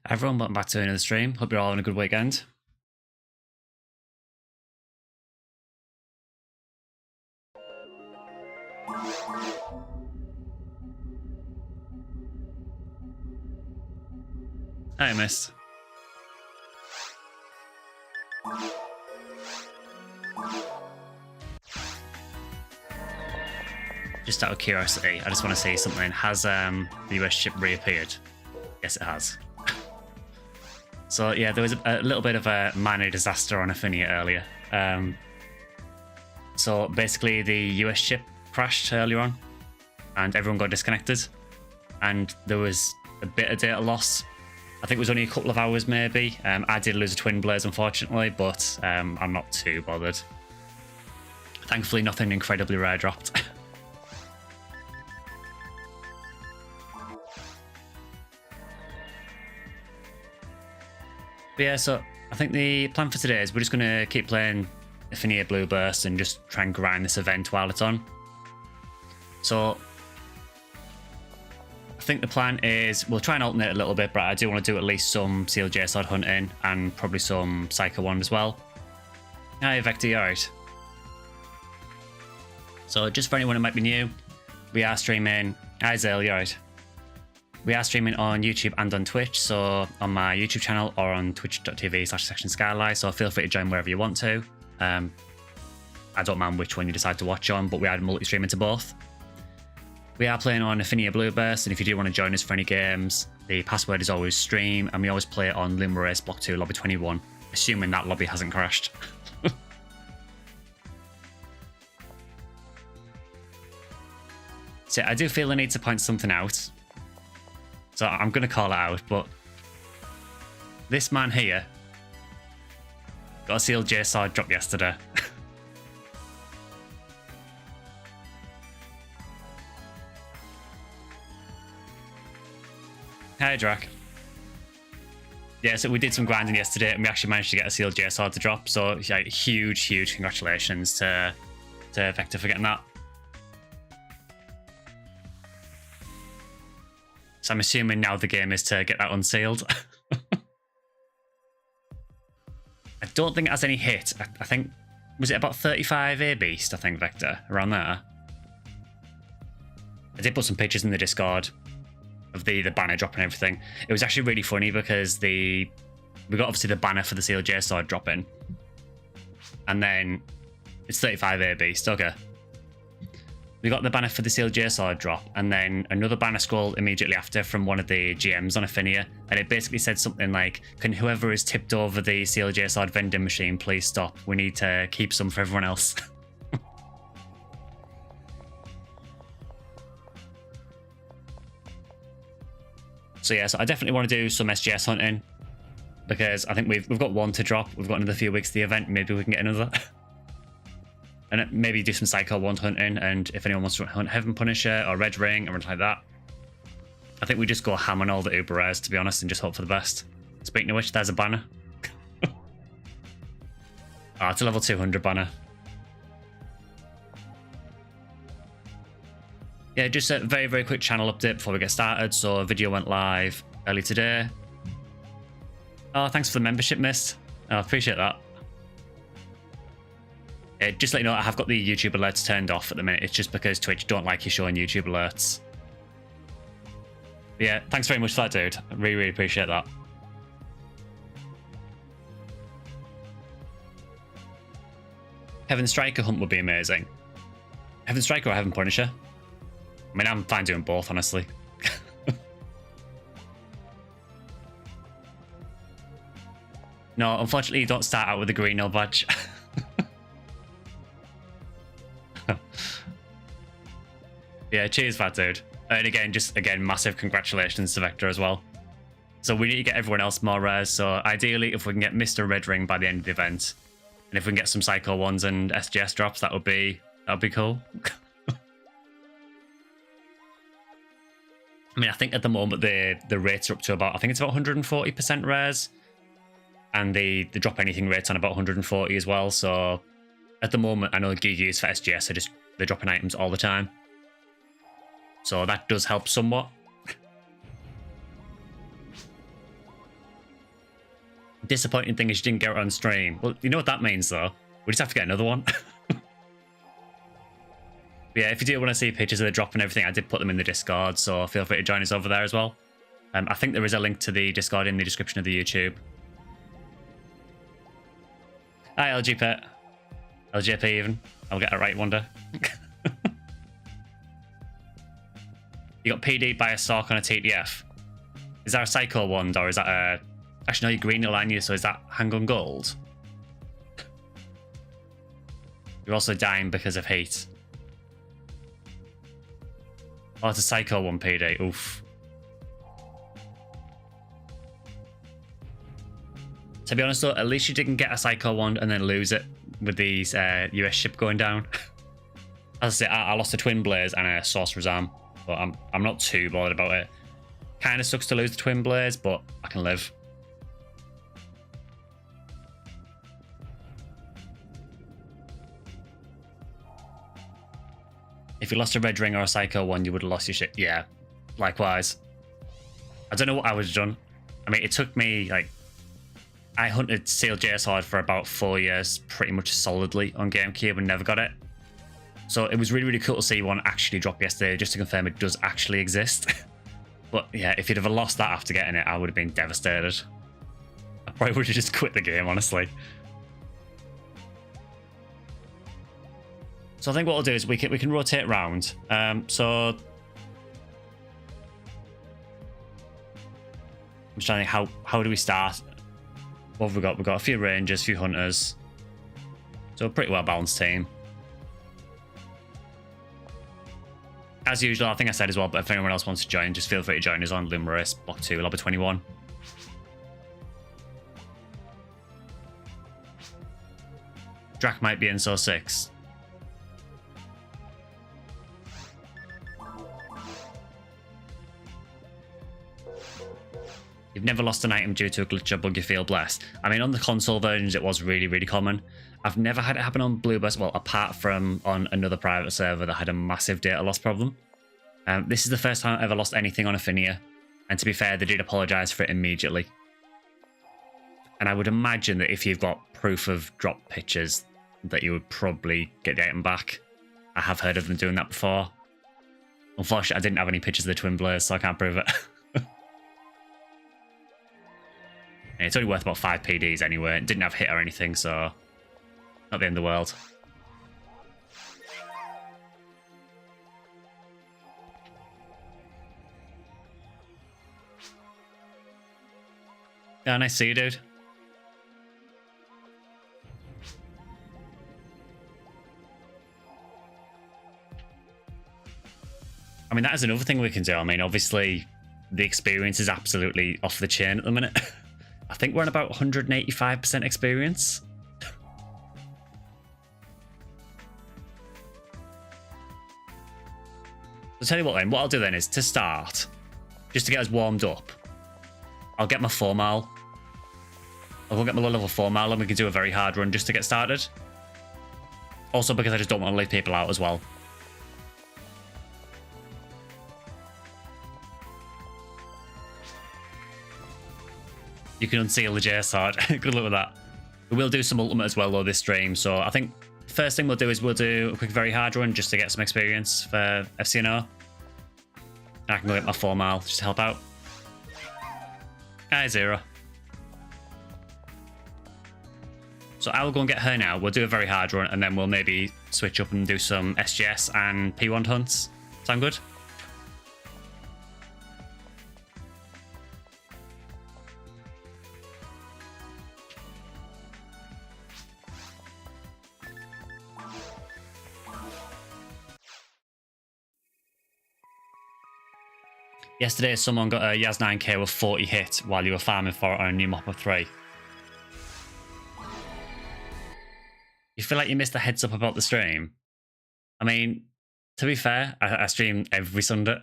Everyone, welcome back to another stream. Hope you're all having a good weekend. Hey, Mist. Just out of curiosity, I just want to say something. Has the US ship reappeared? Yes, it has. So yeah, there was a little bit of a minor disaster on Ephinea earlier. So basically the US ship crashed earlier on and everyone got disconnected and there was a bit of data loss. I think it was only a couple of hours maybe. I did lose a twin blaze unfortunately, but I'm not too bothered. Thankfully nothing incredibly rare dropped. But yeah, so I think the plan for today is we're just going to keep playing Ephinea Blue Burst and just try and grind this event while it's on. So I think the plan is we'll try and alternate a little bit, but I do want to do at least some CLJ sword hunting and probably some Psycho Wand as well. Hi Vector, you alright? So just for anyone who might be new, we are streaming. Hi Zale, you alright? We are streaming on YouTube and on Twitch, so on my YouTube channel or on twitch.tv/SectionSkyly, so feel free to join wherever you want to. I don't mind which one you decide to watch on, but we are multi-streaming to both. We are playing on Ephinea Blue Burst, and if you do want to join us for any games, the password is always stream, and we always play on Limbo Race Block 2 Lobby 21, assuming that lobby hasn't crashed. So I do feel I need to point something out. So I'm going to call it out, but this man here got a CLJ sword drop yesterday. Hey, Drac. Yeah, so we did some grinding yesterday and we actually managed to get a CLJ sword to drop. So yeah, huge congratulations to Vector for getting that. So I'm assuming now the game is to get that unsealed. I don't think it has any hit. I think, was it about 35 A Beast, I think, Vector, around there? I did put some pictures in the Discord of the banner dropping everything. It was actually really funny because we got obviously the banner for the CLJ sword dropping. And then it's 35 A Beast, okay. We got the banner for the CLJ sword drop, and then another banner scroll immediately after from one of the GMs on Ephinea, and it basically said something like, "Can whoever is tipped over the CLJ sword vending machine please stop? We need to keep some for everyone else." So yeah, so I definitely want to do some SJS hunting because I think we've got one to drop. We've got another few weeks to the event. Maybe we can get another. And maybe do some Psycho Wand hunting, and if anyone wants to hunt Heaven Punisher or Red Ring or anything like that. I think we just go ham on all the Uber rares, to be honest, and just hope for the best. Speaking of which, there's a banner. Oh, it's a level 200 banner. Yeah, just a very quick channel update before we get started. So a video went live early today. Oh, thanks for the membership, Mist. I appreciate that. Just let you know, I have got the YouTube alerts turned off at the minute. It's just because Twitch don't like you showing YouTube alerts. But yeah, thanks very much for that, dude. I really appreciate that. Heaven Striker hunt would be amazing. Heaven Striker or Heaven Punisher? I mean, I'm fine doing both, honestly. No, unfortunately, you don't start out with a green nil badge. Yeah, cheers, fat dude. And again, massive congratulations to Vector as well. So we need to get everyone else more rares. So ideally, if we can get Mr. Red Ring by the end of the event, and if we can get some Psycho Wands and SJS drops, that would be cool. I mean, I think at the moment the rates are up to about, I think it's about 140% rares, and the drop anything rates on about 140 as well. So at the moment, I know GGs for SJS they're dropping items all the time. So that does help somewhat. Disappointing thing is you didn't get it on stream. Well, you know what that means, though? We just have to get another one. Yeah, if you do want to see pictures of the drop and everything, I did put them in the Discord, so feel free to join us over there as well. I think there is a link to the Discord in the description of the YouTube. Hi, LGP. LJP even. I'll get it right one day. You got PD by a Sork on a TTF. Is that a Psycho wand, or is that a... Actually, no, you're green on you, so is that Handgun Gold? You're also dying because of heat. Oh, it's a Psycho one, PD. Oof. To be honest, though, at least you didn't get a Psycho wand and then lose it with these US ship going down. As I say, I lost a Twin Blaze and a Sorcerer's Arm, but I'm not too bothered about it. Kind of sucks to lose the Twin Blaze, but I can live. If you lost a Red Ring or a Psycho one, you would have lost your shit. Yeah, likewise. I don't know what I would have done. I mean, it took me, like... I hunted Sealed JS hard for about 4 years, pretty much solidly on GameCube, and never got it. So it was really, really cool to see one actually drop yesterday, just to confirm it does actually exist. But yeah, if you'd have lost that after getting it, I would have been devastated. I probably would have just quit the game, honestly. So I think what we'll do is we can rotate around. So I'm just trying to think how do we start? What have we got? We've got a few rangers, a few hunters. So a pretty well balanced team. As usual, I think I said as well, but if anyone else wants to join, just feel free to join us on Limerus, Block 2, Lobby 21. Drac might be in so 6. You've never lost an item due to a glitch or bug, you feel blessed. I mean, on the console versions, it was really, really common. I've never had it happen on Blueburst, well, apart from on another private server that had a massive data loss problem. This is the first time I've ever lost anything on Ephinea, and to be fair, they did apologise for it immediately. And I would imagine that if you've got proof of drop pictures, that you would probably get the item back. I have heard of them doing that before. Unfortunately, I didn't have any pictures of the Twin Blaze, so I can't prove it. And it's only worth about 5 PDs anyway. It didn't have hit or anything, so not the end of the world. Yeah, nice to see you, dude. I mean, that is another thing we can do. I mean, obviously, the experience is absolutely off the chain at the minute. I think we're on about 185% experience. So tell you what then, what I'll do then is to start, just to get us warmed up, I'll get my 4 mile. I'll go get my low level 4 mile and we can do a very hard run just to get started. Also because I just don't want to leave people out as well. You can unseal the J sword. Good luck with that. We will do some ultimate as well though this stream. So I think the first thing we'll do is we'll do a quick very hard run just to get some experience for FCNO. I can go get my 4 mile just to help out. Hi, Zero. So I will go and get her now. We'll do a very hard run and then we'll maybe switch up and do some SJS and P1 hunts. Sound good? Yesterday, someone got a Yaz 9k with 40 hit while you were farming for it on a new mop of 3. You feel like you missed a heads up about the stream? I mean, to be fair, I stream every Sunday.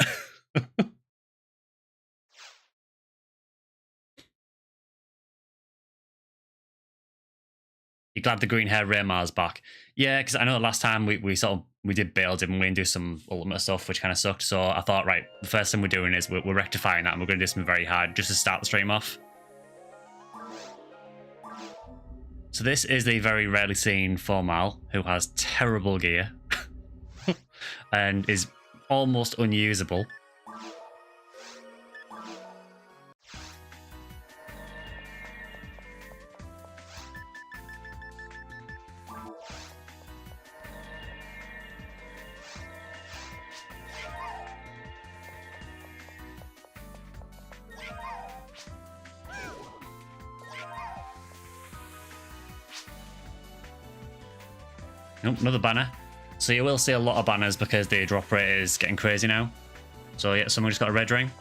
You glad the green hair Raymar's back? Yeah, because I know last time we did bail, didn't we, and do some ultimate stuff, which kind of sucked. So I thought, right, the first thing we're doing is we're rectifying that, and we're going to do something very hard just to start the stream off. So this is the very rarely seen Formal who has terrible gear and is almost unusable. Nope, another banner. So you will see a lot of banners because the drop rate is getting crazy now. So yeah, someone just got a red ring.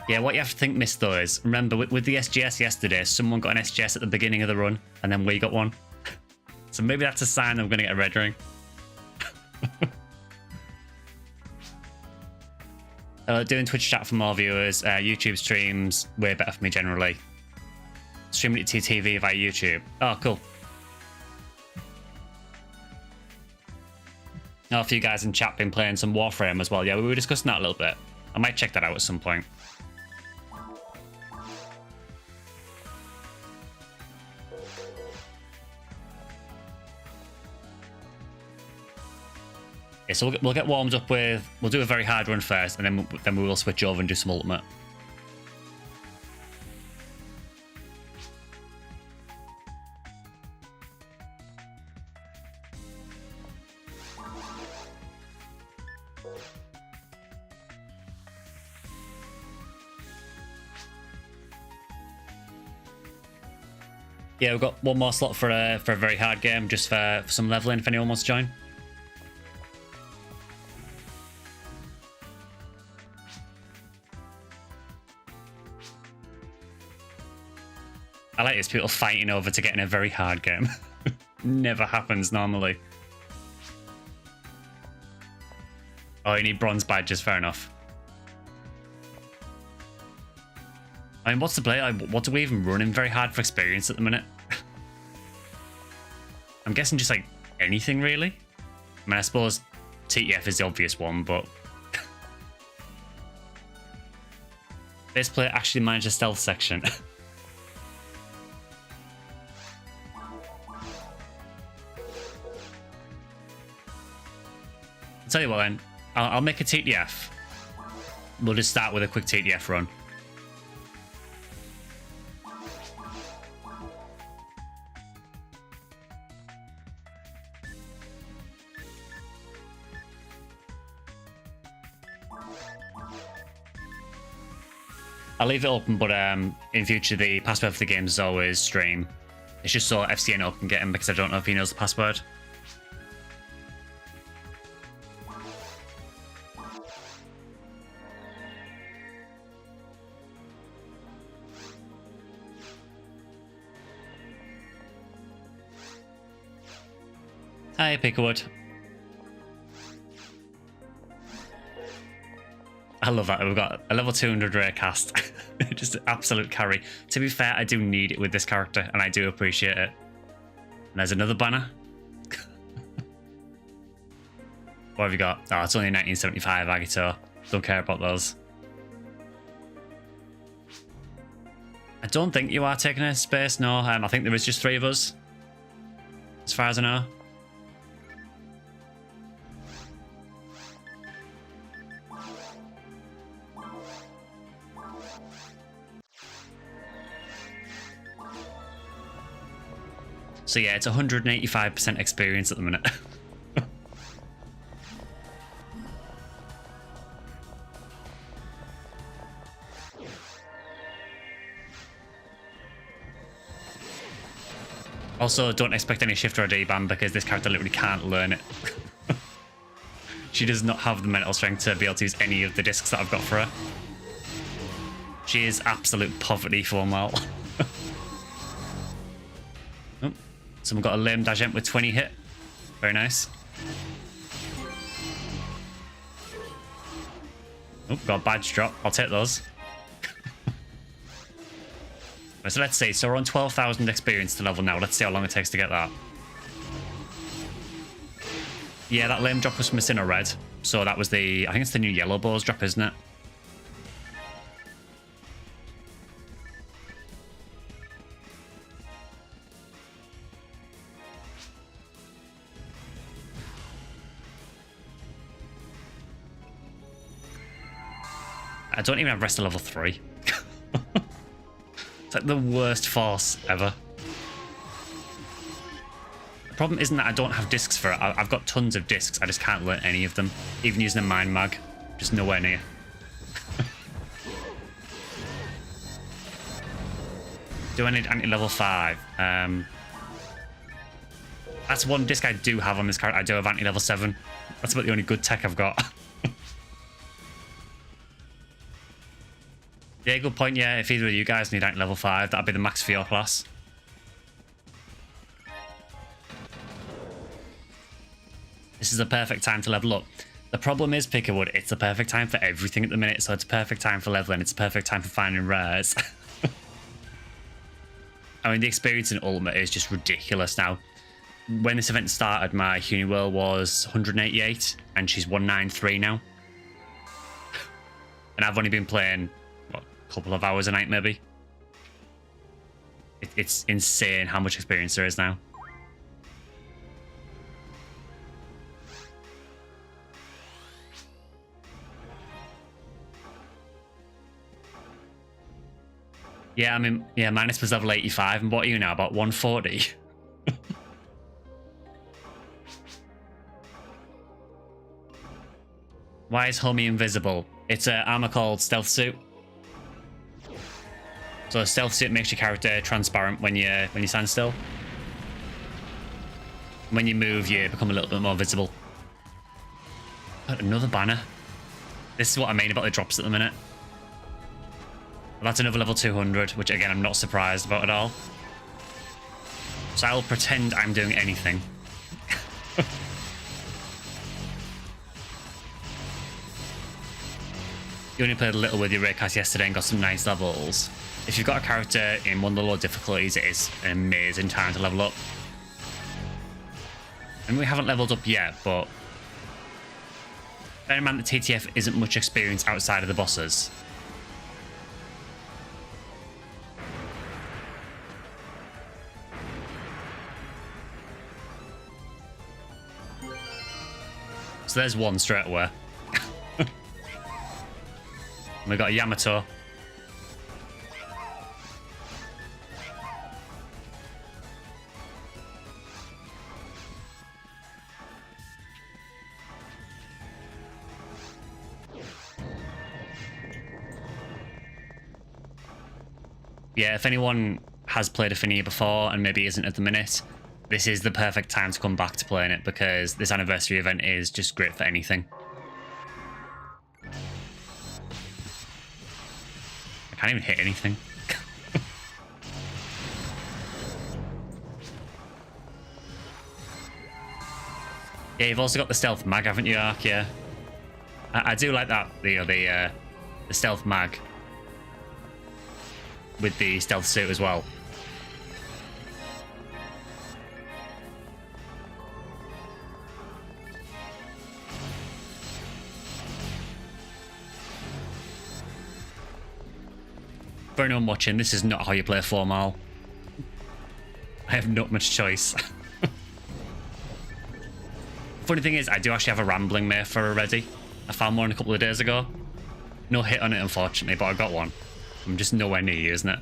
Yeah, what you have to think, Miss, though, is remember with the SJS yesterday, someone got an SJS at the beginning of the run and then we got one. So maybe that's a sign that we're going to get a red ring. Doing Twitch chat for more viewers. YouTube streams way better for me generally. Streaming it to TV via YouTube. Oh, cool. Oh, a few guys in chat been playing some Warframe as well. Yeah, we were discussing that a little bit. I might check that out at some point. Yeah, so we'll get warmed up with... We'll do a very hard run first, and then we will switch over and do some ultimate. Yeah, we've got one more slot for a very hard game, just for some leveling if anyone wants to join. I like this, people fighting over to get in a very hard game. Never happens normally. Oh, you need bronze badges, fair enough. I mean, what's the play? What do we even run in very hard for experience at the minute? I'm guessing just like anything really. I mean, I suppose TTF is the obvious one, but this player actually managed a stealth section. I'll tell you what then, I'll make a TTF. We'll just start with a quick TTF run. I'll leave it open, but in future the password for the game is always stream. It's just so FCNO can get him because I don't know if he knows the password. Hi, Pickwood. I love that. We've got a level 200 rare cast. Just an absolute carry. To be fair, I do need it with this character, and I do appreciate it. And there's another banner. What have you got? Oh, it's only 1975 Agito. Don't care about those. I don't think you are taking a space, no. I think there is just 3 of us, as far as I know. So yeah, it's 185% experience at the minute. Also, don't expect any shift or a D-ban because this character literally can't learn it. She does not have the mental strength to be able to use any of the discs that I've got for her. She is absolute poverty formal. Oh, someone got a lame Dagent with 20 hit. Very nice. Oh, got a badge drop. I'll take those. So let's see. So we're on 12,000 experience to level now. Let's see how long it takes to get that. Yeah, that lame drop was from a Sinnoh Red. So that was the... I think it's the new Yellow Bows drop, isn't it? I don't even have rest of level 3. It's like the worst force ever. The problem isn't that I don't have discs for it. I've got tons of discs. I just can't learn any of them. Even using a mind mag. Just nowhere near. Do I need anti-level 5? That's one disc I do have on this character. I do have anti-level 7. That's about the only good tech I've got. Yeah, good point. Yeah, if either of you guys need anti-level 5, that'd be the max for your class. This is the perfect time to level up. The problem is, Pickerwood, it's the perfect time for everything at the minute. So it's a perfect time for leveling. It's a perfect time for finding rares. I mean, the experience in Ultimate is just ridiculous now. When this event started, my Uniwhirl was 188, and she's 193 now. And I've only been playing, what, a couple of hours a night, maybe? It's insane how much experience there is now. Yeah, I mean, yeah, Manus was level 85, and what are you now, about 140? Why is Homie invisible? It's an armor called Stealth Suit. So a Stealth Suit makes your character transparent when you stand still. When you move, you become a little bit more visible. Another banner. This is what I mean about the drops at the minute. That's another level 200, which again, I'm not surprised about at all. So I'll pretend I'm doing anything. You only played a little with your Raycast yesterday and got some nice levels. If you've got a character in one of the lower difficulties, it is an amazing time to level up. And we haven't leveled up yet, but bear in mind that TTF isn't much experience outside of the bosses. So there's one straight away. We got a Yamato. Yeah, if anyone has played Ephinea before and maybe isn't at the minute, this is the perfect time to come back to playing it because this anniversary event is just great for anything. I can't even hit anything. Yeah, you've also got the stealth mag, haven't you, Ark? Yeah. I do like that, the stealth mag with the stealth suit as well. For anyone watching, this is not how you play Formal. I have not much choice. Funny thing is, I do actually have a Rambling Mayfair already. I found one a couple of days ago. No hit on it, unfortunately, but I got one. I'm just nowhere near using it.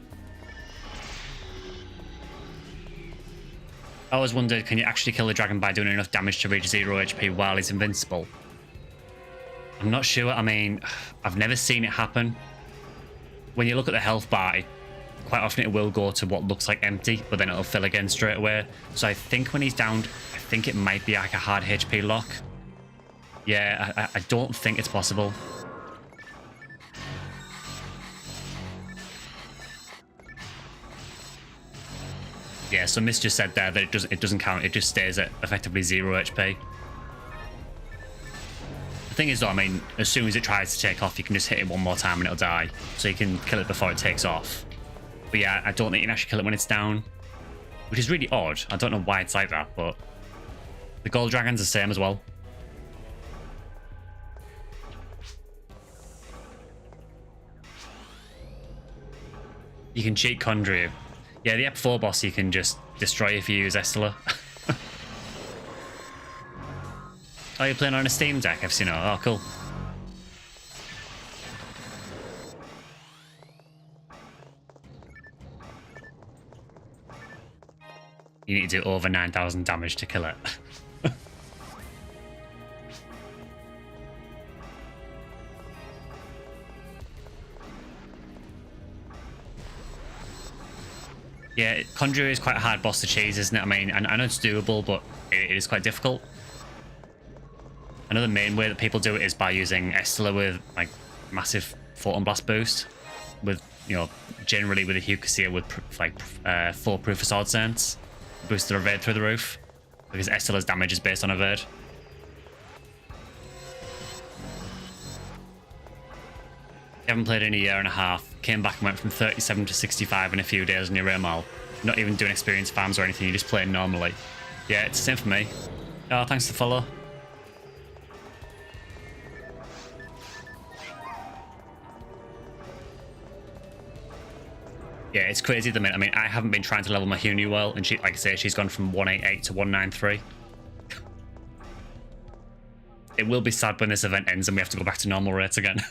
I always wondered, can you actually kill the dragon by doing enough damage to reach 0 HP while he's invincible? I'm not sure. I mean, I've never seen it happen. When you look at the health bar, quite often it will go to what looks like empty, but then it'll fill again straight away. So I think when he's downed, I think it might be like a hard HP lock. Yeah, I don't think it's possible. Yeah, so Miss just said there that it doesn't count. It just stays at effectively 0 HP. The thing is though, I mean, as soon as it tries to take off, you can just hit it one more time and it'll die. So you can kill it before it takes off. But yeah, I don't think you can actually kill it when it's down. Which is really odd. I don't know why it's like that, but the gold dragon's the same as well. You can cheat Condrio. Yeah, the Ep4 boss you can just destroy if you use Estella. Oh, you're playing on a Steam Deck? I've seen it. Oh, cool. you need to do over 9,000 damage to kill it. Yeah, Conjurer is quite a hard boss to chase, isn't it? I mean, I know it's doable, but it is quite difficult. Another main way that people do it is by using Estella with like massive Photon Blast boost, with, you know, generally with a Hucasia with like 4 Proof of Sword Sense, boost their evade through the roof, because Estella's damage is based on evade. Haven't played in a year and a half. Came back and went from 37 to 65 in a few days on your Ramal. Not even doing experience farms or anything, you're just playing normally. Yeah, it's the same for me. Oh, thanks for the follow. Yeah, it's crazy at the minute. I mean, I haven't been trying to level my Hunu well, and she, like I say, she's gone from 188 to 193. It will be sad when this event ends and we have to go back to normal rates again.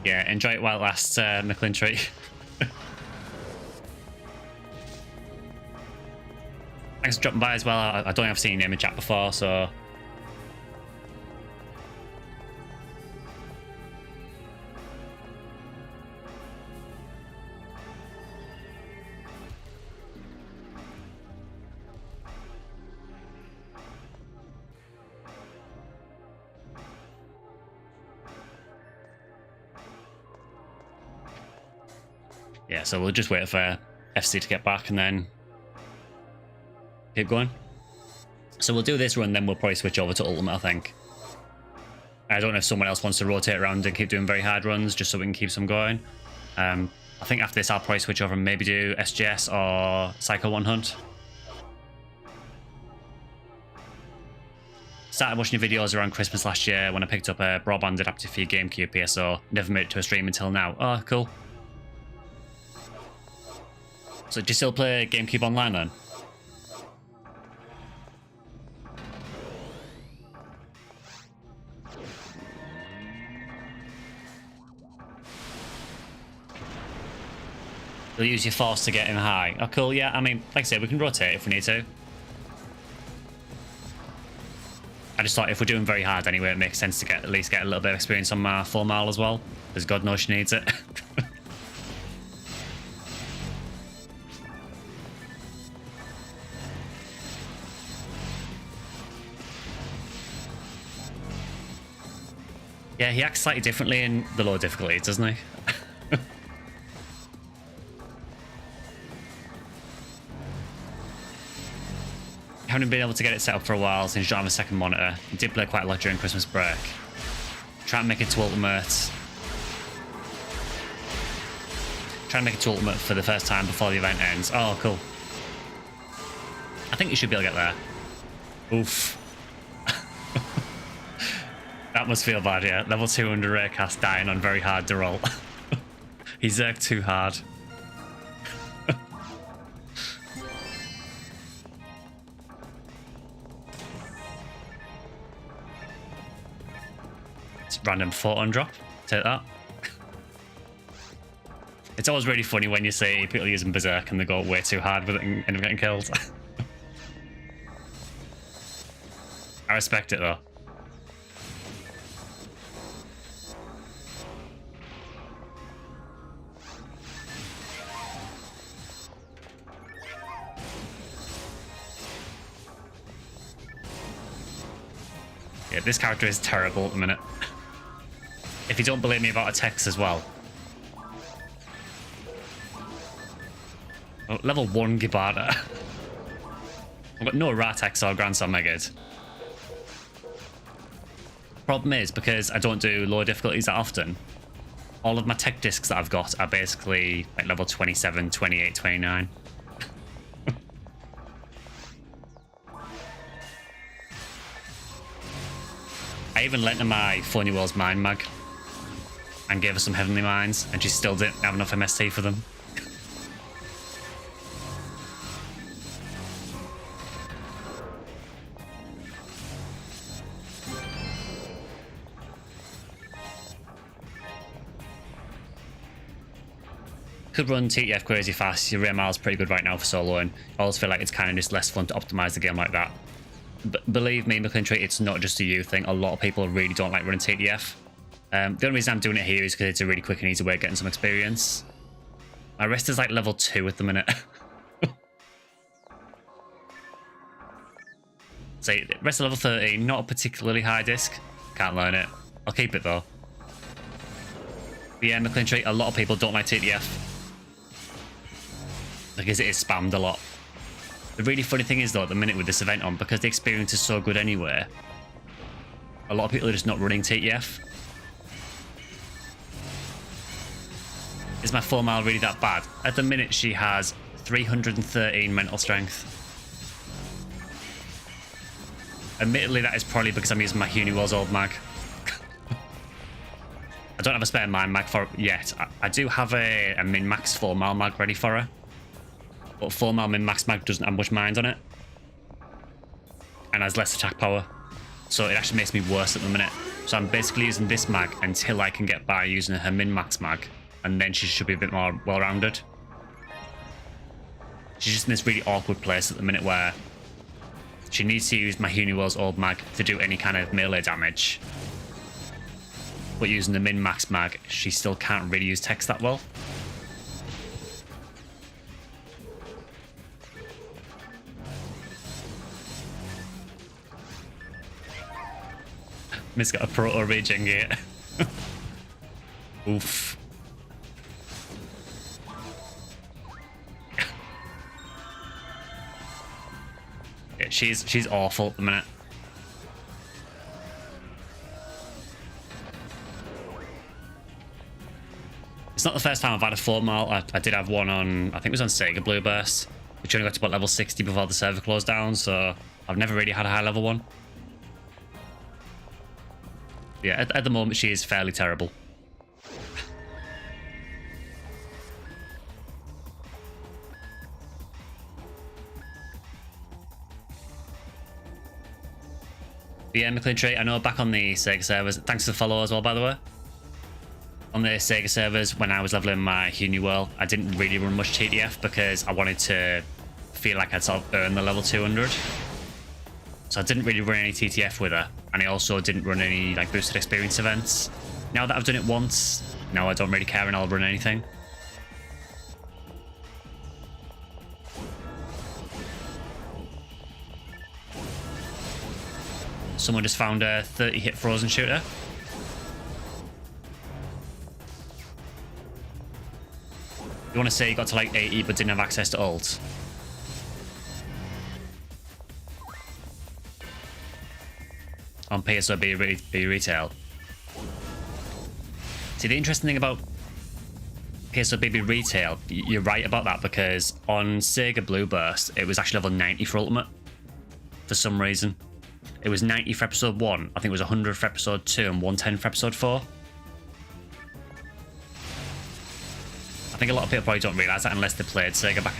Yeah, enjoy it while it lasts, McClintry. Thanks for dropping by as well. I don't think I've seen your name in chat before, so... Yeah, so we'll just wait for FC to get back and then keep going. So we'll do this run, then we'll probably switch over to Ultimate, I think. I don't know if someone else wants to rotate around and keep doing very hard runs just so we can keep some going. I think after this I'll probably switch over and maybe do SJS or Cycle 1 Hunt. Started watching your videos around Christmas last year when I picked up a broadband adapter for your GameCube PSO. Never made it to a stream until now. Oh, cool. So do you still play GameCube Online then? You'll use your force to get him high. Oh, cool. Yeah, I mean, like I said, we can rotate if we need to. I just thought if we're doing very hard anyway, it makes sense to at least get a little bit of experience on my full mile as well, because God knows she needs it. Yeah, he acts slightly differently in the low difficulty, doesn't he? Haven't been able to get it set up for a while since you don't have a second monitor. I did play quite a lot during Christmas break. Try and make it to Ultimate. Try and make it to Ultimate for the first time before the event ends. Oh, cool. I think you should be able to get there. Oof. That must feel bad, yeah. Level 200 Raycast dying on very hard to roll. He zerked too hard. It's random photon drop. Take that. It's always really funny when you see people using Berserk and they go way too hard with it and end up getting killed. I respect it though. Yeah, this character is terrible at the minute. If you don't believe me about attacks as well. Oh, level 1 Gibata. I've got no Ratex or Grandson Megid. Problem is, because I don't do low difficulties that often, all of my tech discs that I've got are basically like level 27, 28, 29. I even lent her my Funny World's Mind Mag and gave her some Heavenly Minds, and she still didn't have enough MST for them. Could run TTF crazy fast. Your rate mile's pretty good right now for soloing. I always feel like it's kind of just less fun to optimize the game like that. But believe me, McClintry, it's not just a you thing. A lot of people really don't like running TTF. The only reason I'm doing it here is because it's a really quick and easy way of getting some experience. My rest is like level 2 at the minute. So rest level 13, not a particularly high disc. Can't learn it. I'll keep it though. But yeah, McClintry, a lot of people don't like TTF. Because it is spammed a lot. The really funny thing is though, at the minute with this event on, because the experience is so good anyway, a lot of people are just not running TTF. Is my 4 mile really that bad? At the minute she has 313 mental strength. Admittedly, that is probably because I'm using my Uniworld's old mag. I don't have a spare mind mag for it yet. I do have a min-max 4 mile mag ready for her. But 4 mile min-max mag doesn't have much mind on it. And has less attack power. So it actually makes me worse at the minute. So I'm basically using this mag until I can get by using her min-max mag. And then she should be a bit more well-rounded. She's just in this really awkward place at the minute where she needs to use my Uniworld's old mag to do any kind of melee damage. But using the min-max mag, she still can't really use text that well. Miss got a proto raging gate. Oof. Yeah, she's awful at the minute. It's not the first time I've had a 4 mile. I did have one on, I think it was on Sega Blue Burst, which only got to about level 60 before the server closed down, so I've never really had a high level one. Yeah, at the moment she is fairly terrible. But yeah, McClintry, I know back on the Sega servers, thanks for the follow as well, by the way. On the Sega servers, when I was leveling my Uniworld, I didn't really run much TTF because I wanted to feel like I'd sort of earned the level 200. So I didn't really run any TTF with her, and I also didn't run any like boosted experience events. Now that I've done it once, now I don't really care and I'll run anything. Someone just found a 30 hit frozen shooter. You want to say you got to like 80 but didn't have access to ult? On PSO B retail. See, the interesting thing about PSO BB retail, you're right about that, because on Sega Blue Burst, it was actually level 90 for Ultimate. For some reason. It was 90 for episode 1, I think it was 100 for episode 2, and 110 for episode 4. I think a lot of people probably don't realise that unless they played Sega back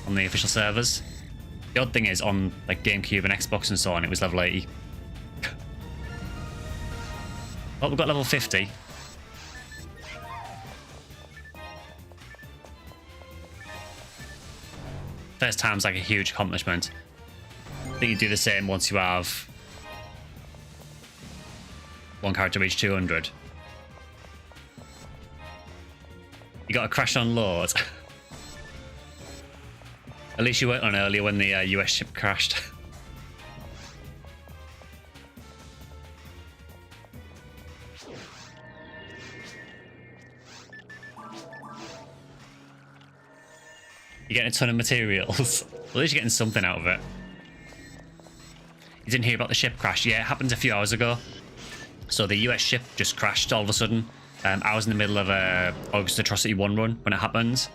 on the official servers. The odd thing is, on like GameCube and Xbox and so on, it was level 80. Oh, we've got level 50. First time's like a huge accomplishment. I think you do the same once you have one character reach 200. You got to crash on Lord. At least you weren't on earlier when the US ship crashed. You're getting a ton of materials. Well, at least you're getting something out of it. You didn't hear about the ship crash? Yeah, it happened a few hours ago. So the US ship just crashed all of a sudden. I was in the middle of a August Atrocity 1 run when it happened.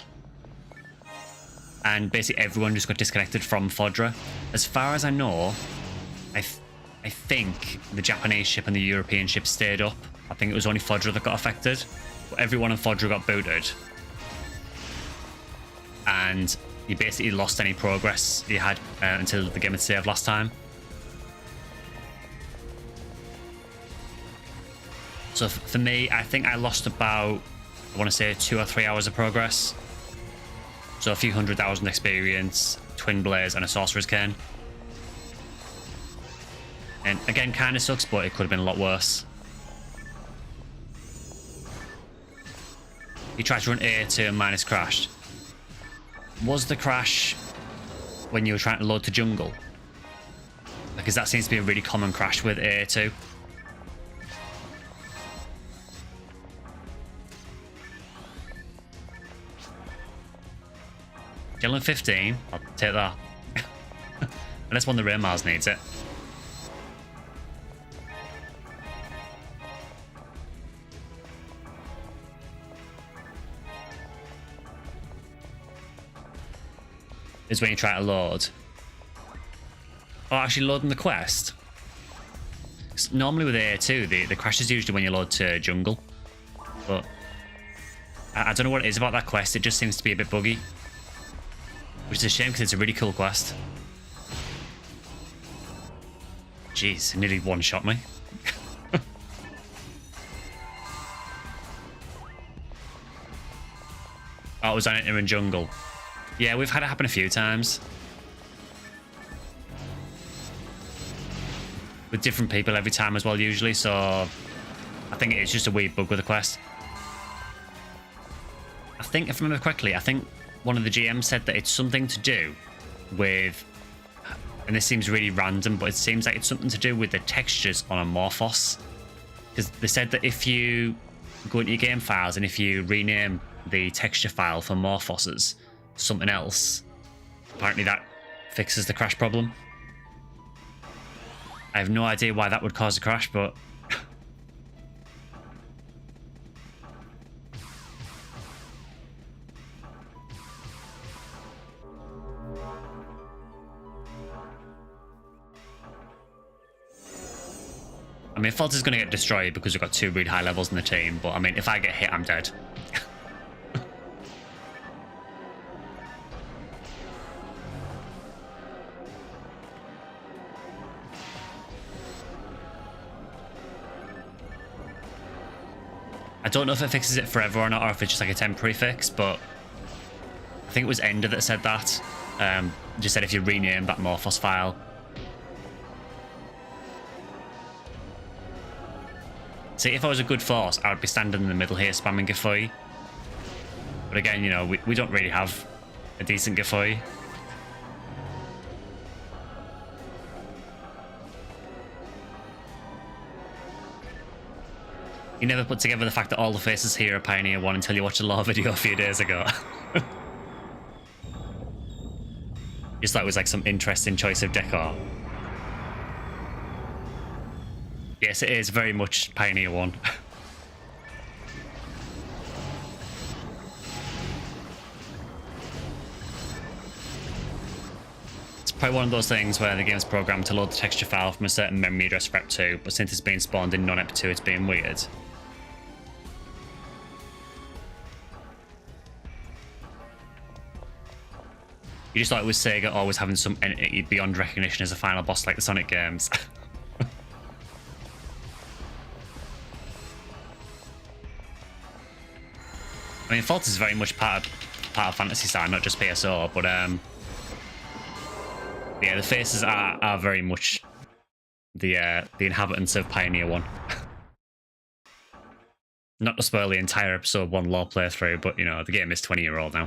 And basically everyone just got disconnected from Fodra. As far as I know, I think the Japanese ship and the European ship stayed up. I think it was only Fodra that got affected. But everyone in Fodra got booted. And you basically lost any progress you had until the game had saved last time. So for me, I think I lost about, I want to say 2 or 3 hours of progress. So a few 100,000 experience, Twin Blaze, and a Sorcerer's Cane. And again, kind of sucks, but it could have been a lot worse. You tried to run A2 and minus crashed. Was the crash when you were trying to load to jungle? Because that seems to be a really common crash with A2. Gillen 15, I'll take that. Unless one of the Rain Mars needs it. Is when you try to load. Oh, actually loading the quest. Normally with A2, the crash is usually when you load to jungle. But I don't know what it is about that quest. It just seems to be a bit buggy. Which is a shame because it's a really cool quest. Jeez, it nearly one-shot me. Oh, it was on entering jungle. Yeah, we've had it happen a few times. With different people every time as well, usually, so I think it's just a weird bug with the quest. I think, if I remember correctly, I think one of the GMs said that it's something to do with, and this seems really random, but it seems like it's something to do with the textures on a Morphos. Because they said that if you go into your game files and if you rename the texture file for Morphoses something else, apparently that fixes the crash problem. I have no idea why that would cause a crash, but I mean, Fault is going to get destroyed because we've got 2 really high levels in the team, but I mean, if I get hit, I'm dead. I don't know if it fixes it forever or not, or if it's just like a temporary fix, but I think it was Ender that said that. Just said if you rename that Morphos file. See, if I was a good force, I would be standing in the middle here spamming Gafui. But again, you know, we don't really have a decent Gafui. You never put together the fact that all the faces here are Pioneer 1 until you watched a lore video a few days ago. Just thought it was like some interesting choice of decor. Yes, it is very much Pioneer 1. It's probably one of those things where the game's programmed to load the texture file from a certain memory address for EP2, but since it's being spawned in non-EP2, it's being weird. You just thought it was Sega always having some entity beyond recognition as a final boss like the Sonic games. I mean, Fault is very much part of Fantasy Star, not just PSO, but yeah, the faces are very much the inhabitants of Pioneer 1. Not to spoil the entire episode 1 lore playthrough, but you know, the game is 20-year-old now.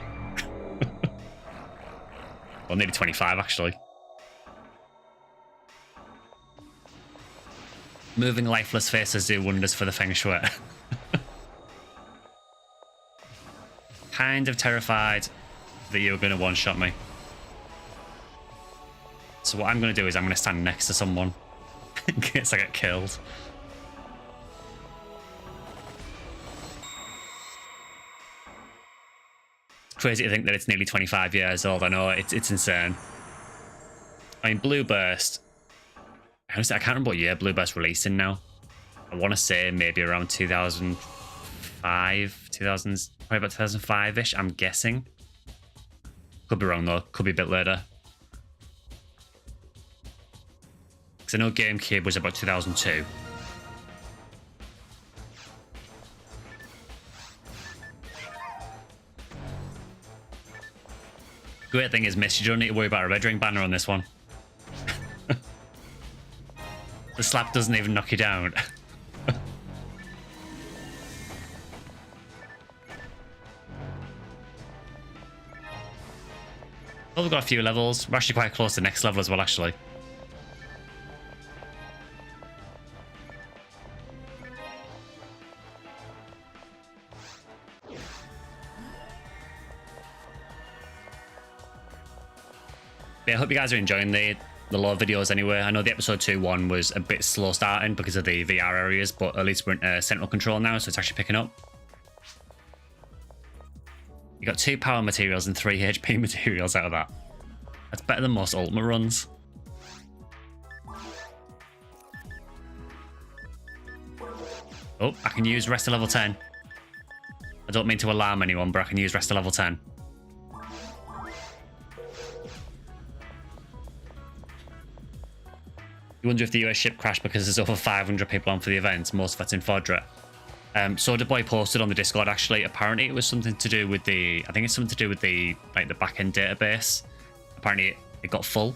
Well, nearly 25 actually. Moving lifeless faces do wonders for the Feng Shui. Kind of terrified that you were going to one-shot me. So what I'm going to do is I'm going to stand next to someone in case I get killed. It's crazy to think that it's nearly 25 years old. I know, it's insane. I mean, Blue Burst Honestly, I can't remember what year Blue Burst released in now. I want to say maybe around 2005, probably about 2005-ish, I'm guessing. Could be wrong though, could be a bit later. Because I know GameCube was about 2002. Great thing is, Miss, you don't need to worry about a red ring banner on this one. The slap doesn't even knock you down. Well, we've got a few levels. We're actually quite close to the next level as well, actually. Yeah, I hope you guys are enjoying the lore videos anyway. I know the episode 2 one was a bit slow starting because of the VR areas, but at least we're in central control now, so it's actually picking up. You got 2 power materials and 3 HP materials out of that. That's better than most ultimate runs. Oh, I can use rest of level 10. I don't mean to alarm anyone, but I can use rest of level 10. You wonder if the US ship crashed because there's over 500 people on for the event, most of it's in Fodra. Soda Boy posted on the Discord, actually. Apparently it was something to do with the... I think it's something to do with the back-end database. Apparently it got full.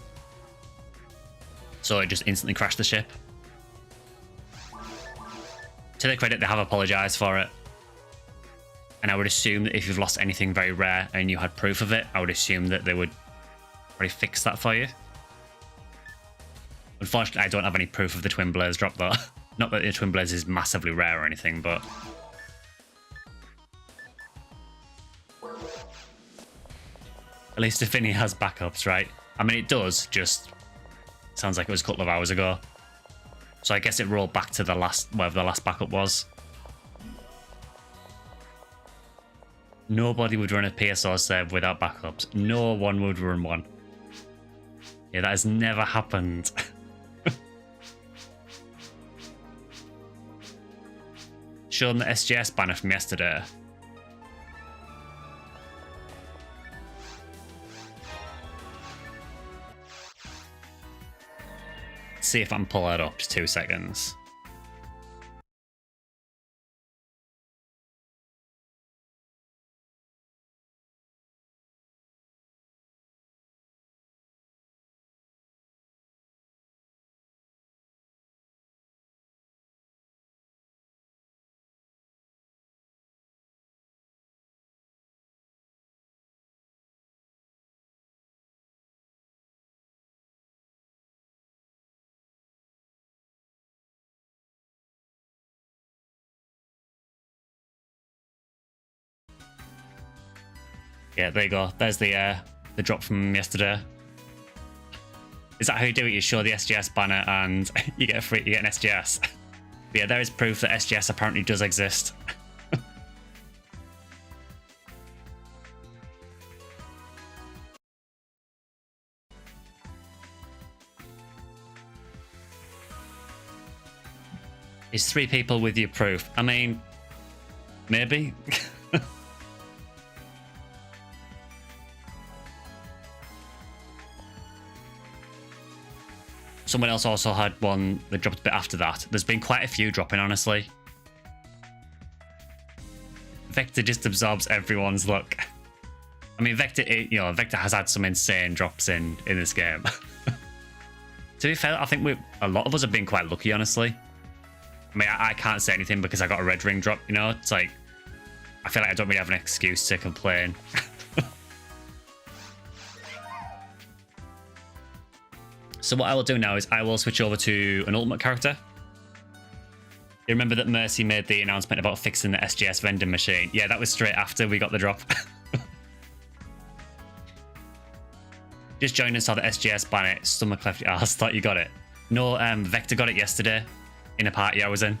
So it just instantly crashed the ship. To their credit, they have apologized for it. And I would assume that if you've lost anything very rare and you had proof of it, I would assume that they would probably fix that for you. Unfortunately, I don't have any proof of the Twin Blaze drop, though. Not that the Twin Blaze is massively rare or anything, but... At least Ephinea has backups, right? I mean, it does, just... Sounds like it was a couple of hours ago. So I guess it rolled back to the last... whatever the last backup was. Nobody would run a PSO save without backups. No one would run one. Yeah, that has never happened. Show them the SJS banner from yesterday. Let's see if I can pull that up. Just 2 seconds. Yeah, there you go. There's the drop from yesterday. Is that how you do it? You show the SJS banner and you get an SJS. But yeah, there is proof that SJS apparently does exist. Is 3 people with your proof? I mean, maybe. Someone else also had one that dropped a bit after that. There's been quite a few dropping, honestly. Vector just absorbs everyone's luck. I mean, Vector has had some insane drops in this game. To be fair, I think a lot of us have been quite lucky, honestly. I mean, I can't say anything because I got a red ring drop, you know? It's like, I feel like I don't really have an excuse to complain. So what I will do now is I will switch over to an ultimate character. You remember that Mercy made the announcement about fixing the SJS vending machine? Yeah, that was straight after we got the drop. Just joined and saw the SJS banner. Stomach left your ass. Thought you got it. No, Vector got it yesterday in a party I was in.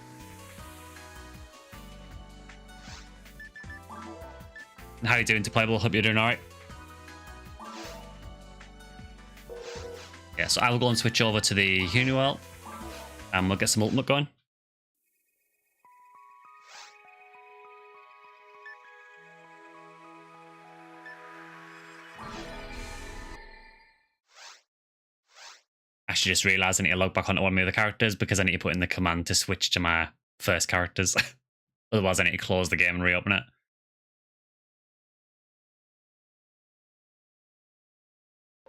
And how are you doing, Deployable? Hope you're doing alright. Yeah, so I will go and switch over to the Hunuel. And we'll get some ultimate going. Actually just realised I need to log back onto one of my other characters because I need to put in the command to switch to my first characters. Otherwise I need to close the game and reopen it.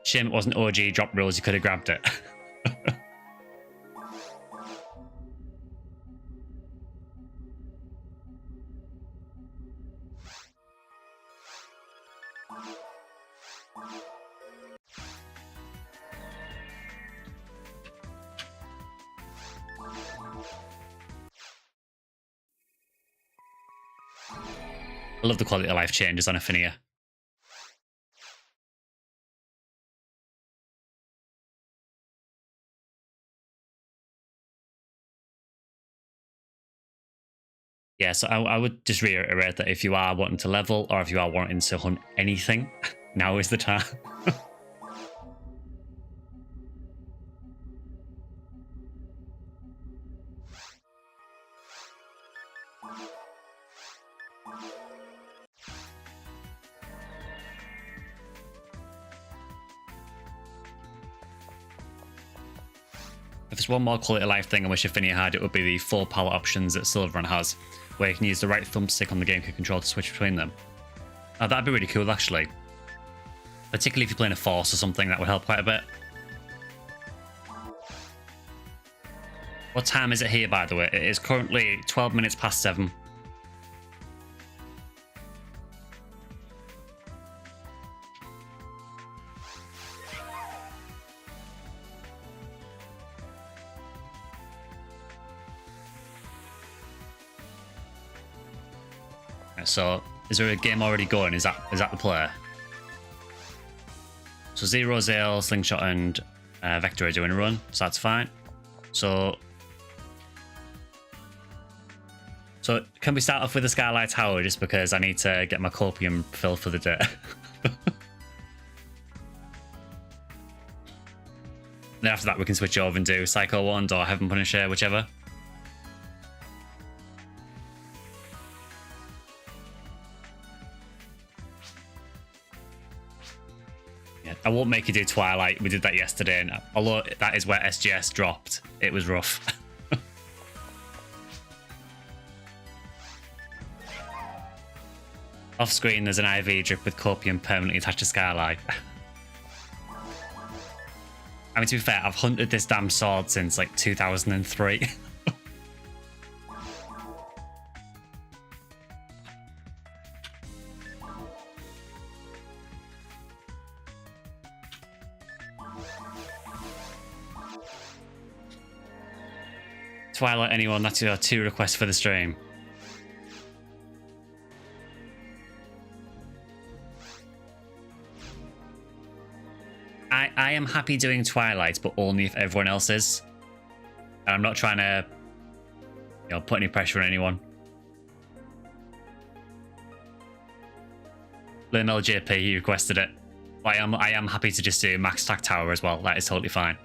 Shame it wasn't OG drop rules, you could have grabbed it. I love the quality of life changes on Ephinea. Yeah, so I would just reiterate that if you are wanting to level or if you are wanting to hunt anything, now is the time. If there's one more quality of life thing I wish Ephinea had, it would be the 4 palette options that Silverrun has, where you can use the right thumbstick on the GameCube control to switch between them. That'd be really cool, actually. Particularly if you're playing a Force or something, that would help quite a bit. What time is it here, by the way? It is currently 12 minutes past 7. So, is there a game already going? Is that the player? So Zero, Zale, Slingshot, and Vector are doing a run, so that's fine. So can we start off with the Skylight Tower just because I need to get my copium filled for the day? Then after that we can switch over and do Psycho Wand or Heaven Punisher, whichever. I won't make you do Twilight. We did that yesterday, and although that is where SJS dropped, it was rough. Off screen, there's an IV drip with copium permanently attached to Skylight. I mean, to be fair, I've hunted this damn sword since like 2003. Twilight, anyone, that's your 2 requests for the stream. I am happy doing Twilight, but only if everyone else is. And I'm not trying to, put any pressure on anyone. Lynn LJP, he requested it. But I am happy to just do Max Attack Tower as well. That is totally fine.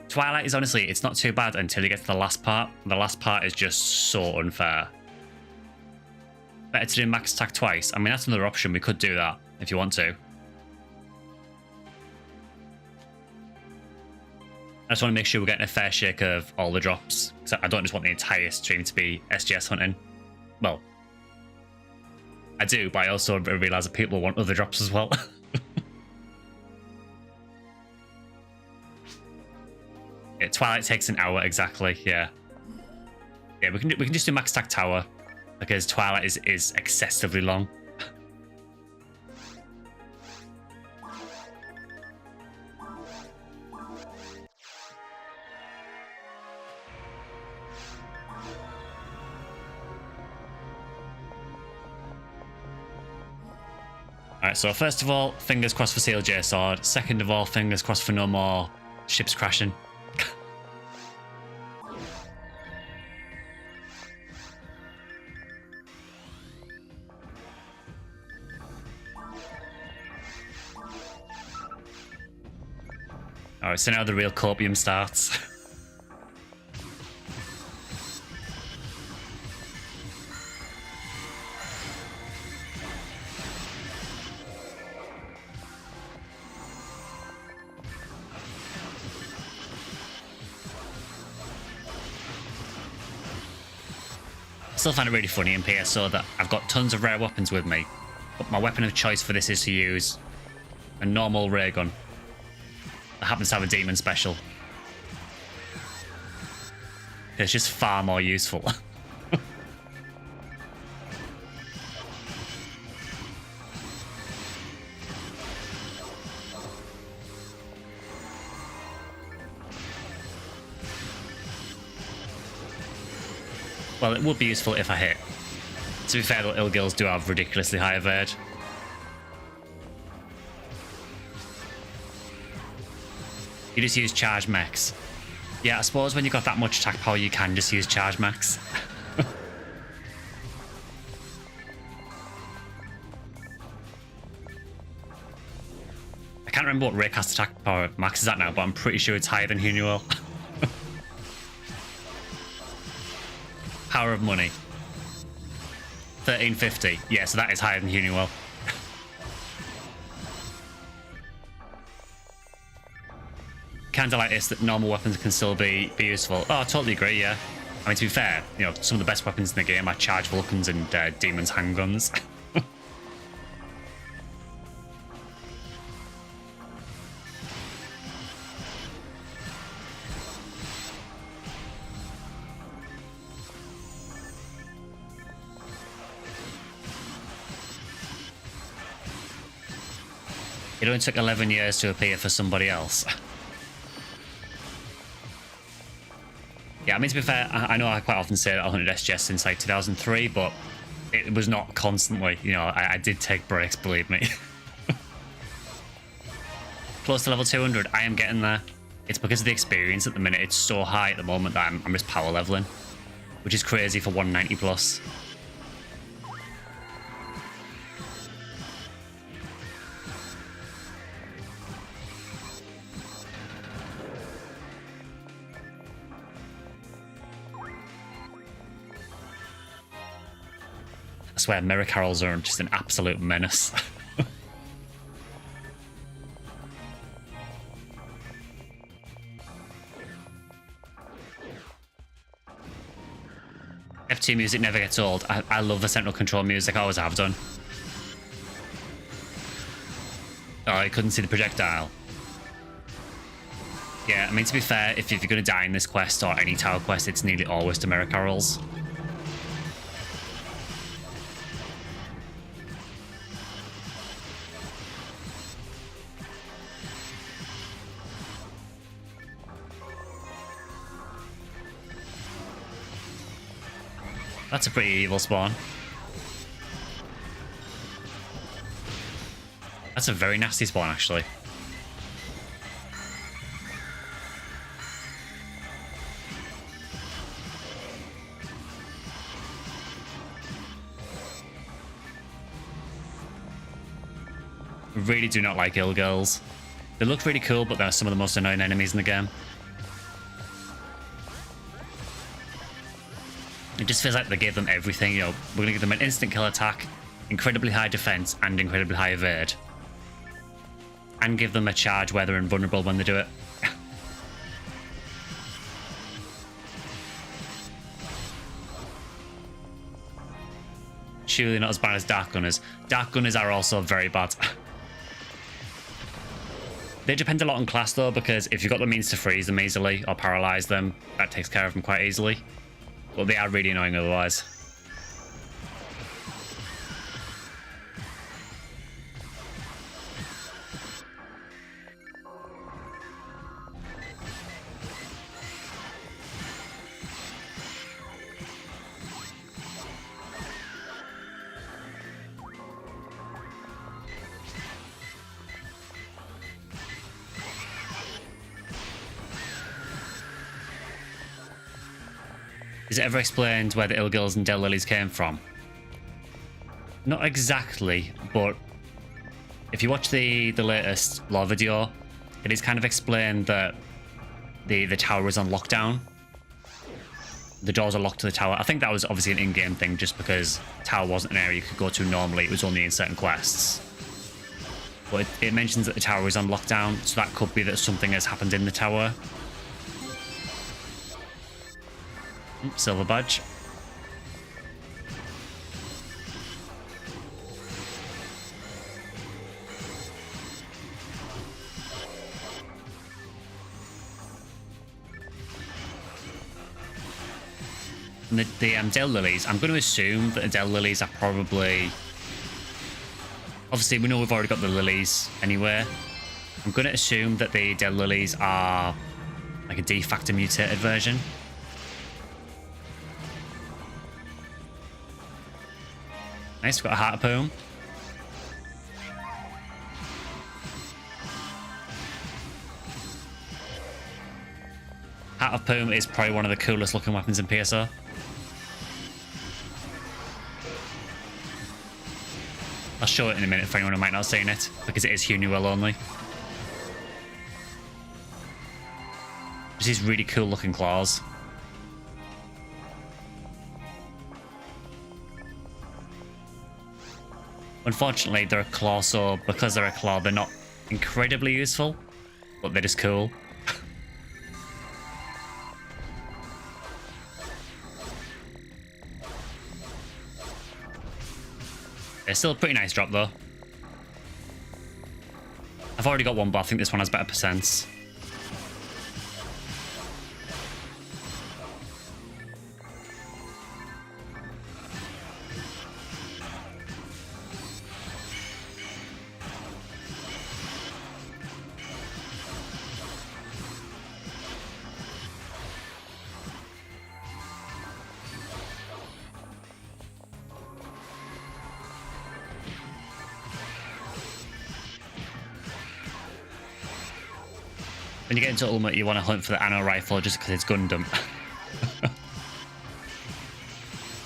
Twilight is honestly, it's not too bad until you get to the last part. The last part is just so unfair. Better to do max attack twice. I mean, that's another option. We could do that if you want to. I just want to make sure we're getting a fair shake of all the drops. So I don't just want the entire stream to be SJS hunting. Well, I do, but I also realise that people want other drops as well. Yeah, Twilight takes an hour exactly. Yeah, we can just do Max Attack Tower because Twilight is excessively long. Alright, so first of all, fingers crossed for CLJ Sword. Second of all, fingers crossed for no more ships crashing. Alright, so now the real copium starts. I still find it really funny in PSO that I've got tons of rare weapons with me, but my weapon of choice for this is to use a normal ray gun that happens to have a demon special. It's just far more useful. Well, it would be useful if I hit. To be fair, the Ilgils do have ridiculously high evade. You just use charge mechs. Yeah, I suppose when you've got that much attack power, you can just use charge mechs. I can't remember what Raycast attack power max is at now, but I'm pretty sure it's higher than Hunuel. Power of money. 1350. Yeah, so that is higher than Hunuel. Kinda like this, that normal weapons can still be useful. Oh, I totally agree, yeah. I mean, to be fair, you know, some of the best weapons in the game are charge Vulcans and Demons handguns. It only took 11 years to appear for somebody else. Yeah, I mean, to be fair, I know I quite often say that I hunted SJS since like 2003, but it was not constantly. You know, I did take breaks, believe me. Close to level 200, I am getting there. It's because of the experience at the minute. It's so high at the moment that I'm just power leveling, which is crazy for 190 plus. I swear, mirror carols are just an absolute menace. F2 music never gets old. I love the central control music, I always have done. Oh, I couldn't see the projectile. Yeah, I mean, to be fair, if you're going to die in this quest or any tower quest, it's nearly always to mirror carols. That's a pretty evil spawn. That's a very nasty spawn, actually. Really do not like Ilgils. They look really cool, but they're some of the most annoying enemies in the game. It just feels like they gave them everything, you know, we're going to give them an instant kill attack, incredibly high defense, and incredibly high evade. And give them a charge where they're invulnerable when they do it. Surely not as bad as Dark Gunners. Dark Gunners are also very bad. They depend a lot on class though, because if you've got the means to freeze them easily or paralyze them, that takes care of them quite easily. But they are really annoying otherwise. Is it ever explained where the Ilgils and Del Lilies came from? Not exactly, but if you watch the latest lore video, it is kind of explained that the tower is on lockdown. The doors are locked to the tower. I think that was obviously an in-game thing, just because tower wasn't an area you could go to normally. It was only in certain quests. But it mentions that the tower is on lockdown, so that could be that something has happened in the tower. Silver badge. And the Dell Lilies, I'm going to assume that the Dell Lilies are probably... Obviously, we know we've already got the Lilies anyway. I'm going to assume that the Dell Lilies are like a de facto mutated version. Nice, we've got a Heart of Poem. Heart of Poem is probably one of the coolest looking weapons in PSO. I'll show it in a minute for anyone who might not have seen it, because it is Hunuel only. Just these really cool looking claws. Unfortunately, they're a claw, so because they're a claw, they're not incredibly useful, but they're just cool. It's still a pretty nice drop, though. I've already got one, but I think this one has better percents. When you get into Ultimate, you want to hunt for the Anno Rifle just because it's Gundam.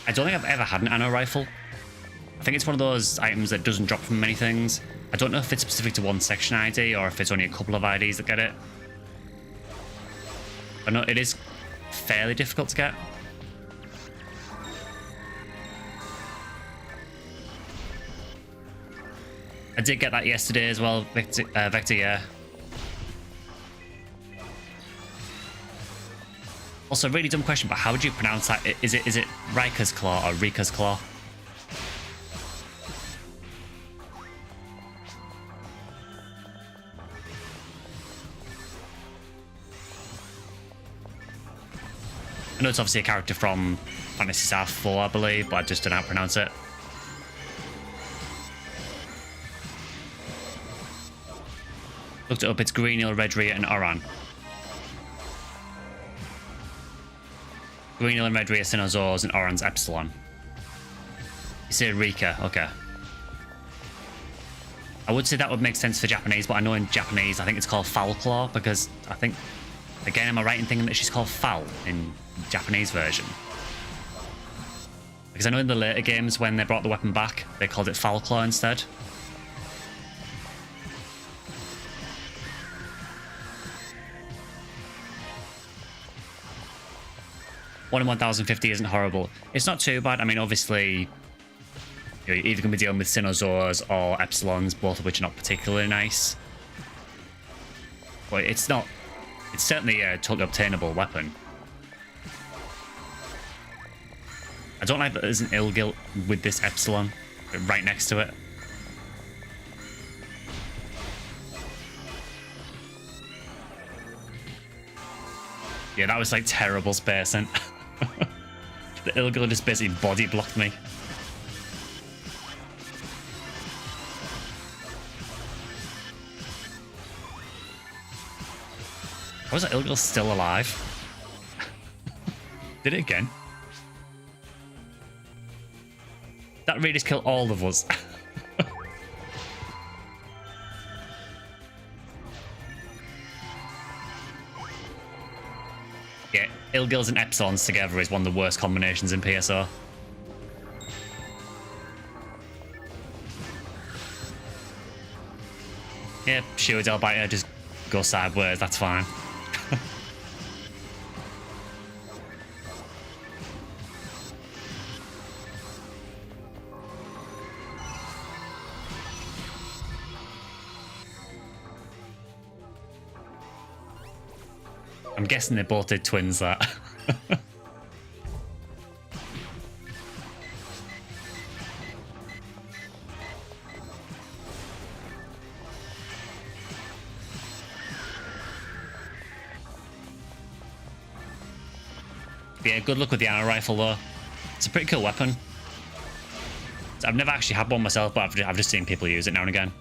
I don't think I've ever had an Anno Rifle. I think it's one of those items that doesn't drop from many things. I don't know if it's specific to one section ID or if it's only a couple of IDs that get it. But no, it is fairly difficult to get. I did get that yesterday as well, Vector, yeah. Also, really dumb question, but how would you pronounce that? Is it Rika's Claw or Rika's Claw? I know it's obviously a character from Fantasy Star 4, I believe, but I just don't know how to pronounce it. Looked it up, it's Greenhill, Redria, and Oran. Greenhill and Redria, Sinozors, and Oran's Epsilon. You say Rika, okay. I would say that would make sense for Japanese, but I know in Japanese I think it's called Foul Claw, because I think, again, am I right in thinking that she's called Foul in Japanese version? Because I know in the later games when they brought the weapon back, they called it Foul Claw instead. One in 1050 isn't horrible. It's not too bad. I mean, obviously, you're either going to be dealing with Sinozors or Epsilons, both of which are not particularly nice. But it's not... It's certainly a totally obtainable weapon. I don't like that there's an Ilgil with this Epsilon right next to it. Yeah, that was like terrible spacing. The Ilgil just basically body blocked me. How is that Ilgil still alive? Did it again? That really just killed all of us. Yeah, Ilgils and Epsilons together is one of the worst combinations in PSO. Yeah, Shield Elbiter just go sideways, that's fine. I'm guessing they both did twins that. Yeah, good luck with the arrow rifle though. It's a pretty cool weapon. I've never actually had one myself, but I've just seen people use it now and again.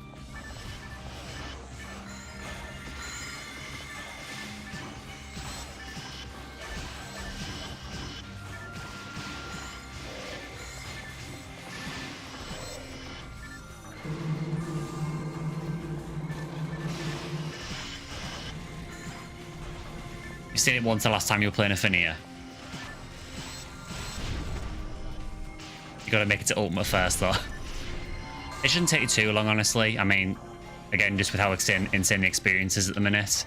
You seen it once the last time you were playing Ephinea. You gotta make it to ultimate first though. It shouldn't take you too long, honestly. I mean, again, just with how insane the experience is at the minute,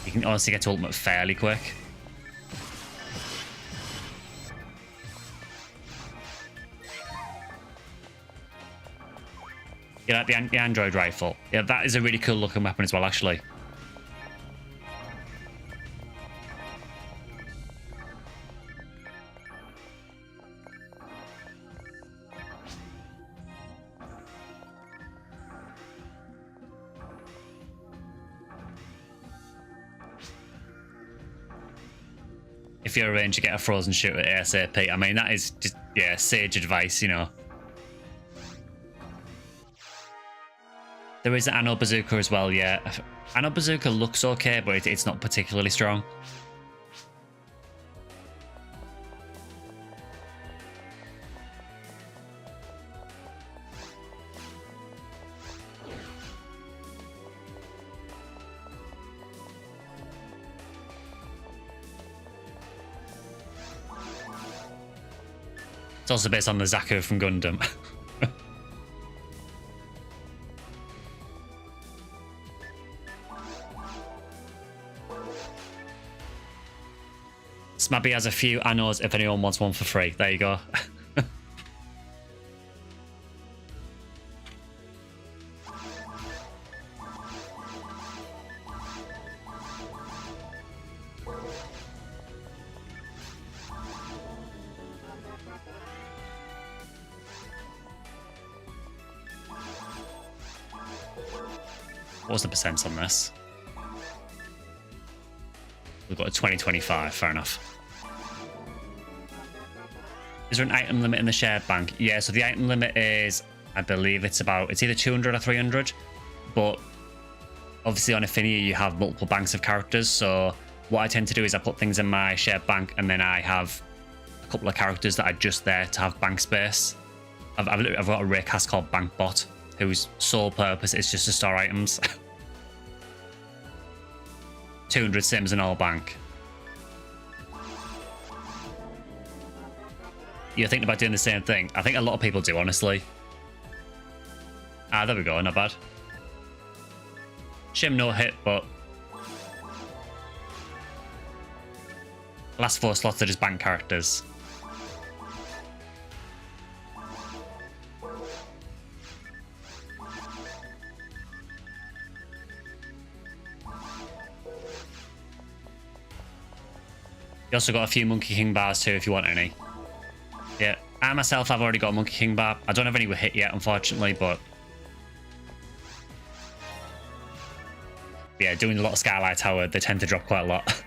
you can honestly get to ultimate fairly quick. Yeah, like the Android rifle. Yeah, that is a really cool looking weapon as well, actually. If you're arranged to get a frozen shooter ASAP, I mean, that is just, yeah, sage advice, you know. There is an Anno Bazooka as well, yeah. Anno Bazooka looks okay, but it's not particularly strong. It's also based on the Zaku from Gundam. Smabby has a few Annos if anyone wants one for free. There you go. What was the percent on this? We've got a 2025, fair enough. Is there an item limit in the shared bank? Yeah, so the item limit is, I believe it's either 200 or 300, but obviously on Ephinea you have multiple banks of characters, so what I tend to do is I put things in my shared bank and then I have a couple of characters that are just there to have bank space. I've got a raycast called Bankbot, whose sole purpose is just to store items. 200 sims in all bank. You're thinking about doing the same thing? I think a lot of people do, honestly. Ah, there we go, not bad. Shim no hit, but last 4 slots are just bank characters. You also got a few Monkey King bars too if you want any. Yeah, I myself have already got a Monkey King bar. I don't have any with hit yet, unfortunately, but yeah, doing a lot of Skylight Tower, they tend to drop quite a lot.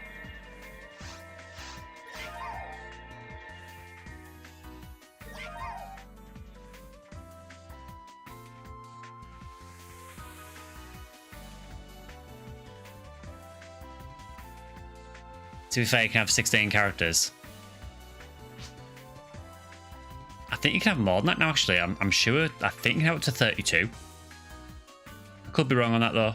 To be fair, you can have 16 characters. I think you can have more than that now, actually. I'm sure. I think you can have up to 32. I could be wrong on that, though.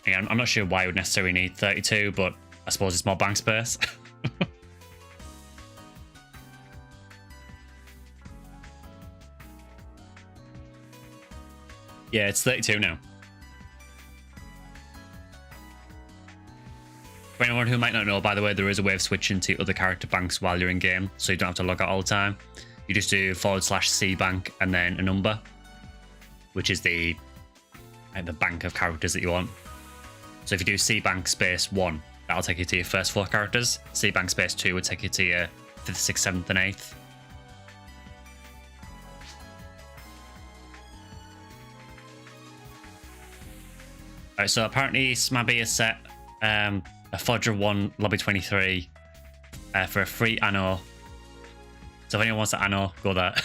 Again, I'm not sure why you would necessarily need 32, but I suppose it's more bank space. Yeah, it's 32 now. For anyone who might not know, by the way, there is a way of switching to other character banks while you're in game, so you don't have to log out all the time. You just do /C bank and then a number, which is the bank of characters that you want. So if you do C bank space 1, that'll take you to your first 4 characters. C bank space 2 would take you to your 5th, 6th, 7th, and 8th. Alright, so apparently Smabby has set a Fodra 1 lobby 23 for a free anno. So if anyone wants an anno, go there.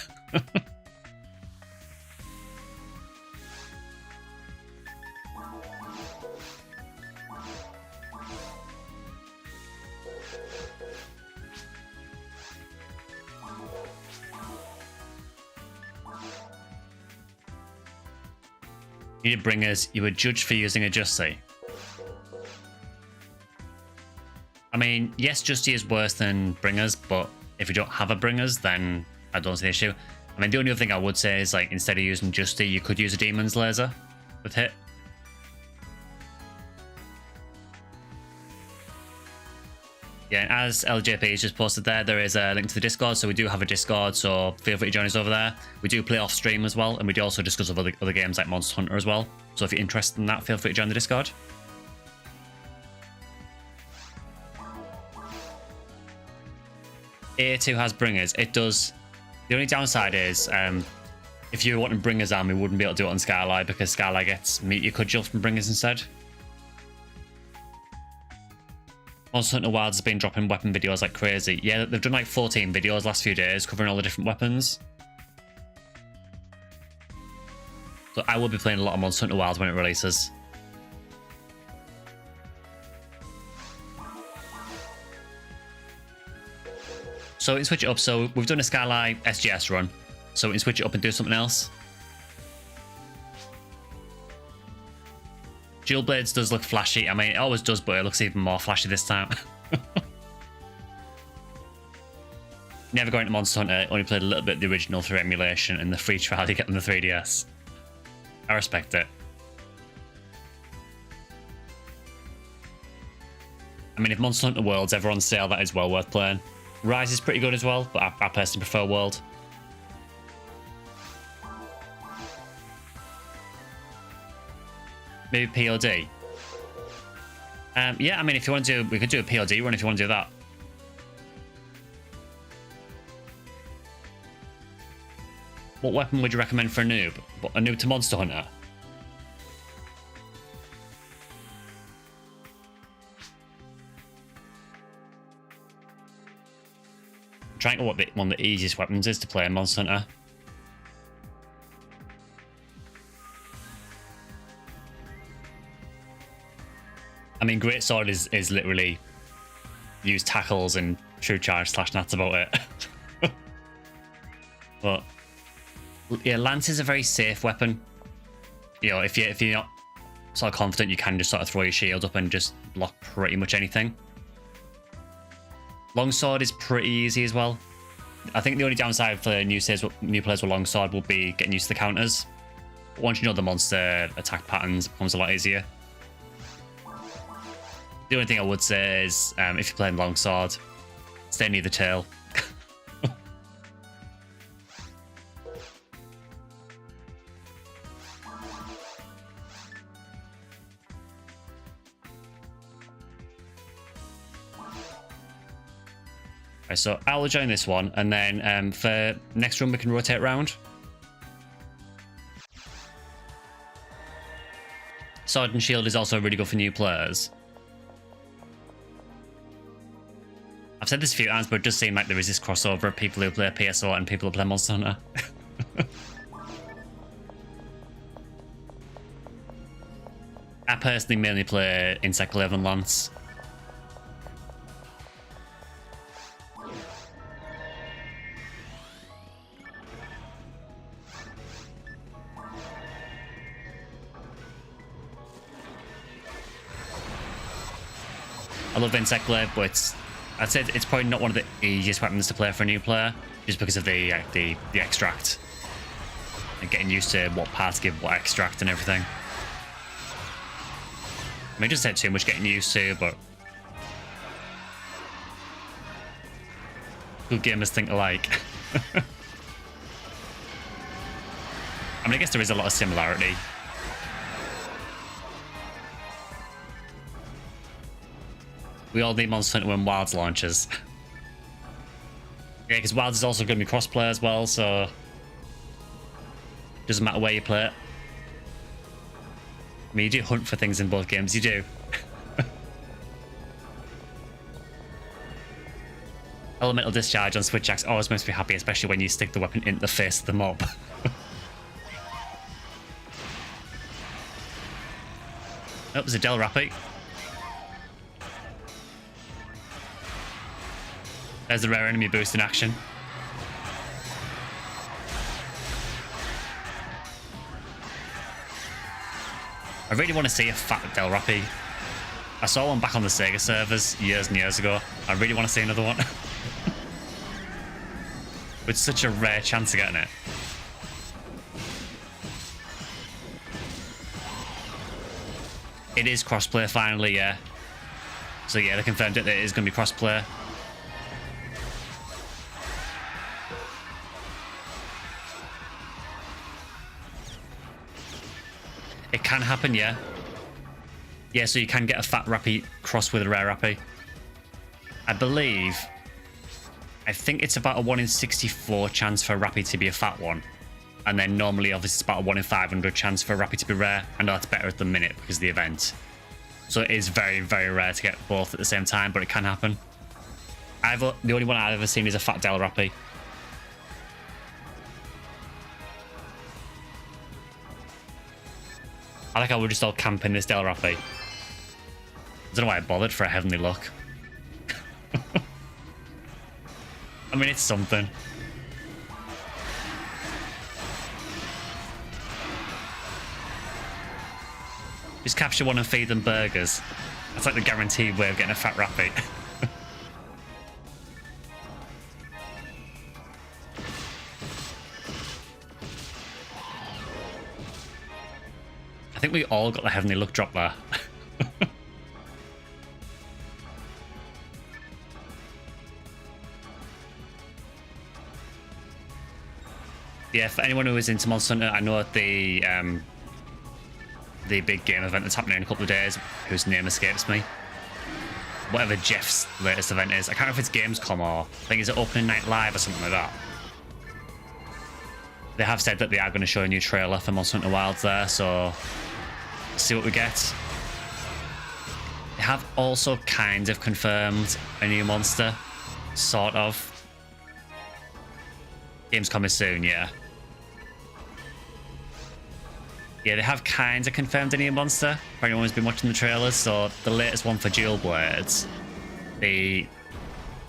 You did bringers, you were judged for using a Justy. I mean, yes, Justy is worse than bringers, but if you don't have a bringers, then I don't see the issue. I mean, the only other thing I would say is, like, instead of using Justy, you could use a Demon's Laser with hit. Yeah, and as LJP has just posted there is a link to the Discord, so we do have a Discord, so feel free to join us over there. We do play off stream as well, and we do also discuss other games like Monster Hunter as well. So if you're interested in that, feel free to join the Discord. A2 has bringers. It does. The only downside is if you were wanting bringers army, we wouldn't be able to do it on Skylight because Skylight gets meteor cudgel from bringers instead. Monster Hunter Wilds has been dropping weapon videos like crazy. Yeah, they've done like 14 videos last few days covering all the different weapons. So I will be playing a lot of Monster Hunter Wilds when it releases. So we can switch it up. So we've done a Skylight SJS run. So we can switch it up and do something else. Dual Blades does look flashy. I mean, it always does, but it looks even more flashy this time. Never going to Monster Hunter. Only played a little bit of the original through emulation and the free trial you get on the 3DS. I respect it. I mean, if Monster Hunter World's ever on sale, that is well worth playing. Rise is pretty good as well, but I personally prefer World. Maybe POD. Yeah, I mean, if you want to do, we could do a POD run if you want to do that. What weapon would you recommend for a noob? A noob to Monster Hunter? I'm trying to what one of the easiest weapons is to play in Monster Hunter. I mean, Great Sword is literally use tackles and true charge / that's about it. But yeah, Lance is a very safe weapon. You know, if you're not sort of confident, you can just sort of throw your shield up and just block pretty much anything. Longsword is pretty easy as well. I think the only downside for new players with Longsword will be getting used to the counters. But once you know the monster attack patterns, it becomes a lot easier. The only thing I would say is, if you're playing Longsword, stay near the tail. Right, so I will join this one, and then for next run we can rotate around. Sword and Shield is also really good for new players. I've said this a few times, but it does seem like there is this crossover of people who play PSO and people who play Monster Hunter. I personally mainly play Insect Glaive and Lance. I love Insect Glaive, but I'd say it's probably not one of the easiest weapons to play for a new player, just because of the extract. and getting used to what parts give what extract and everything. I mean, it doesn't take too much getting used to, but good gamers think alike. I mean, I guess there is a lot of similarity. We all need Monster Hunter when Wilds launches. Yeah, because Wilds is also going to be crossplay as well, so doesn't matter where you play it. I mean, you do hunt for things in both games, you do. Elemental Discharge on Switch Axe always makes me happy, especially when you stick the weapon into the face of the mob. Oh, there's a Del Rappy. There's the rare enemy boost in action. I really want to see a fat Del Rappy. I saw one back on the Sega servers years and years ago. I really want to see another one. With such a rare chance of getting it. It is crossplay finally, yeah. So yeah, they confirmed it that it is going to be crossplay. It can happen, yeah. Yeah, so you can get a fat Rappy crossed with a rare Rappy. I think it's about a 1 in 64 chance for a Rappy to be a fat one. And then normally, obviously, it's about a 1 in 500 chance for a Rappy to be rare. I know that's better at the minute because of the event. So it is very, very rare to get both at the same time, but it can happen. The only one I've ever seen is a fat Del Rappy. I like how we're just all camping this Del Rappy. I don't know why I bothered for a heavenly look. I mean, it's something. Just capture one and feed them burgers. That's like the guaranteed way of getting a fat Rappy. I think we all got the heavenly look drop there. Yeah, for anyone who is into Monster Hunter, I know at the big game event that's happening in a couple of days, whose name escapes me. Whatever Jeff's latest event is. I can't remember if it's Gamescom or I think it's Opening Night Live or something like that. They have said that they are going to show a new trailer for Monster Hunter Wilds there, so let's see what we get. They have also kind of confirmed a new monster, sort of. Gamescom is soon, yeah. Yeah, they have kind of confirmed a new monster for anyone who's been watching the trailers. So the latest one for Dual Blades, the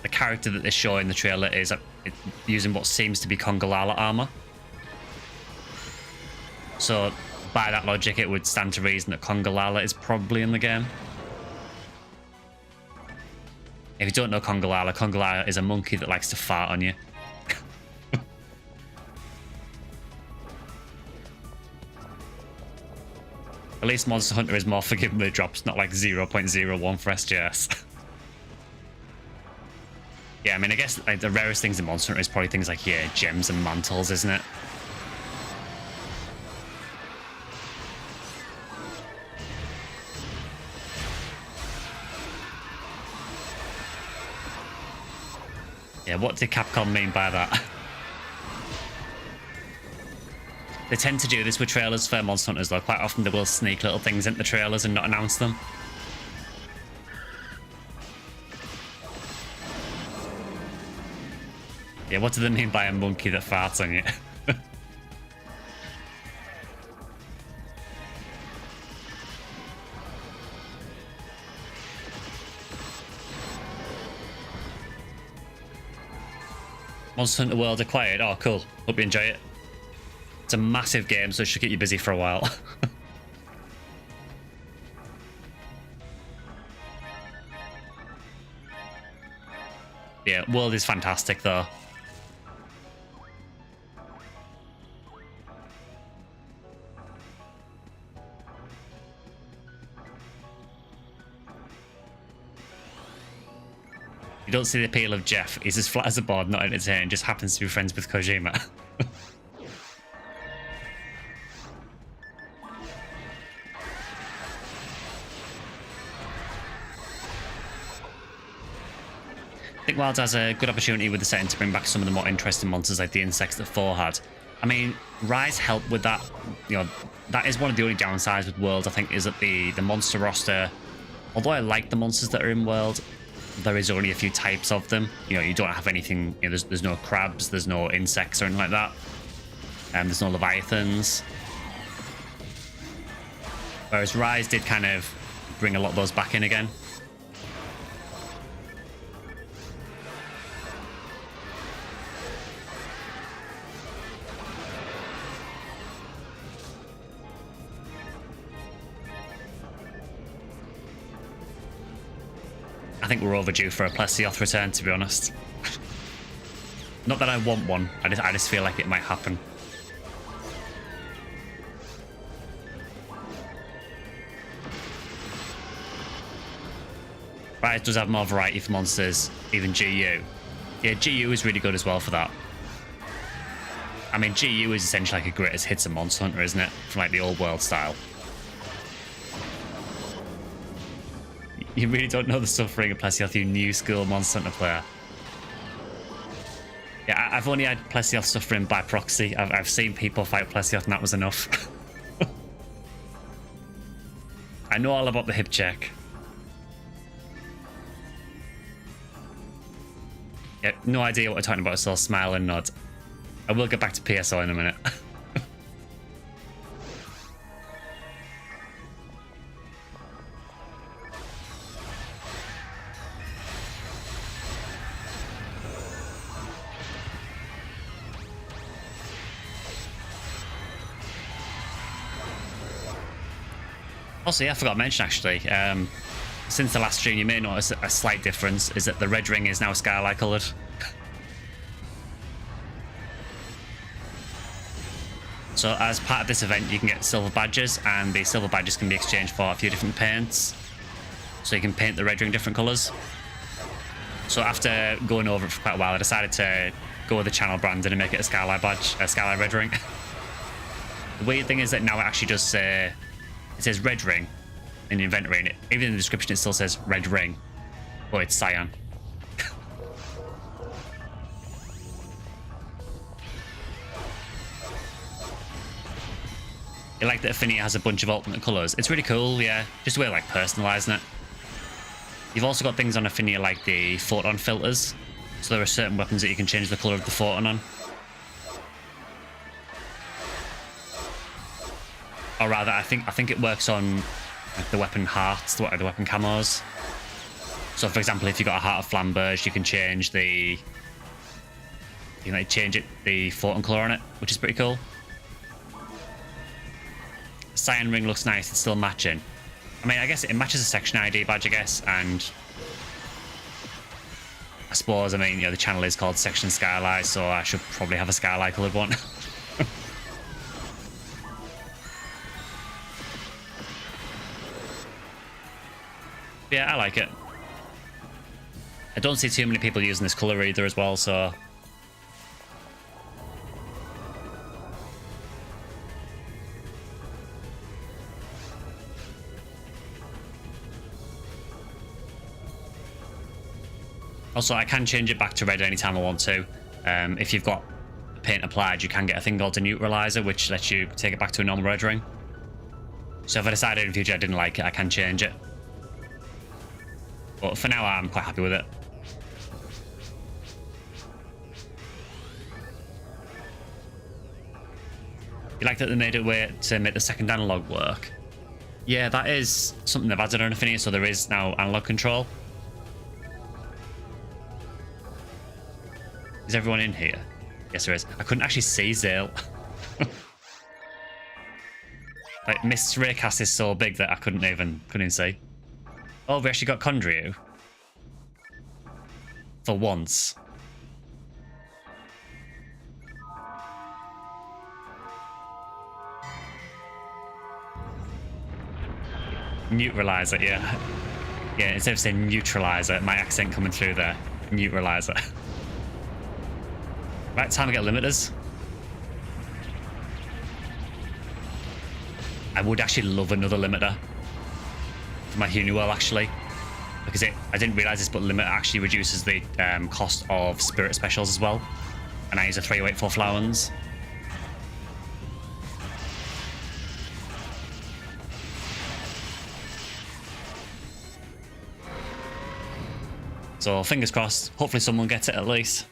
character that they show in the trailer is using what seems to be Congalala armor. So by that logic, it would stand to reason that Congalala is probably in the game. If you don't know Congalala, Congalala is a monkey that likes to fart on you. At least Monster Hunter is more forgiving with drops, not like 0.01 for SJS. Yeah, I mean, I guess like, the rarest things in Monster Hunter is probably things like, yeah, gems and mantles, isn't it? Yeah, what did Capcom mean by that? They tend to do this with trailers for Monster Hunters, though. Quite often they will sneak little things into the trailers and not announce them. Yeah, what do they mean by a monkey that farts on you? Monster Hunter World acquired. Oh, cool. Hope you enjoy it. It's a massive game, so it should get you busy for a while. Yeah, World is fantastic, though. You don't see the appeal of Jeff. He's as flat as a board, not entertaining, just happens to be friends with Kojima. I think Wilds has a good opportunity with the setting to bring back some of the more interesting monsters like the insects that 4 had. I mean, Rise helped with that. You know, that is one of the only downsides with Worlds, I think, is that the monster roster, although I like the monsters that are in World, there is only a few types of them. You know, you don't have anything, you know, there's no crabs, there's no insects or anything like that. There's no leviathans. Whereas Rise did kind of bring a lot of those back in again. I think we're overdue for a Plesioth return, to be honest. Not that I want one, I just feel like it might happen. Rise does have more variety for monsters, even GU. Yeah, GU is really good as well for that. I mean, GU is essentially like a greatest hits and Monster Hunter, isn't it? From like the old world style. You really don't know the suffering of Plesioth, you new school Monster Hunter player. Yeah, I've only had Plesioth suffering by proxy. I've seen people fight Plesioth and that was enough. I know all about the hip check. Yeah, no idea what we're talking about, so I'll smile and nod. I will get back to PSO in a minute. Also, yeah, I forgot to mention actually, since the last stream you may notice a slight difference is that the red ring is now Skylight coloured. So as part of this event you can get silver badges, and the silver badges can be exchanged for a few different paints. So you can paint the red ring different colours. So after going over it for quite a while I decided to go with the channel branding and make it a Skylight badge, a Skylight red ring. The weird thing is that now it actually does say, it says red ring in the inventory, and even in the description it still says red ring, but it's cyan. I like that Ephinea has a bunch of alternate colours. It's really cool, yeah. Just a way of like personalising it. You've also got things on Ephinea like the photon filters. So there are certain weapons that you can change the colour of the photon on. Or rather, I think it works on like the weapon hearts, the weapon camos. So, for example, if you've got a heart of flamberge, you can change the, the photon color on it, which is pretty cool. Cyan ring looks nice; it's still matching. I mean, I guess it matches a section ID badge, I guess, and I suppose, I mean, the channel is called SectionSkyly, so I should probably have a Skylight colored one. Yeah, I like it. I don't see too many people using this colour either as well, so... Also, I can change it back to red anytime I want to. If you've got paint applied, you can get a thing called a neutralizer, which lets you take it back to a normal red ring. So if I decided in future I didn't like it, I can change it. But for now, I'm quite happy with it. You like that they made it way to make the second analog work? Yeah, that is something they've added on Ephinea, so there is now analog control. Is everyone in here? Yes, there is. I couldn't actually see Zale. Like, Mist's raycast is so big that I couldn't even see. Oh, we actually got Condryu. For once. Neutralizer, yeah. Yeah, instead of saying neutralizer, my accent coming through there. Neutralizer. Right, time to get limiters. I would actually love another limiter for my Hunuel, actually. Because I didn't realize this, but limiter actually reduces the cost of spirit specials as well. And I use a 3084 flowers. So fingers crossed. Hopefully someone gets it at least.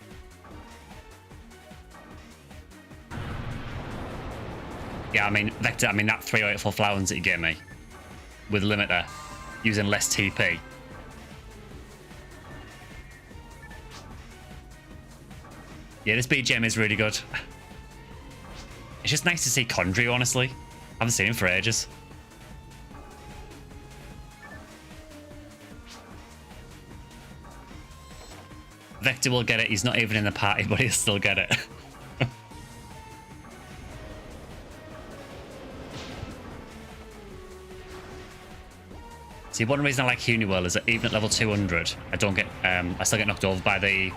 Yeah, I mean, Vector, I mean, that 3084 flowers that you gave me with limiter using less TP. Yeah, this BGM is really good. It's just nice to see Condry, honestly. I haven't seen him for ages. Vector will get it. He's not even in the party, but he'll still get it. See, one reason I like Hunuel is that even at level 200, I still get knocked over by the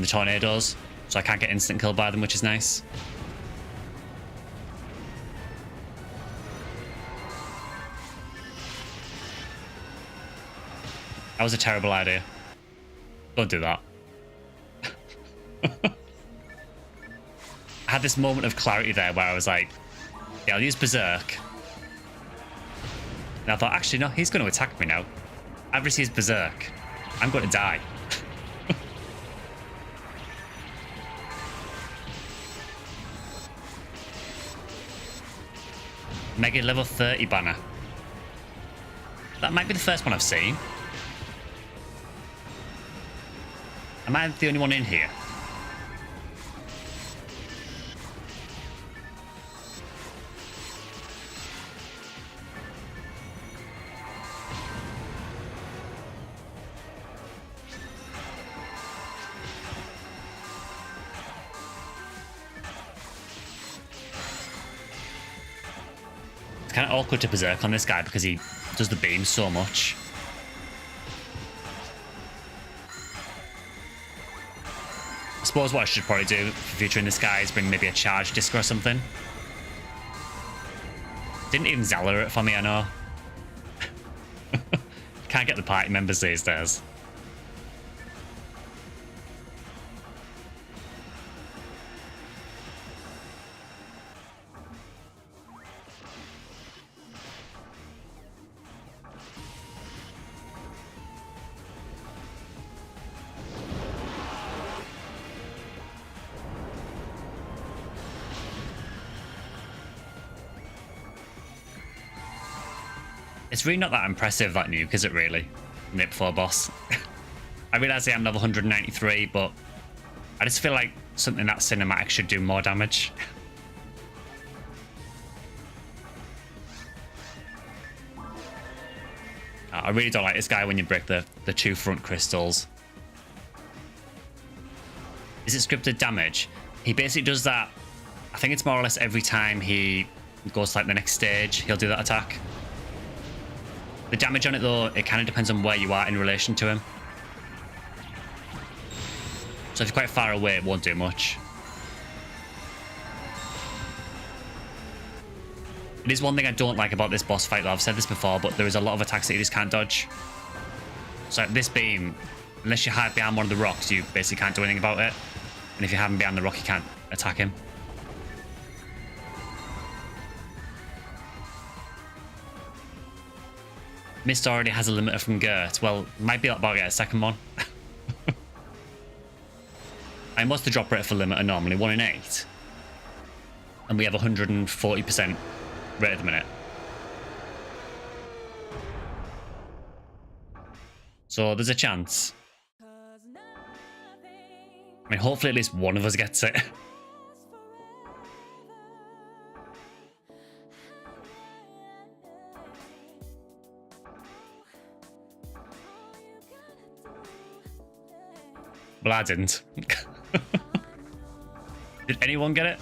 tornadoes, so I can't get instant killed by them, which is nice. That was a terrible idea. Don't do that. I had this moment of clarity there where I was like, yeah, I'll use Berserk. And I thought, actually, no, he's going to attack me now. I've received Berserk. I'm going to die. Mega level 30 banner. That might be the first one I've seen. Am I the only one in here? It's kind of awkward to berserk on this guy because he does the beam so much. I suppose what I should probably do for featuring this guy is bring maybe a charge disc or something. Didn't even Zeller it for me, I know. Can't get the party members these days. It's really not that impressive, that nuke, is it really? Nip 4 boss. I realise I am level 193, but I just feel like something that cinematic should do more damage. I really don't like this guy when you break the two front crystals. Is it scripted damage? He basically does that. I think it's more or less every time he goes to like the next stage, he'll do that attack. The damage on it, though, it kind of depends on where you are in relation to him. So if you're quite far away, it won't do much. It is one thing I don't like about this boss fight, though. I've said this before, but there is a lot of attacks that you just can't dodge. So this beam, unless you hide behind one of the rocks, you basically can't do anything about it. And if you have him behind the rock, you can't attack him. Mist already has a limiter from Gert. Well, might be about to get a second one. And what's the drop rate for limiter normally? 1 in 8. And we have 140% rate at the minute. So there's a chance. I mean, hopefully at least one of us gets it. Well, I didn't. Did anyone get it?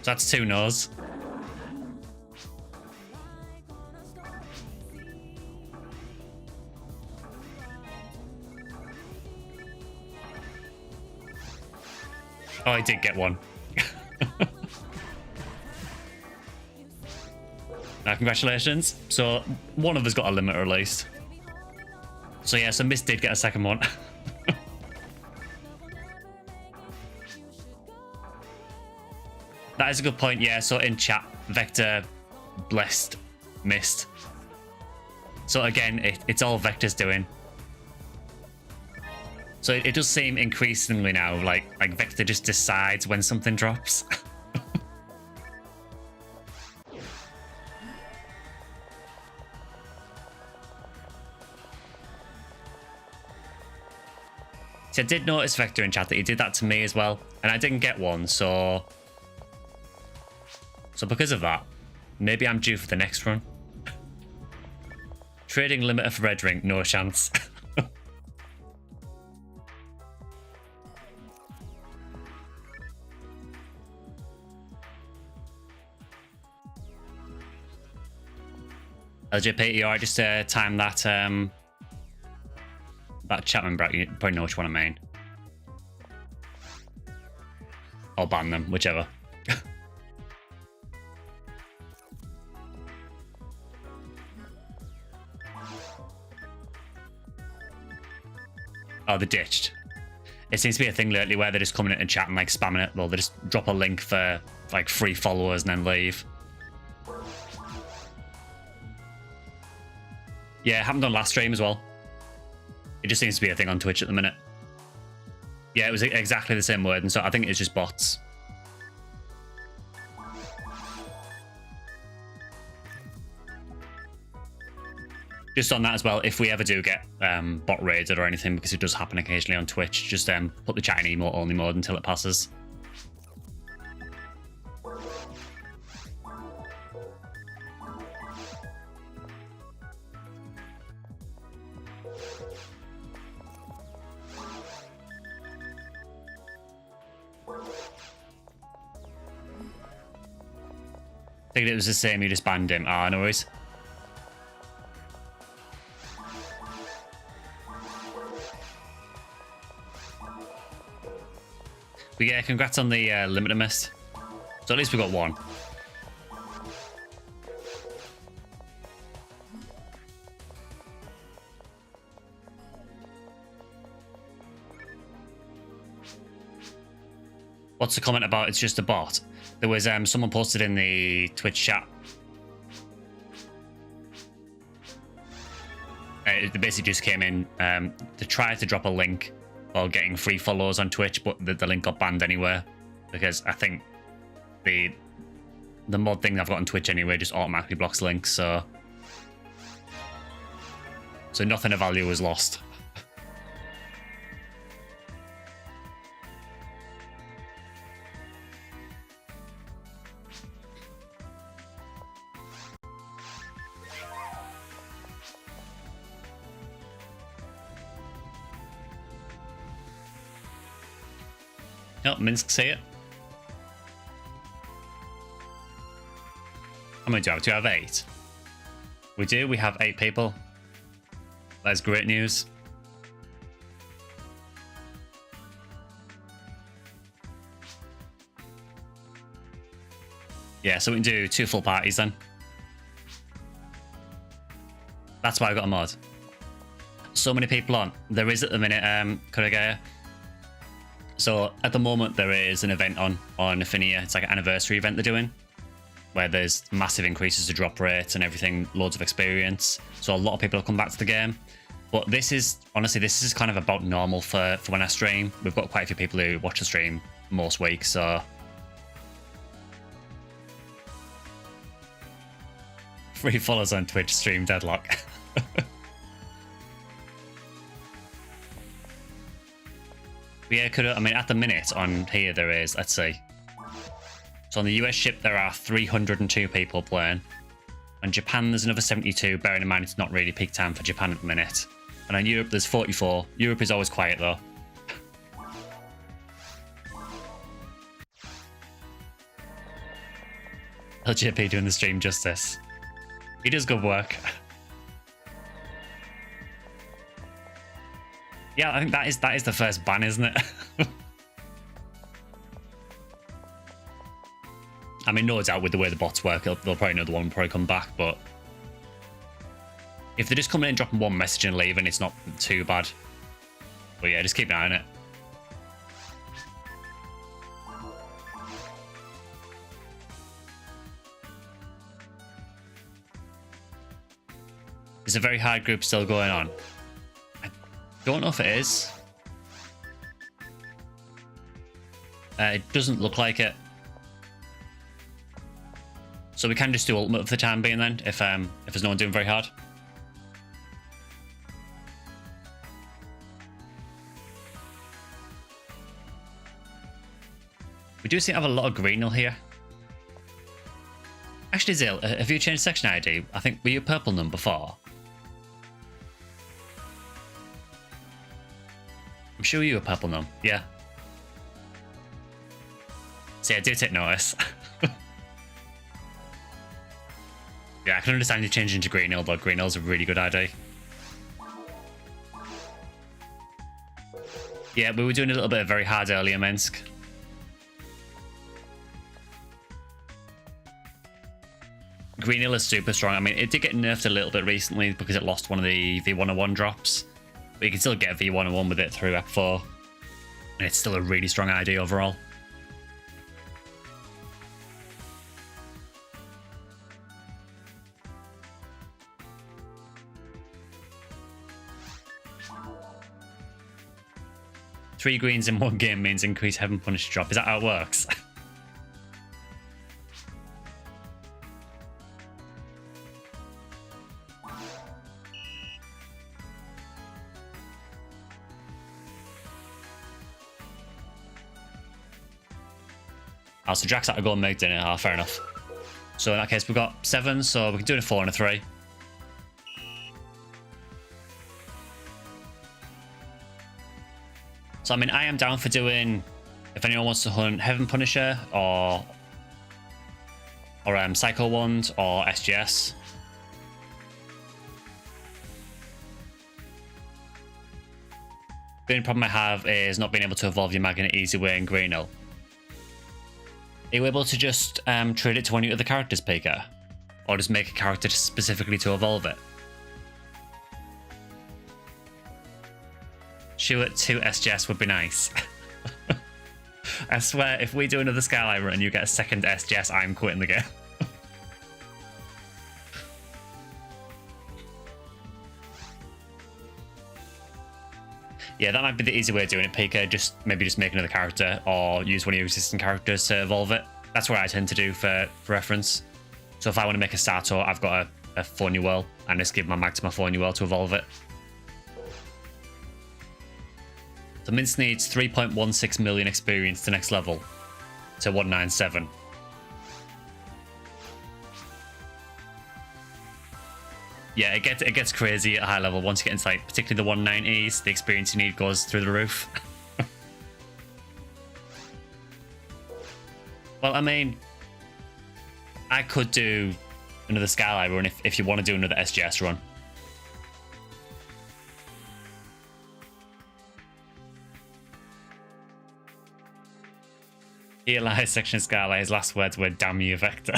So that's 2 no's. Oh, I did get one. Congratulations. So one of us got a limiter at least. So yeah, so Miss did get a second one. That is a good point. Yeah, so in chat, Vector blessed Mist. So again, it's all Vector's doing. So it does seem increasingly now like Vector just decides when something drops. So I did notice Vector in chat that he did that to me as well, and I didn't get one, so because of that, maybe I'm due for the next run. Trading limiter for red ring, no chance. LJP, you alright? Just time that that Chapman bracket. You probably know which one I mean. I'll ban them, whichever. Oh, they're ditched. It seems to be a thing lately where they're just coming in and chat and like spamming it. Well, they just drop a link for like 3 followers and then leave. Yeah, it happened on last stream as well. It just seems to be a thing on Twitch at the minute. Yeah, it was exactly the same word, and so I think it's just bots. Just on that as well, if we ever do get bot raided or anything, because it does happen occasionally on Twitch, just put the chat in emote only mode until it passes. I think it was the same, you just banned him. Ah, no worries. But yeah, congrats on the limiter mist. So at least we got one. What's the comment about? It's just a bot. There was someone posted in the Twitch chat. They basically just came in to try to drop a link or getting free follows on Twitch, but the link got banned anyway, because I think the mod thing I've got on Twitch anyway just automatically blocks links, so nothing of value was lost. Oh, Minsk, say it. How many do we have? Do we have 8? We do. We have 8 people. That's great news. Yeah, so we can do 2 full parties then. That's why I got a mod. So many people on. There is at the minute, Kuragaya. So at the moment there is an event on Ephinea. It's like an anniversary event they're doing, where there's massive increases to drop rates and everything, loads of experience. So a lot of people have come back to the game. But this is, honestly, this is kind of about normal for when I stream. We've got quite a few people who watch the stream most weeks, so... Free follows on Twitch, stream deadlock. Yeah, I mean, at the minute on here there is, let's see. So on the US ship there are 302 people playing. On Japan there's another 72, bearing in mind it's not really peak time for Japan at the minute. And on Europe there's 44. Europe is always quiet though. LJP doing the stream justice. He does good work. Yeah, I think that is the first ban, isn't it? I mean, no doubt with the way the bots work, they'll probably know the one will probably come back, but if they're just coming in and dropping one message and leaving, it's not too bad. But yeah, just keep an eye on it. There's a very hard group still going on. I don't know if it is. It doesn't look like it. So we can just do ultimate for the time being then, if there's no one doing very hard. We do seem to have a lot of green here. Actually, Zil, have you changed section ID? I think, were you purple num before? I'm sure you were purple num, yeah. See, I do take notice. Yeah, I can understand you changing to green hill, but green hill's a really good ID. Yeah, we were doing a little bit of very hard earlier, Minsk. Green hill is super strong. I mean, it did get nerfed a little bit recently because it lost one of the V101 drops. But you can still get V101 with it through Ep4. And it's still a really strong ID overall. Three greens in one game means increase Heaven Punisher drop. Is that how it works? Oh, so Jack's had to go and make dinner. Oh, fair enough. So in that case, we've got 7, so we can do a 4 and a 3. So I mean, I am down for doing, if anyone wants to hunt Heaven Punisher or Psycho Wand or SJS. The only problem I have is not being able to evolve your mag in an easy way in Green Hill. Are you able to just trade it to one of your other characters, Pika? Or just make a character specifically to evolve it? Stuart 2 SJS would be nice. I swear, if we do another Skylight run and you get a second SJS, I'm quitting the game. Yeah, that might be the easy way of doing it, Pika. Maybe just make another character or use one of your existing characters to evolve it. That's what I tend to do for reference. So if I want to make a Stato, I've got a Fornuel and just give my mag to my Fornuel to evolve it. So Mince needs 3.16 million experience to next level to 197. Yeah, it gets crazy at high level. Once you get into, like, particularly the 190s, the experience you need goes through the roof. Well, I mean, I could do another Skylight run if you want to do another SJS run. Here lies SectionSkyly. His last words were, "Damn you, Vector."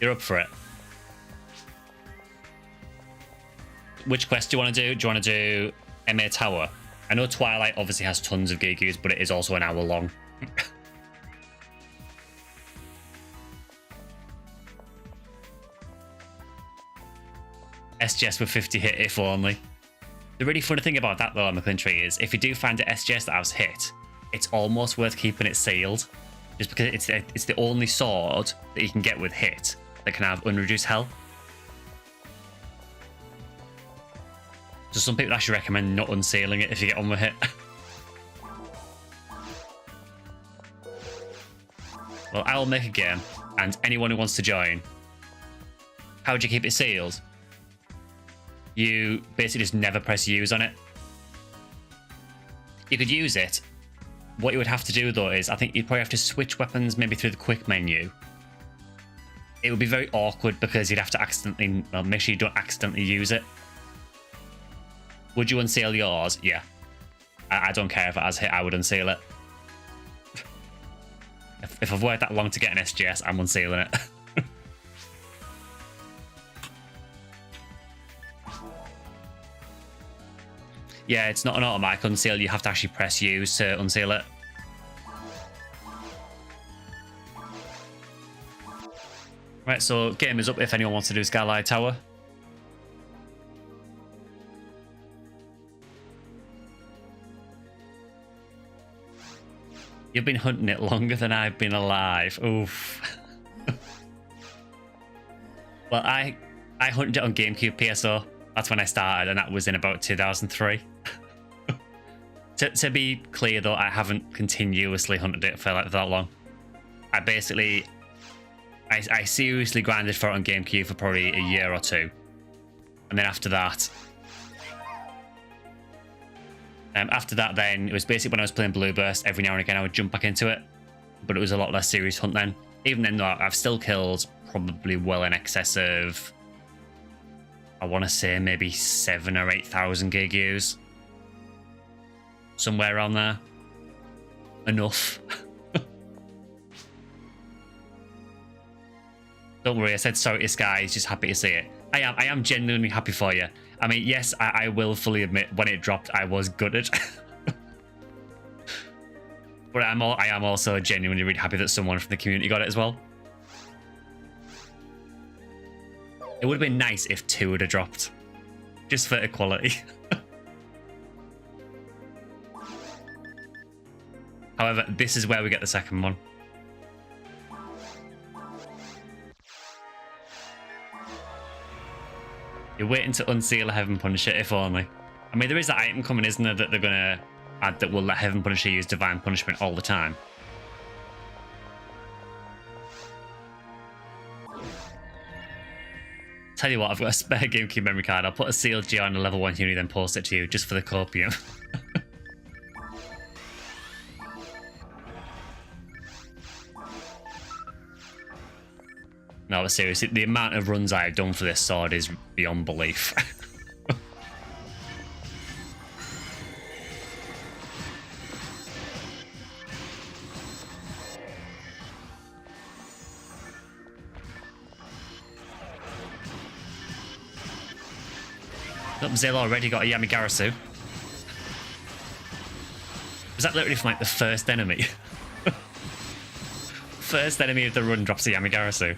You're up for it. Which quest do you want to do? Do you want to do MA Tower? I know Twilight obviously has tons of gigas, but it is also an hour long. SJS with 50 hit, if only. The really funny thing about that, though, on McClintree, is if you do find an SJS that has hit, it's almost worth keeping it sealed. Just because it's the only sword that you can get with hit that can have unreduced health. So some people actually recommend not unsealing it if you get on with hit. Well, I will make a game, and anyone who wants to join, how would you keep it sealed? You basically just never press use on it. You could use it. What you would have to do, though, is I think you'd probably have to switch weapons maybe through the quick menu. It would be very awkward because you'd have to accidentally, well, make sure you don't accidentally use it. Would you unseal yours? Yeah. I don't care if it has hit, I would unseal it. If I've worked that long to get an SJS, I'm unsealing it. Yeah, it's not an automatic unseal. You have to actually press use to unseal it. Right, so game is up if anyone wants to do Skylight Tower. You've been hunting it longer than I've been alive. Oof. Well, I hunted it on GameCube PSO. That's when I started, and that was in about 2003. To be clear, though, I haven't continuously hunted it for like that long. I seriously grinded for it on GameCube for probably a year or two. And then after that... then, it was basically when I was playing Blue Burst, every now and again I would jump back into it. But it was a lot less serious hunt then. Even then, though, I've still killed probably well in excess of... I want to say maybe 7,000 or 8,000 gig use. Somewhere around there. Enough. Don't worry, I said sorry to Sky, he's just happy to see it. I am genuinely happy for you. I mean, yes, I will fully admit, when it dropped, I was gutted. But I am also genuinely really happy that someone from the community got it as well. It would have been nice if 2 would have dropped. Just for equality. However, this is where we get the second one. You're waiting to unseal a Heaven Punisher, if only. I mean, there is that item coming, isn't there, that they're going to add that will let Heaven Punisher use Divine Punishment all the time. Tell you what, I've got a spare GameCube memory card. I'll put a sealed G on a level 1 uni, then post it to you, just for the copium. No, but seriously, the amount of runs I have done for this sword is beyond belief. Look, Zilla already got a Yamigarasu. Was that literally from like the first enemy? First enemy of the run drops a Yamigarasu.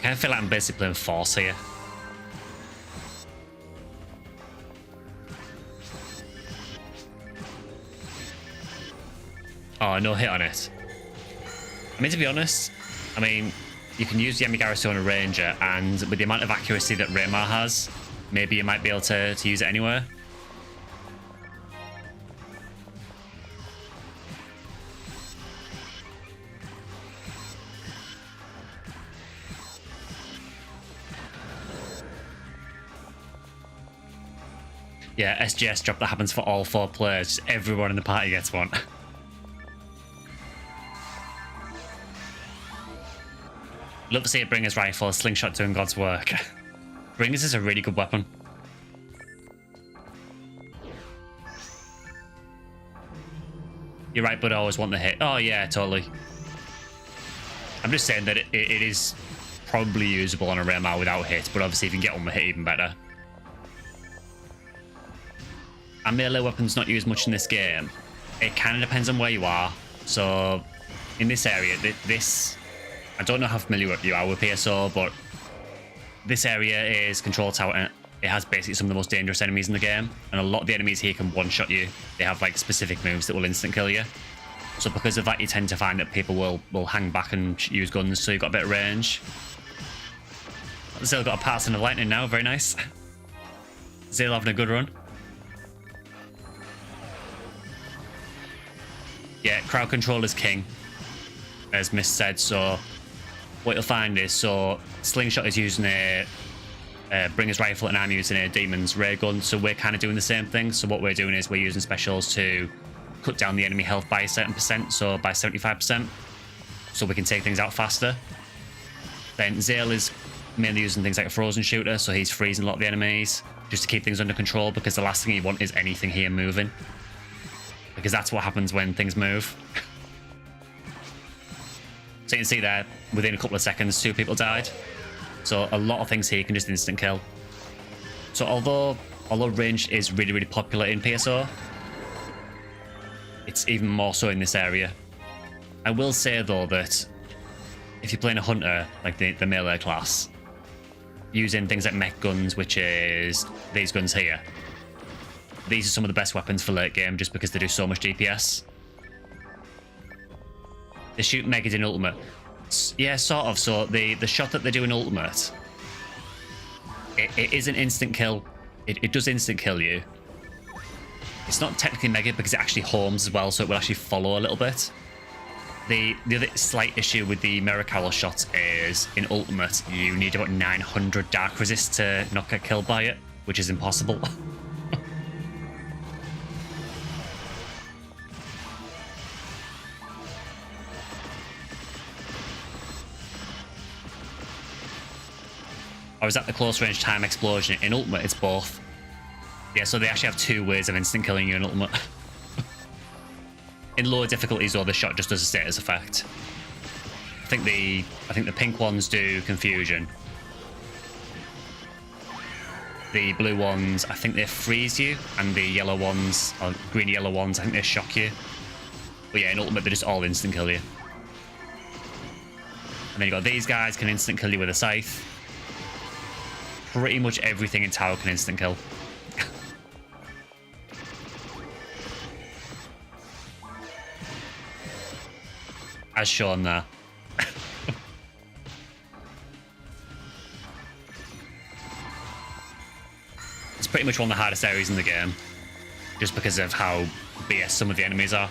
I feel like I'm basically playing Force here. Oh, no hit on it. I mean, to be honest, you can use Yamigarasu on a Ranger, and with the amount of accuracy that Raymar has, maybe you might be able to use it anywhere. Yeah, SJS drop that happens for all 4 players. Just everyone in the party gets one. Love to see it bring his rifle, slingshot doing God's work. Bringers is a really good weapon. You're right, but I always want the hit. Oh yeah, totally. I'm just saying that it is probably usable on a Raymar without hit, but obviously if you can get on the hit, even better. And melee weapons not used much in this game. It kind of depends on where you are. So in this area, I don't know how familiar you are with PSO, but this area is Control Tower, and it has basically some of the most dangerous enemies in the game. And a lot of the enemies here can one-shot you. They have like specific moves that will instant kill you. So because of that, you tend to find that people will hang back and use guns, so you've got a bit of range. Zil got a pass in the lightning now, very nice. Zil having a good run. Yeah, crowd control is king, as Miss said. So what you'll find is, Slingshot is using a Bringer's Rifle, and I'm using a Demon's Ray Gun, so we're kind of doing the same thing. So what we're doing is we're using specials to cut down the enemy health by a certain percent, so by 75%, so we can take things out faster. Then Zale is mainly using things like a frozen shooter, so he's freezing a lot of the enemies just to keep things under control, because the last thing you want is anything here moving, because that's what happens when things move. So you can see there, within a couple of seconds, 2 people died. So a lot of things here you can just instant kill. So although ranged is really, really popular in PSO, it's even more so in this area. I will say though that if you're playing a hunter, like the melee class, using things like mech guns, which is these guns here, these are some of the best weapons for late game just because they do so much DPS. They shoot Megas in ultimate. Yeah, sort of. So the shot that they do in ultimate, it is an instant kill. It does instant kill you. It's not technically mega because it actually homes as well, so it will actually follow a little bit. The other slight issue with the mirror cowl shots is in ultimate you need about 900 dark resist to not get killed by it, which is impossible. I was at the close range time explosion. In ultimate it's both. Yeah, so they actually have 2 ways of instant killing you in ultimate. In lower difficulties though, the shot just does a status effect. I think the pink ones do confusion. The blue ones, I think they freeze you, and the yellow ones, or green yellow ones, I think they shock you. But yeah, in ultimate they just all instant kill you. And then you got these guys can instant kill you with a scythe. Pretty much everything in tower can instant kill. As shown there. It's pretty much one of the hardest areas in the game, just because of how BS some of the enemies are.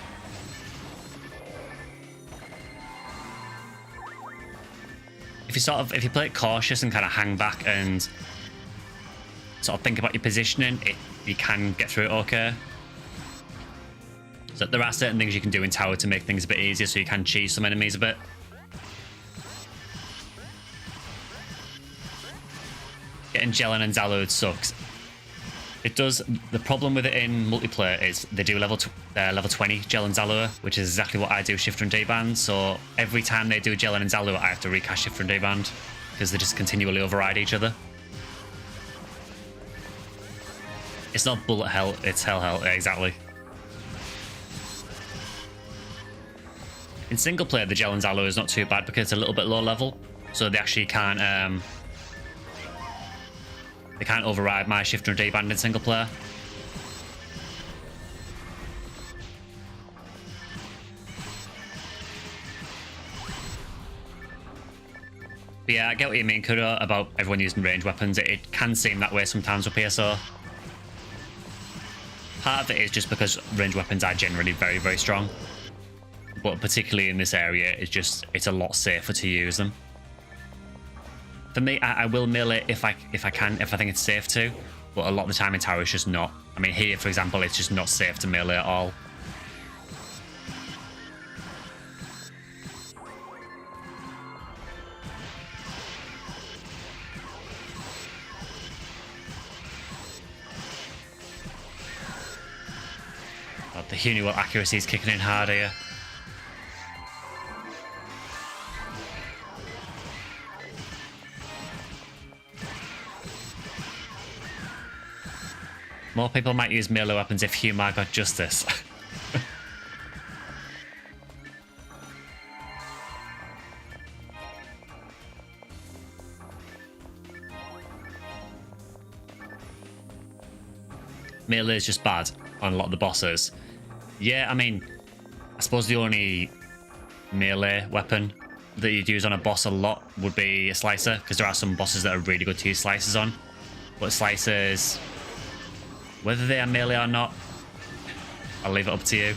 If you play it cautious and kind of hang back and sort of think about your positioning, you can get through it okay. So there are certain things you can do in tower to make things a bit easier, so you can cheese some enemies a bit. Getting Jelen and Zalud sucks. It does. The problem with it in multiplayer is they do level 20 Jel and Zalur, which is exactly what I do Shifter and D-Band. So every time they do Jelen and Zalur, I have to recast Shifter and D-Band because they just continually override each other. It's not bullet hell, it's hell. Yeah, exactly. In single player, the Jel and Zalur is not too bad because it's a little bit low level, so they actually can't override my Shifter and D-Band in single player. But yeah, I get what you mean, Kuro, about everyone using range weapons. It can seem that way sometimes with PSO. Part of it is just because range weapons are generally very, very strong. But particularly in this area, it's a lot safer to use them. For me, I will melee if I can, if I think it's safe to, but a lot of the time in tower it's just not. I mean, here, for example, it's just not safe to melee at all. Oh, the Hunuel accuracy is kicking in hard here. More people might use melee weapons if Humar got justice. Melee is just bad on a lot of the bosses. Yeah, I mean, I suppose the only melee weapon that you'd use on a boss a lot would be a slicer, because there are some bosses that are really good to use slicers on. But slicers, whether they are melee or not, I'll leave it up to you.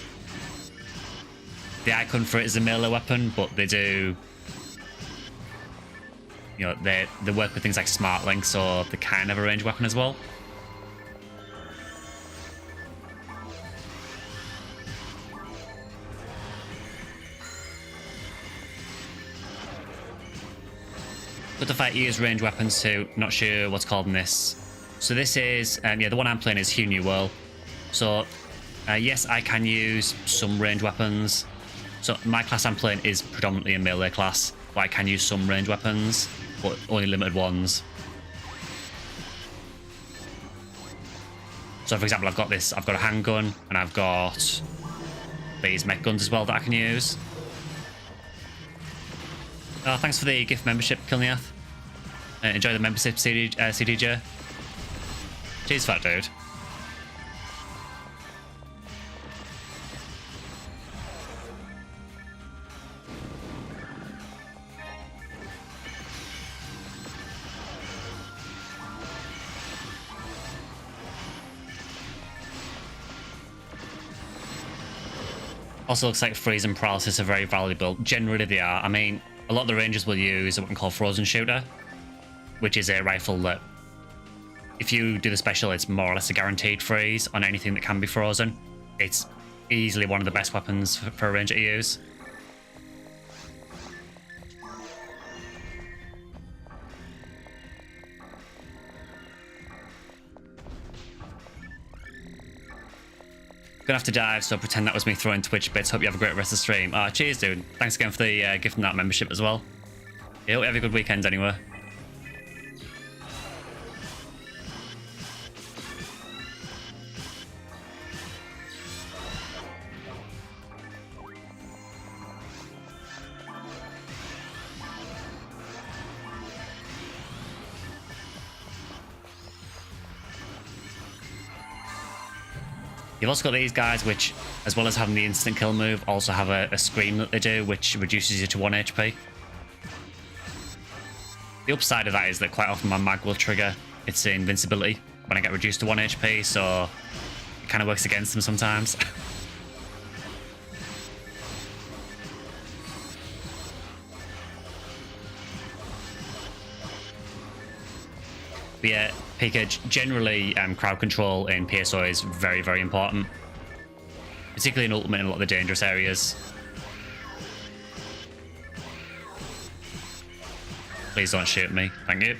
The icon for it is a melee weapon, but they do you know, they work with things like smart links, so they're kind of a ranged weapon as well. But the fight use range weapons too. Not sure what's called in this. So this is, yeah, the one I'm playing is Hugh Newell. So yes, I can use some range weapons. So my class I'm playing is predominantly a melee class, but I can use some range weapons, but only limited ones. So for example, I've got a handgun, and I've got these mech guns as well that I can use. Oh, thanks for the gift membership, Kilniath. Enjoy the membership, CDJ. Cheers, fat dude. Also looks like freeze and paralysis are very valuable. Generally they are. I mean, a lot of the rangers will use what we call frozen shooter, which is a rifle that if you do the special, it's more or less a guaranteed freeze on anything that can be frozen. It's easily one of the best weapons for a ranger to use. Gonna have to dive, so pretend that was me throwing Twitch bits. Hope you have a great rest of the stream. Cheers, dude. Thanks again for the gifting that membership as well. Yeah, hope you have a good weekend anyway. You've also got these guys, which, as well as having the instant kill move, also have a scream that they do, which reduces you to 1 HP. The upside of that is that quite often my mag will trigger its invincibility when I get reduced to 1 HP, so it kind of works against them sometimes. But yeah, Pika, generally crowd control in PSO is very, very important. Particularly in Ultimate in a lot of the dangerous areas. Please don't shoot me, thank you.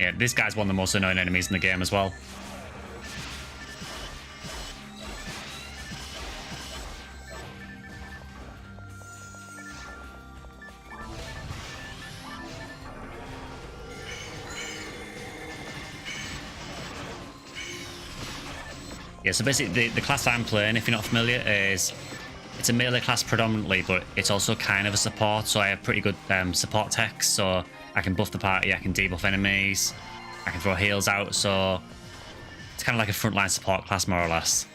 Yeah, this guy's one of the most annoying enemies in the game as well. Yeah, so basically the class I'm playing, if you're not familiar, it's a melee class predominantly, but it's also kind of a support, so I have pretty good support techs, so I can buff the party, I can debuff enemies, I can throw heals out, so it's kind of like a frontline support class, more or less.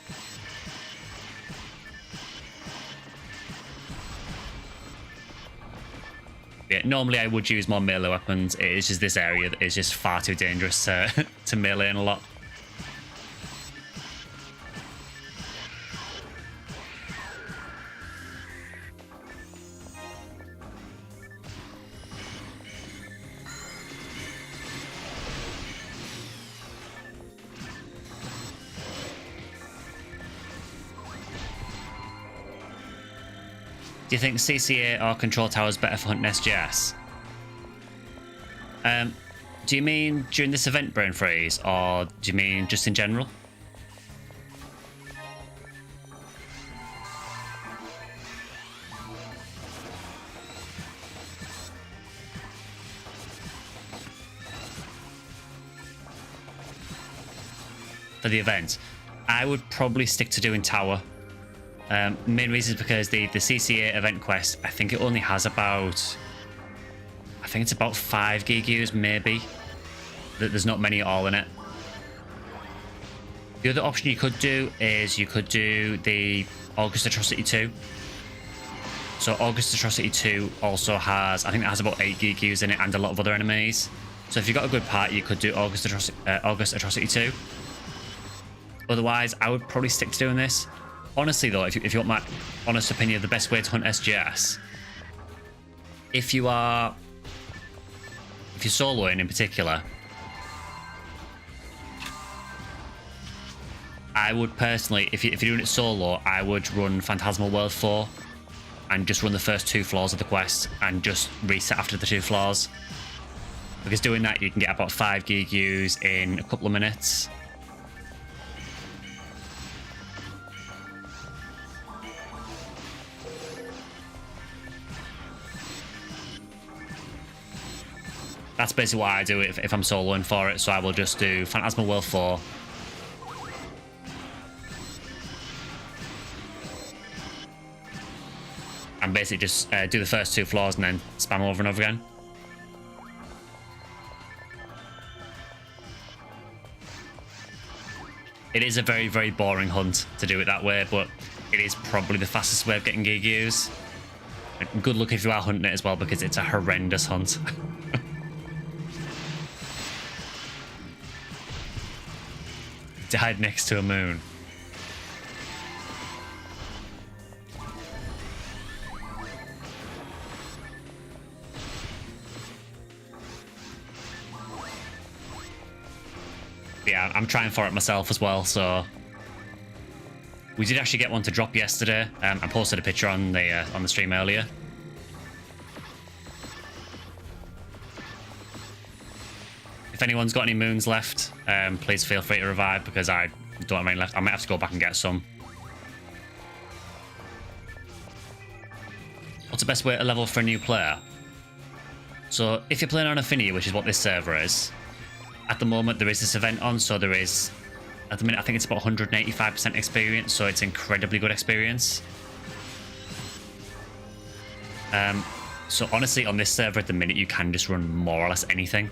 Yeah, normally I would use more melee weapons. It is just this area that is just far too dangerous to melee in a lot. Do you think CCA or control tower is better for hunting SJS? Do you mean during this event, Brain Freeze, or do you mean just in general? For the event, I would probably stick to doing tower. Main reason is because the CCA event quest, I think it only has about, I think it's about 5 gig use maybe. There's not many at all in it. The other option you could do is you could do the August Atrocity 2. So August Atrocity 2 also has, I think it has about 8 GQs in it and a lot of other enemies. So if you've got a good part, you could do August Atrocity 2. Otherwise, I would probably stick to doing this. Honestly though, if you want my honest opinion, the best way to hunt SJS, if you're soloing in particular, I would personally, if you're doing it solo, I would run Phantasmal World 4 and just run the first 2 floors of the quest and just reset after the 2 floors. Because doing that, you can get about 5 GQs in a couple of minutes. That's basically why I do it if I'm soloing for it. So I will just do Phantasmal World 4. And basically just do the first 2 floors and then spam over and over again. It is a very, very boring hunt to do it that way, but it is probably the fastest way of getting GQs. And good luck if you are hunting it as well, because it's a horrendous hunt. Died next to a moon. Yeah, I'm trying for it myself as well, so we did actually get one to drop yesterday. I posted a picture on the stream earlier. If anyone's got any moons left, please feel free to revive, because I don't have any left. I might have to go back and get some. What's the best way to level for a new player? So if you're playing on Ephinea, which is what this server is, at the moment there is this event on, so there is, at the minute I think it's about 185% experience, so it's incredibly good experience. So honestly, on this server at the minute, you can just run more or less anything.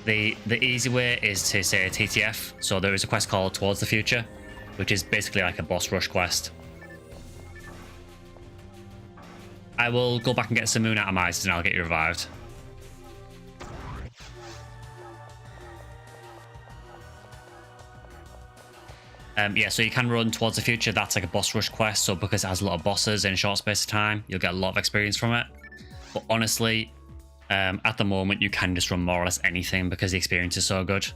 The easy way is to say TTF. So there is a quest called Towards the Future, which is basically like a boss rush quest. I will go back and get some moon atomized and I'll get you revived. Yeah, so you can run Towards the Future. That's like a boss rush quest. So because it has a lot of bosses in a short space of time, you'll get a lot of experience from it. But honestly, at the moment, you can just run more or less anything because the experience is so good.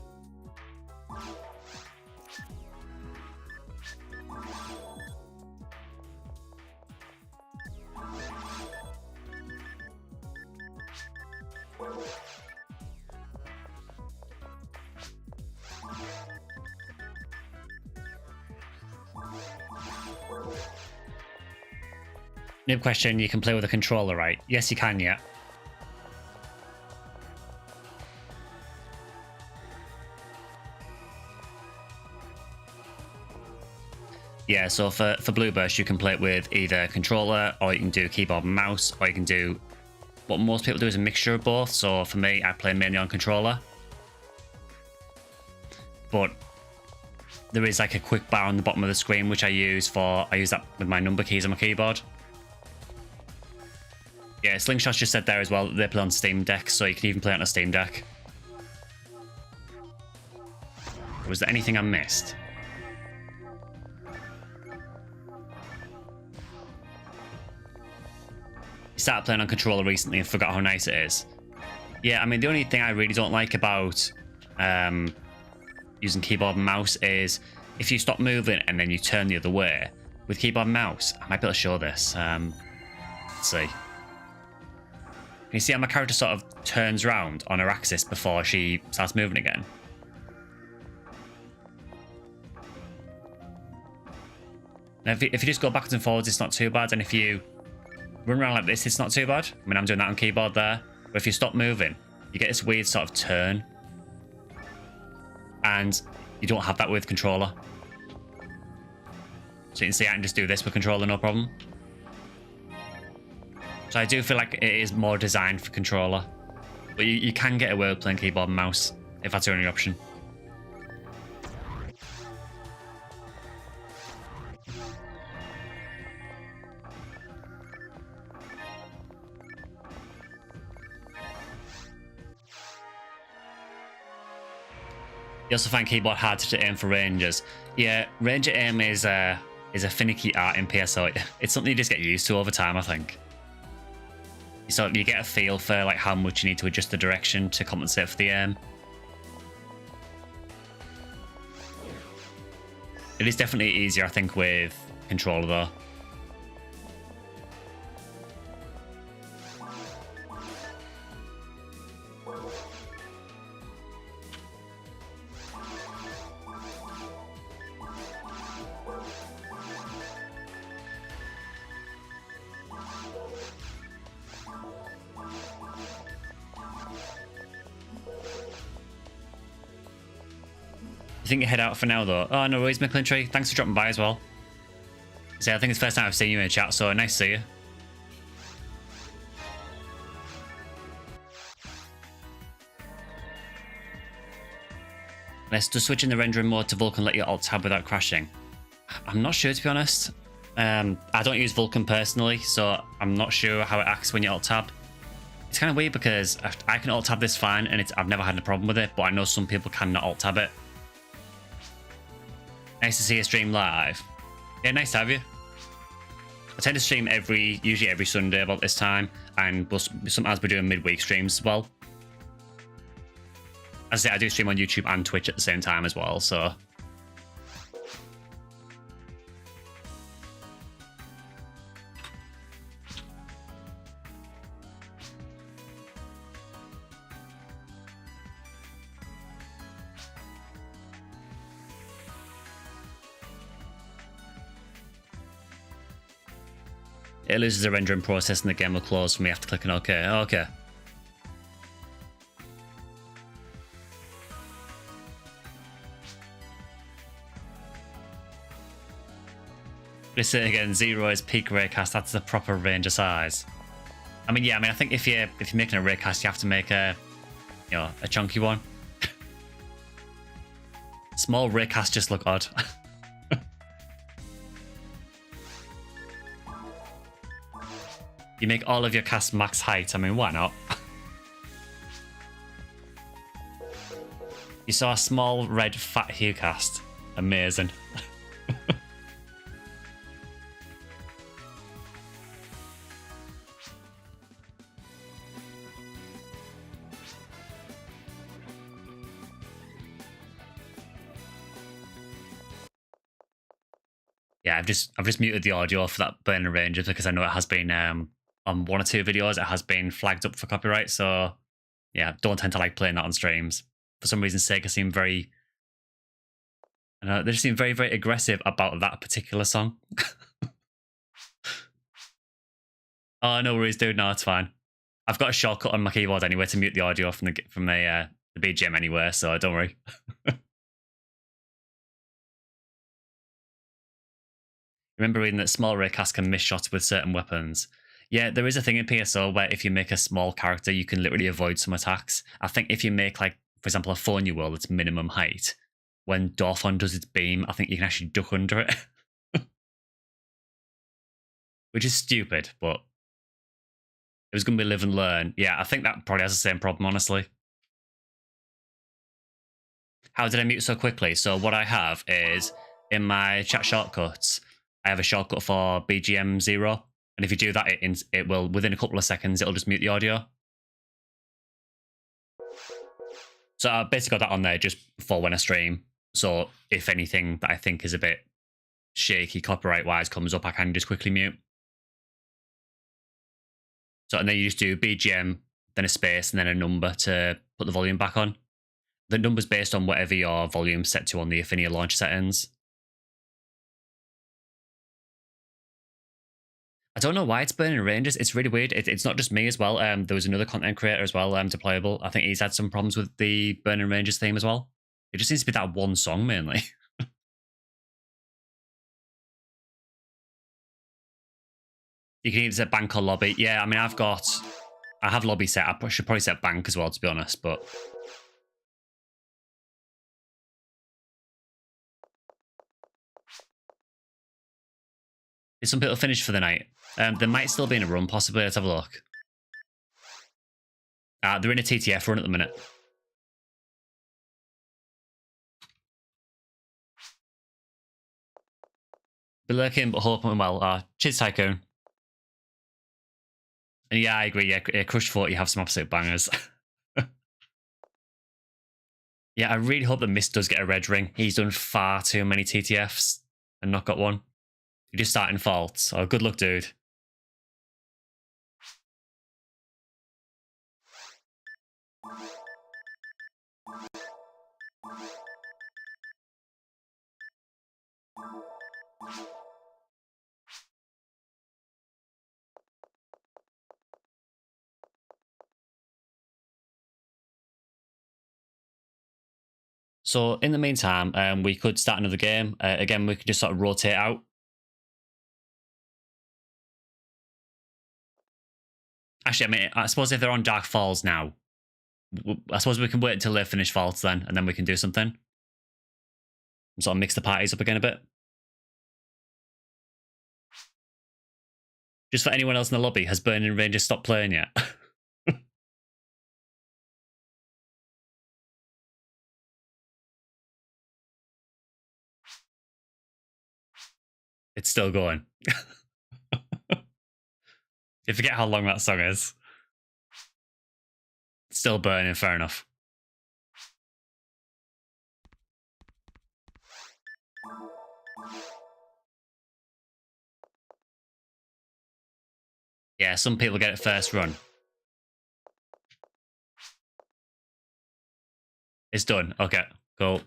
Noob question, you can play with a controller, right? Yes, you can, yeah. Yeah, so for Blue Burst, you can play it with either controller, or you can do keyboard and mouse, or you can do what most people do is a mixture of both. So for me, I play mainly on controller. But there is like a quick bar on the bottom of the screen, which I use that with my number keys on my keyboard. Yeah, Slingshot's just said there as well that they play on Steam Deck, so you can even play on a Steam Deck. Was there anything I missed? You started playing on controller recently and forgot how nice it is. Yeah, I mean, the only thing I really don't like about using keyboard and mouse is if you stop moving and then you turn the other way. With keyboard and mouse, I might be able to show this. Let's see. Can you see how my character sort of turns around on her axis before she starts moving again? Now, if you just go backwards and forwards, it's not too bad. And if you run around like this, it's not too bad. I mean, I'm doing that on keyboard there. But if you stop moving, you get this weird sort of turn. And you don't have that with controller. So you can see I can just do this with controller, no problem. So I do feel like it is more designed for controller. But you can get away with playing keyboard and mouse, if that's your only option. You also find keyboard hard to aim for rangers. Yeah, ranger aim is a finicky art in PSO. It's something you just get used to over time, I think. So you get a feel for like how much you need to adjust the direction to compensate for the aim. It is definitely easier, I think, with controller though. I think you head out for now though. Oh, no worries, McClintry. Thanks for dropping by as well. So I think it's the first time I've seen you in chat, so nice to see you. Does switching the rendering mode to Vulkan let you alt tab without crashing? I'm not sure, to be honest. I don't use Vulkan personally, so I'm not sure how it acts when you alt tab. It's kind of weird because I can alt tab this fine, and I've never had a problem with it, but I know some people cannot alt tab it. Nice to see you stream live. Yeah, nice to have you. I tend to stream usually every Sunday about this time, and sometimes we're doing midweek streams as well. As I say, I do stream on YouTube and Twitch at the same time as well, so. It loses the rendering process and the game will close for me after clicking OK. Okay. Listen again, 0 is peak raycast. That's the proper ranger size. I mean, yeah. I think if you're making a raycast, you have to make a chunky one. Small raycasts just look odd. You make all of your casts max height. I mean, why not? You saw a small red fat hue cast. Amazing. Yeah, I've just muted the audio for that burning range because I know it has been on 1 or 2 videos it has been flagged up for copyright. So yeah, don't tend to like playing that on streams. For some reason, Sega seem very, they just seem very, very aggressive about that particular song. Oh, no worries, dude. No, it's fine. I've got a shortcut on my keyboard anyway to mute the audio from the BGM anywhere, so don't worry. Remember reading that small raycasts can miss shots with certain weapons. Yeah, there is a thing in PSO where if you make a small character, you can literally avoid some attacks. I think if you make, like, for example, a Phony World that's minimum height, when Dorfon does its beam, I think you can actually duck under it. Which is stupid, but it was going to be live and learn. Yeah, I think that probably has the same problem, honestly. How did I mute so quickly? So what I have is, in my chat shortcuts, I have a shortcut for BGM 0. And if you do that, it will, within a couple of seconds, it'll just mute the audio. So I basically got that on there just before when I stream. So if anything that I think is a bit shaky copyright-wise comes up, I can just quickly mute. So, and then you just do BGM, then a space, and then a number to put the volume back on. The number's based on whatever your volume's set to on the Ephinea launch settings. I don't know why it's burning ranges. It's really weird. It's not just me as well. There was another content creator as well, Deployable. I think he's had some problems with the burning ranges theme as well. It just seems to be that one song mainly. You can either set bank or lobby. Yeah, I mean, I have lobby set. I should probably set bank as well, to be honest, but... Did some people finish for the night? There might still be in a run, possibly. Let's have a look. They're in a TTF run at the minute. Be lurking, but hoping well. Cheers, Tycoon. And yeah, I agree. Yeah, Crush 40 have some absolute bangers. Yeah, I really hope that Mist does get a red ring. He's done far too many TTFs and not got one. You're just starting faults. Oh, good luck, dude. So in the meantime, we could start another game. Again, we could just sort of rotate out. Actually, I mean, I suppose if they're on Dark Falls now, I suppose we can wait until they finish Faults then, and then we can do something. Sort of mix the parties up again a bit. Just for anyone else in the lobby, has Burning Rangers stopped playing yet? It's still going. You forget how long that song is. It's still burning, fair enough. Yeah, some people get it first run. It's done. Okay, cool.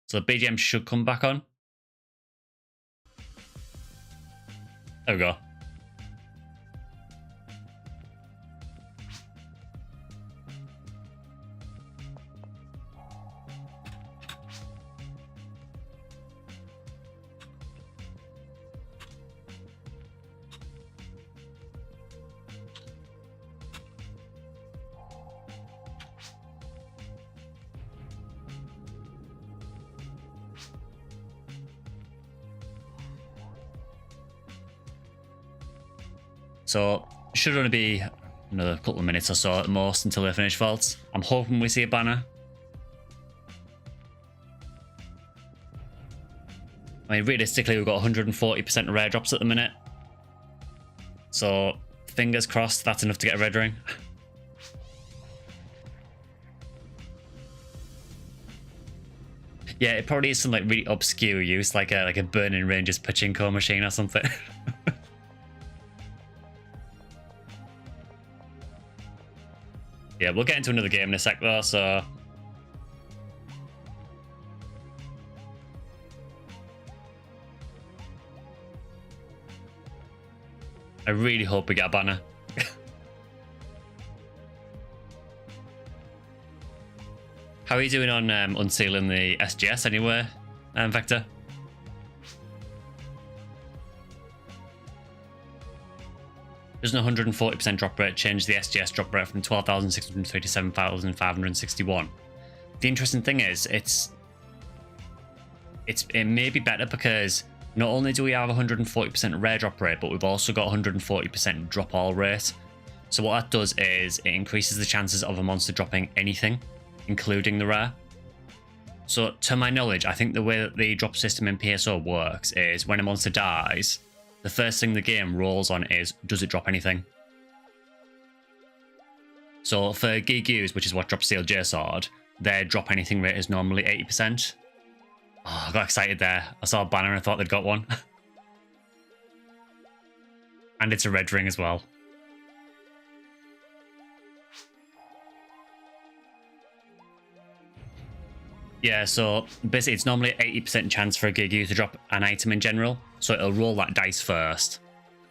So the BGM should come back on. There we go. So, should only be another couple of minutes or so at most until they finish Vaults. I'm hoping we see a banner. I mean, realistically, we've got 140% rare drops at the minute. So, fingers crossed, that's enough to get a red ring. Yeah, it probably is some like really obscure use, like a Burning Rangers pachinko machine or something. Yeah, we'll get into another game in a sec though, so... I really hope we get a banner. How are you doing on unsealing the SJS anyway, Vector? Doesn't 140% drop rate change the SJS drop rate from 12,600 to 7,561? The interesting thing is, it may be better because not only do we have 140% rare drop rate, but we've also got 140% drop all rate. So what that does is it increases the chances of a monster dropping anything, including the rare. So to my knowledge, I think the way that the drop system in PSO works is when a monster dies, the first thing the game rolls on is, does it drop anything? So for Gigyus, which is what drops Steel J Sword, their drop anything rate is normally 80%. Oh, I got excited there. I saw a banner and I thought they'd got one. And it's a red ring as well. Yeah, so basically it's normally 80% chance for a Gigu to drop an item in general. So it'll roll that dice first.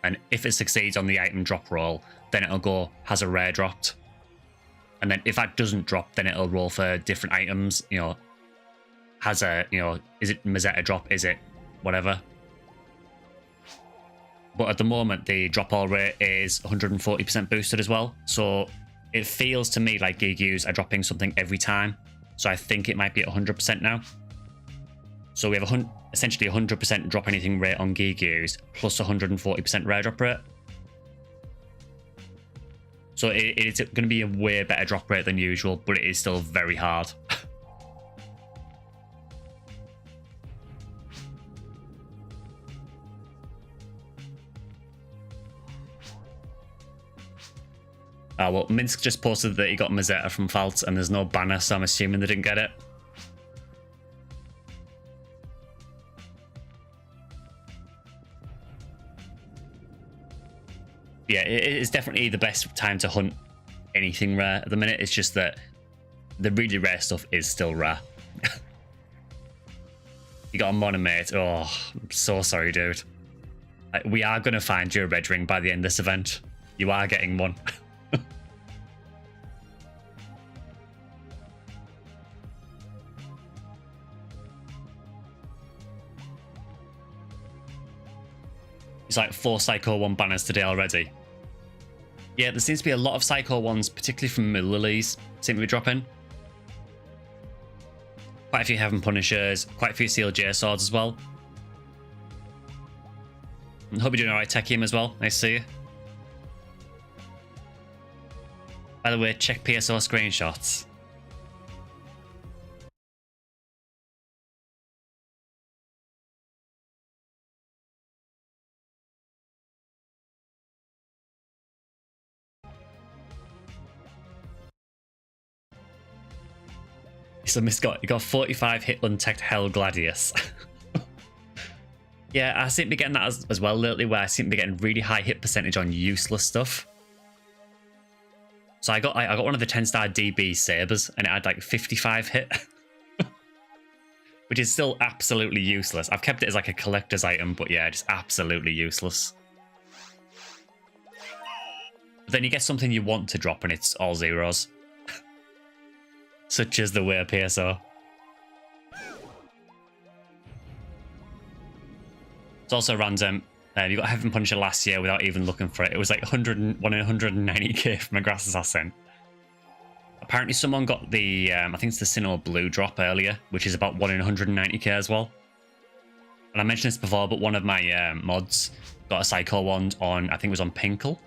And if it succeeds on the item drop roll, then it'll go, has a rare dropped. And then if that doesn't drop, then it'll roll for different items, you know, has a, you know, is it Mazetta drop, is it whatever. But at the moment, the drop all rate is 140% boosted as well. So it feels to me like Gigus are dropping something every time. So I think it might be at 100% now. So we have essentially 100% drop anything rate on Gigus plus 140% rare drop rate. So it's going to be a way better drop rate than usual, but it is still very hard. Oh, well, Minsk just posted that he got Mazetta from Falt and there's no banner, so I'm assuming they didn't get it. Yeah, it is definitely the best time to hunt anything rare at the minute. It's just that the really rare stuff is still rare. You got a monomate. Oh, I'm so sorry, dude. We are going to find you a red ring by the end of this event. You are getting one. It's like 4 Psycho 1 banners today already. Yeah, there seems to be a lot of Psycho 1s, particularly from Lilies, seem to be dropping. Quite a few Heaven Punishers, quite a few SJS swords as well. I hope you're doing alright, Techium, as well. Nice to see you. By the way, check PSO screenshots. So he got 45 hit untech Hell Gladius. Yeah, I seem to be getting that as well lately, where I seem to be getting really high hit percentage on useless stuff. So I got one of the 10-star DB sabers and it had like 55 hit. Which is still absolutely useless. I've kept it as like a collector's item, but yeah, just absolutely useless. But then you get something you want to drop and it's all zeros. Such as the way PSO. It's also random. You got Heaven Punisher last year without even looking for it. It was like 1 in 190k from a Grass Assassin. Apparently someone got the, I think it's the Sinnoh Blue drop earlier, which is about 1 in 190k as well. And I mentioned this before, but one of my mods got a Psycho Wand on, I think it was on Pinkle,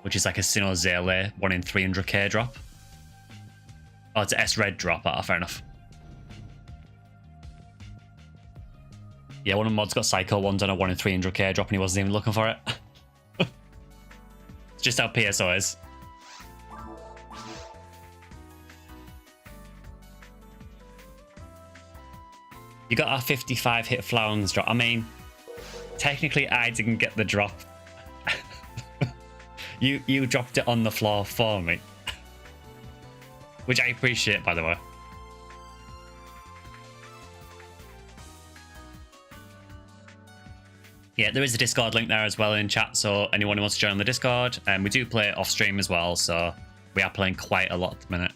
which is like a Sinnoh Zele 1 in 300k drop. Oh, it's an S-Red drop. Oh, fair enough. Yeah, one of the mods got Psycho Wands on a 1 in 300k drop and he wasn't even looking for it. It's just how PSO is. You got a 55 hit Flowers drop. I mean, technically I didn't get the drop. You dropped it on the floor for me. Which I appreciate, by the way. Yeah, there is a Discord link there as well in chat, so anyone who wants to join the Discord. We do play off stream as well, so we are playing quite a lot at the minute.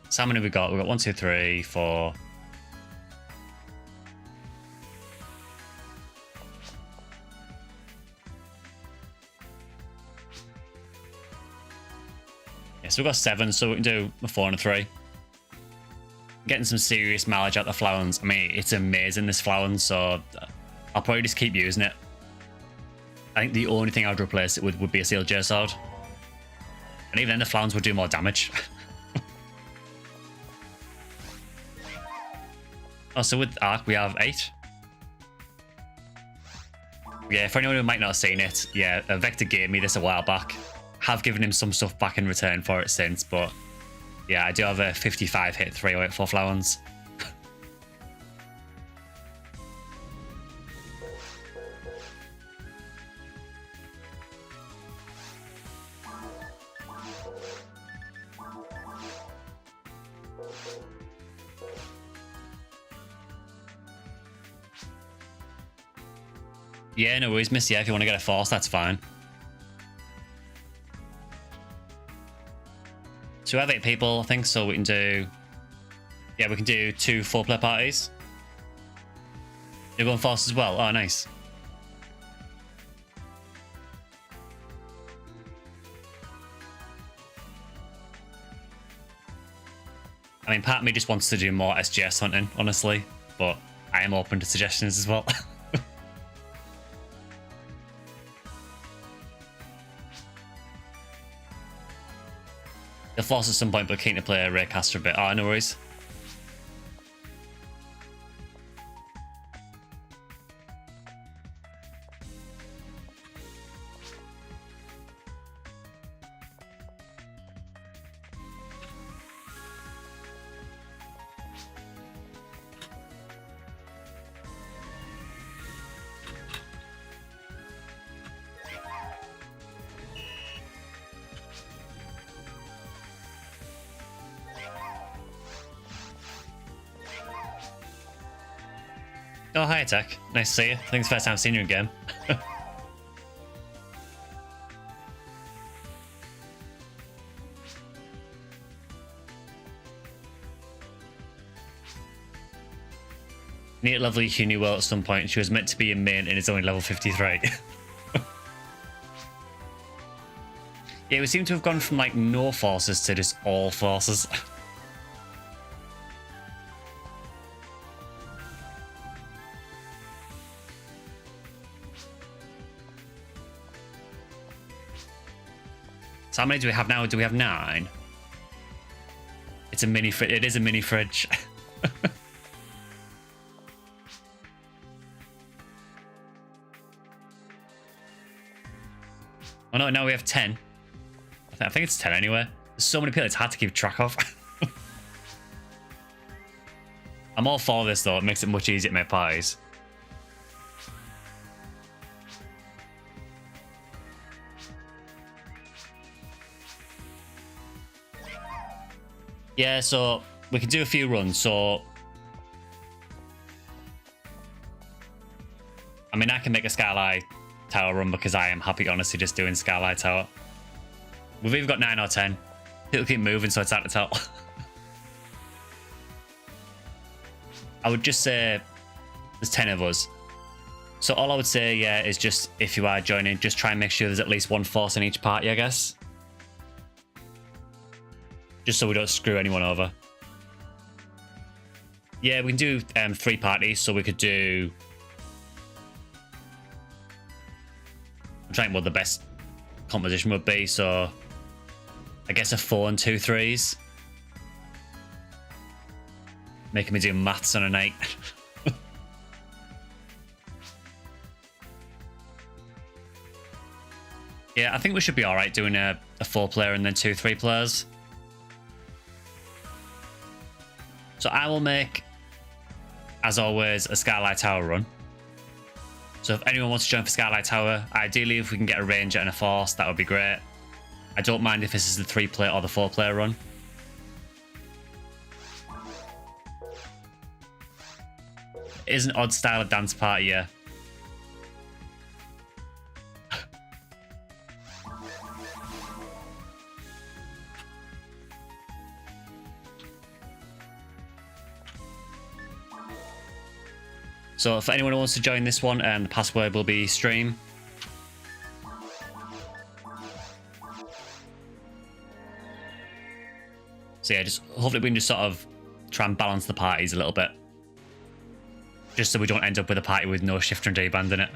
So how many have we got? We've got 1, 2, 3, 4. Yeah, so we've got 7, so we can do a 4 and a 3. Getting some serious mileage out of the Flowers. I mean, it's amazing, this Flowers, so I'll probably just keep using it. I think the only thing I'd replace it with would be a SJS sword. And even then, the Flowers would do more damage. Oh, so with Arc, we have 8. Yeah, for anyone who might not have seen it, yeah, Vector gave me this a while back. Have given him some stuff back in return for it since, but yeah, I do have a 55 hit 308 Flowers. Yeah, no worries, miss. Yeah, if you want to get a force, that's fine. So we have 8 people, I think, so we can do... Yeah, we can do 2 4-player parties. You're going force as well? Oh, nice. I mean, part of me just wants to do more SJS hunting, honestly, but I am open to suggestions as well. They'll force at some point, but keen to play a Raycaster a bit. Oh, no worries. Oh, hi, Tech. Nice to see you. I think it's the first time I've seen you in game. Need to level Ephinea well at some point. She was meant to be in main and it's only level 53. Yeah, we seem to have gone from like no forces to just all forces. So how many do we have now? Do we have 9? It's a mini fridge. It is a mini fridge. Oh no, now we have 10. I think it's 10 anyway. There's so many people it's hard to keep track of. I'm all for this though, it makes it much easier to make parties. Yeah, so we can do a few runs, so... I mean, I can make a Skylight Tower run because I am happy, honestly, just doing Skylight Tower. We've either got 9 or 10. It'll keep moving, so it's hard to tell. I would just say there's 10 of us. So all I would say, yeah, is just if you are joining, just try and make sure there's at least one force in each party, I guess. Just so we don't screw anyone over. Yeah, we can do 3 parties, so we could do... I'm trying what the best composition would be, so... I guess a 4 and 2 3s. Making me do maths on an 8. Yeah, I think we should be alright doing a 4-player and then 2 3-players. So I will make, as always, a Skylight Tower run. So if anyone wants to join for Skylight Tower, ideally if we can get a ranger and a force, that would be great. I don't mind if this is the 3-player or the 4-player run. It is an odd style of dance party, yeah. So if anyone wants to join this one, the password will be stream. So yeah, just hopefully we can just sort of try and balance the parties a little bit. Just so we don't end up with a party with no shifter and D-band in it.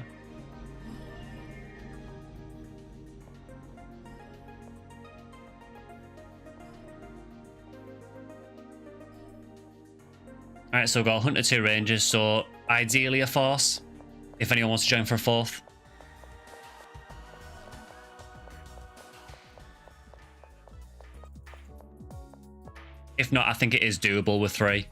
Alright, so we've got Hunter 2 Rangers, so ideally a force, if anyone wants to join for a 4th. If not, I think it is doable with 3.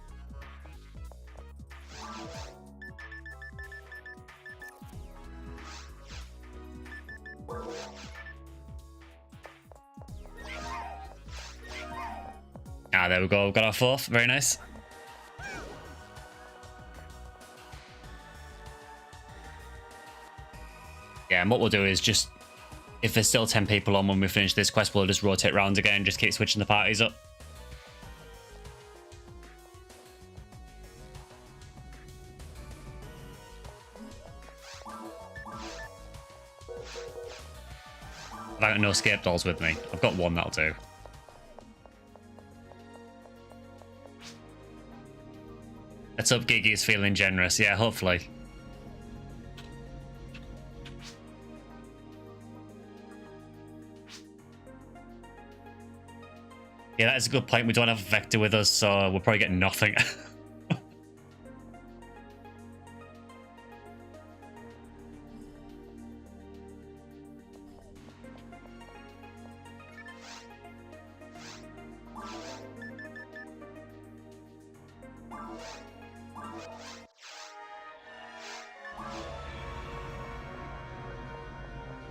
Ah, there we go, we've got our 4th, very nice. Yeah, and what we'll do is just, if there's still 10 people on when we finish this quest, we'll just rotate round again and just keep switching the parties up. I've got no escape dolls with me. I've got 1, that'll do. Let's hope Gigi is feeling generous. Yeah, hopefully. Yeah, that is a good point. We don't have Vector with us, so we'll probably get nothing.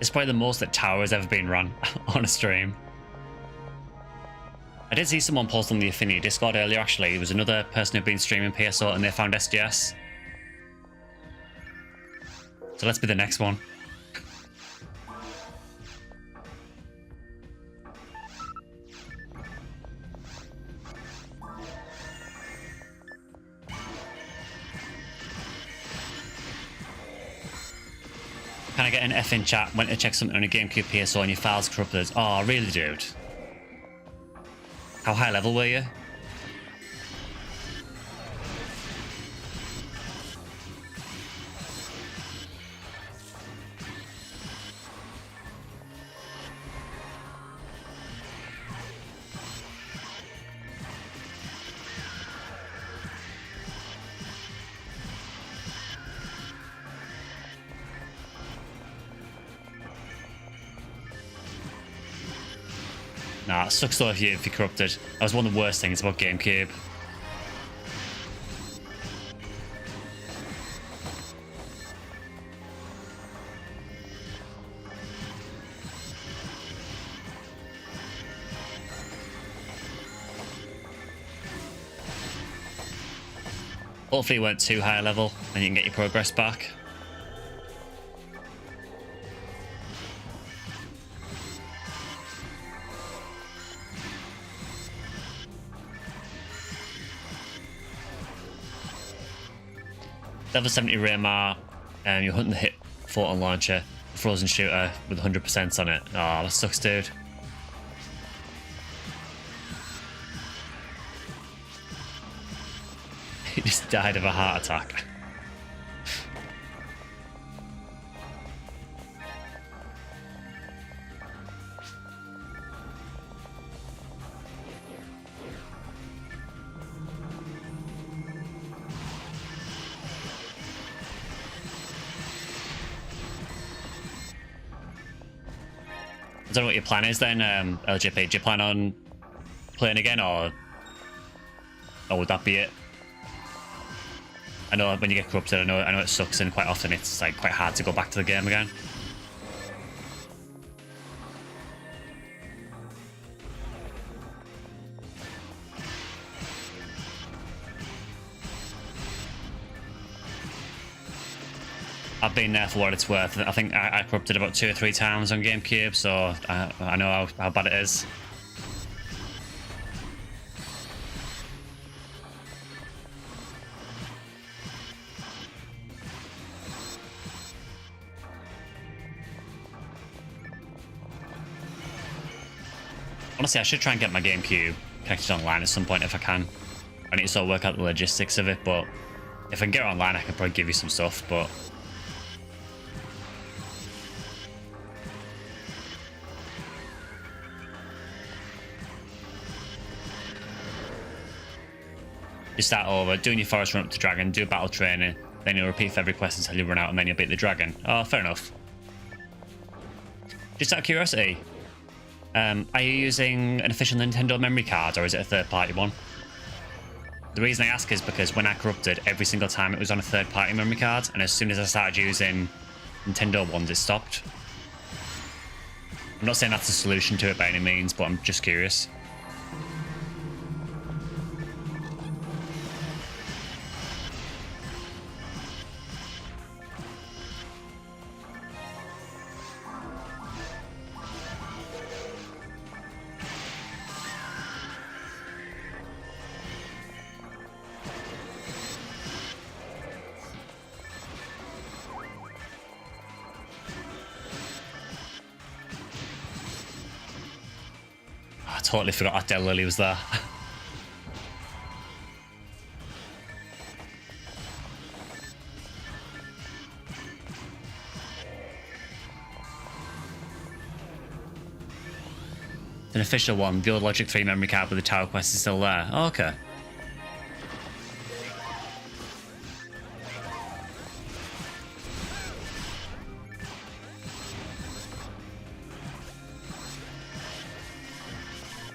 It's probably the most that Tower has ever been run on a stream. I did see someone post on the Ephinea Discord earlier, actually. It was another person who'd been streaming PSO and they found SJS. So let's be the next one. Can I get an F in chat? Went to check something on a GameCube PSO and your file's corrupted. Oh, really, dude? How high level were you? Nah, it sucks though if you're corrupted. That was one of the worst things about GameCube. Hopefully it weren't too high a level and you can get your progress back. Level 70 Raymar, and you're hunting the hit photon launcher, frozen shooter with 100% on it. Oh, that sucks, dude. He just died of a heart attack. I don't know what your plan is then, LJP. Do you plan on playing again, or would that be it? I know when you get corrupted, I know it sucks, and quite often it's like quite hard to go back to the game again. I've been there for what it's worth. I think I corrupted about 2 or 3 times on GameCube, so I know how bad it is. Honestly, I should try and get my GameCube connected online at some point if I can. I need to sort of work out the logistics of it, but if I can get it online, I can probably give you some stuff, but... You start over, doing your forest run up to dragon, do battle training, then you'll repeat for every quest until you run out, and then you'll beat the dragon. Oh, fair enough. Just out of curiosity, are you using an official Nintendo memory card, or is it a third-party one? The reason I ask is because when I corrupted, every single time it was on a third-party memory card, and as soon as I started using Nintendo ones, it stopped. I'm not saying that's a solution to it by any means, but I'm just curious. I totally forgot that Del Lily was there. An official one, the old Logic 3 memory card with the Tower Quest is still there. Oh, okay.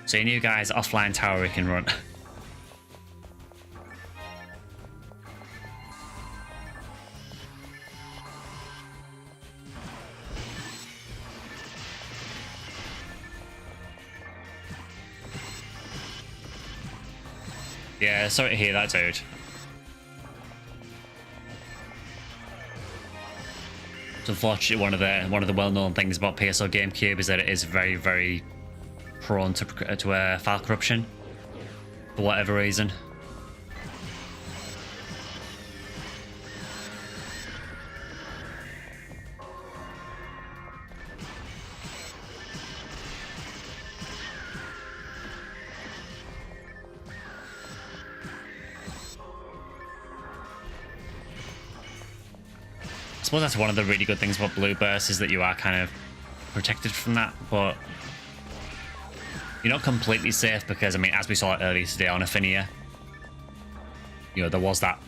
So your new guy's offline tower he can run. Yeah, sorry to hear that, dude. So unfortunately, one of the well-known things about PSO GameCube is that it is very, very prone to file corruption for whatever reason. I suppose that's one of the really good things about Blue Burst, is that you are kind of protected from that, but you're not completely safe because, I mean, as we saw earlier today on Ephinea, you know, there was that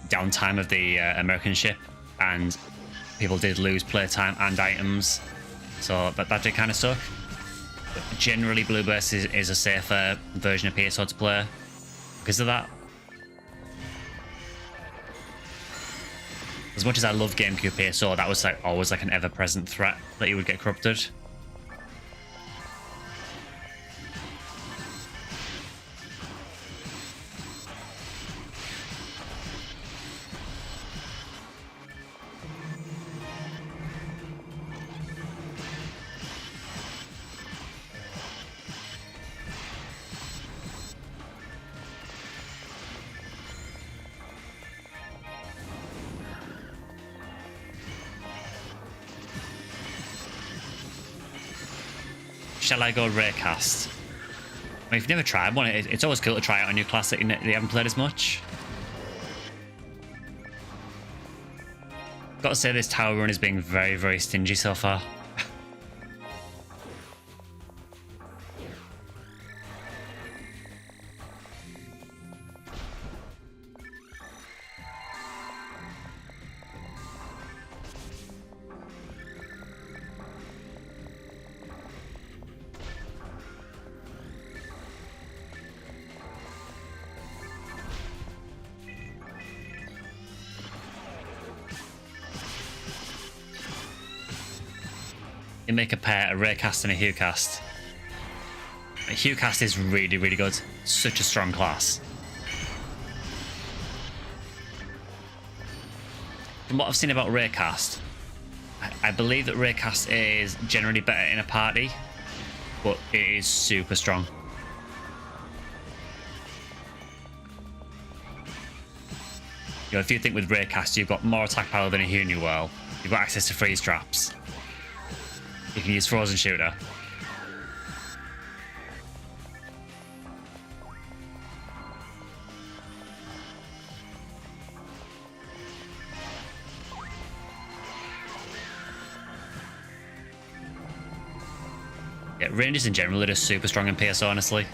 downtime of the American ship, and people did lose playtime and items, so that did kind of suck. But generally, Blue Burst is a safer version of PSO to play because of that. As much as I love GameCube PSO, that was like always like an ever-present threat that you would get corrupted. Shall I go Raycast? I mean, if you've never tried one, it's always cool to try it on your class that you haven't played as much. Got to say, this tower run is being very, very stingy so far. You make a pair, a Raycast and a Hughcast. A Hughcast is really, really good. Such a strong class. From what I've seen about Raycast, I believe that Raycast is generally better in a party, but it is super strong. You know, if you think with Raycast, you've got more attack power than a Hunu Whirl, you've got access to freeze traps. You can use Frozen Shooter. Yeah, Rangers in general are just super strong in PSO, honestly.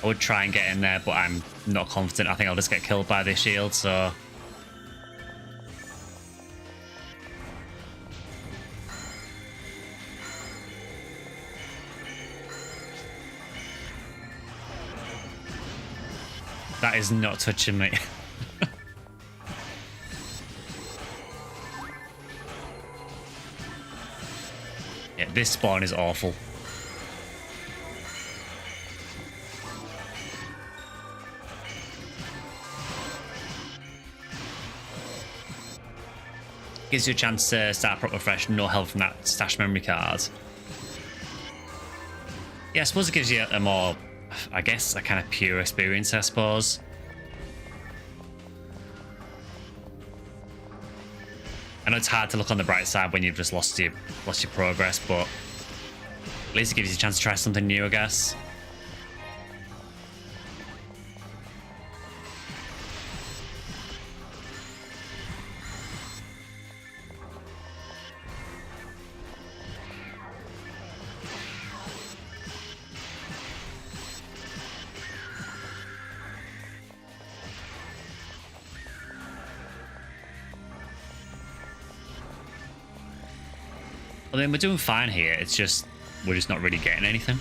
I would try and get in there, but I'm not confident. I think I'll just get killed by this shield, so... That is not touching me. Yeah, this spawn is awful. Gives you a chance to start proper fresh, no help from that stash memory card. Yeah, I suppose it gives you a more, I guess, a kind of pure experience, I suppose. I know it's hard to look on the bright side when you've just lost your progress, but at least it gives you a chance to try something new, I guess. I mean, we're doing fine here. It's just, we're just not really getting anything.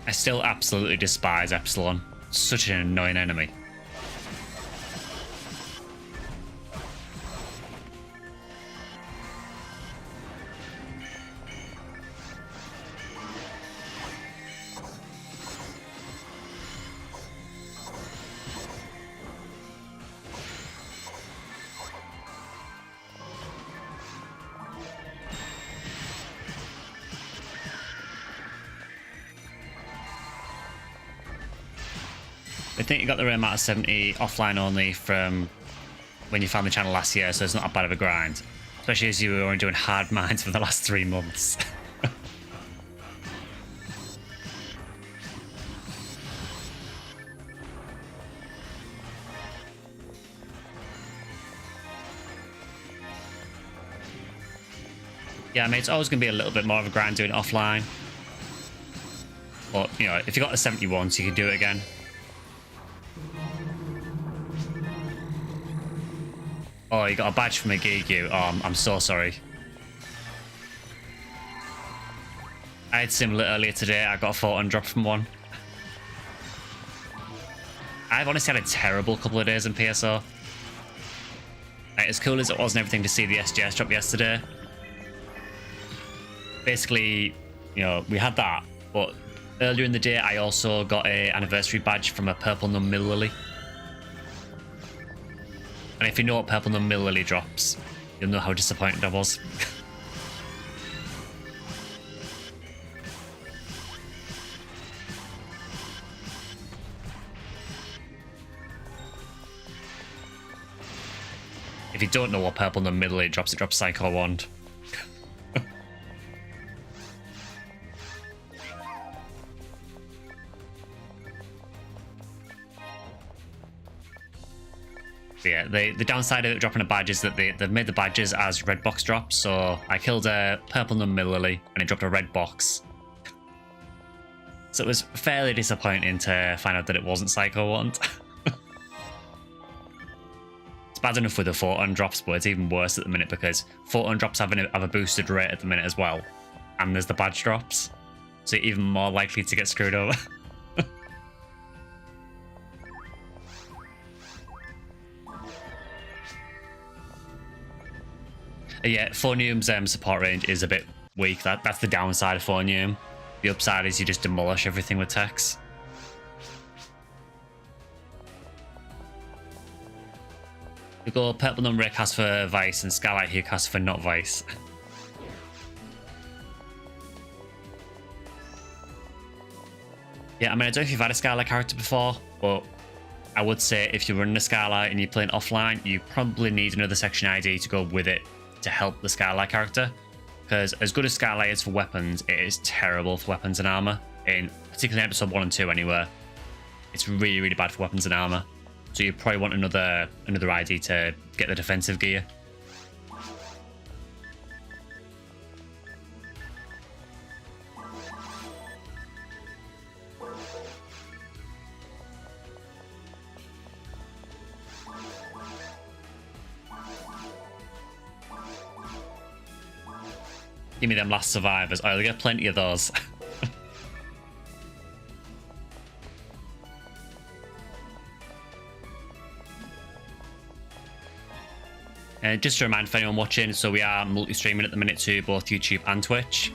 I still absolutely despise Epsilon. Such an annoying enemy. I think you got the right amount of 70 offline only from when you found the channel last year, so it's not that bad of a grind. Especially as you were only doing hard mines for the last 3 months. Yeah, I mean, it's always going to be a little bit more of a grind doing it offline. But, you know, if you got the 70 once, you can do it again. Oh, you got a badge from a Gigu. Oh, I'm so sorry. I had similar earlier today. I got a photon drop from one. I've honestly had a terrible couple of days in PSO. Like, as cool as it was and everything to see the SJS drop yesterday. Basically, you know, we had that. But earlier in the day, I also got an anniversary badge from a purple Num-Mill Lily. And if you know what purple Num-Mill Lily drops, you'll know how disappointed I was. If you don't know what purple Num-Mill Lily drops, it drops Psycho Wand. Yeah, the downside of it dropping a badge is that they've made the badges as red box drops. So I killed a purple Num-Mill Lily and it dropped a red box. So it was fairly disappointing to find out that it wasn't Psycho Wand. It's bad enough with the photon drops, but it's even worse at the minute because photon drops have a boosted rate at the minute as well. And there's the badge drops. So you're even more likely to get screwed over. Yeah, Phonium's support range is a bit weak. That's the downside of Phonium. The upside is you just demolish everything with Tex. We go Purple Number cast for Vice and Skylight here cast for not Vice. Yeah, I mean, I don't know if you've had a Skylight character before, but I would say if you're running a Skylight and you're playing offline, you probably need another section ID to go with it to help the Skylight character, because as good as Skylight is for weapons, it is terrible for weapons and armor, in particularly episode 1 and 2 anyway. It's really, really bad for weapons and armor, so you probably want another ID to get the defensive gear. Give me them last survivors. I'll get plenty of those. And just a reminder for anyone watching, so we are multi-streaming at the minute to both YouTube and Twitch.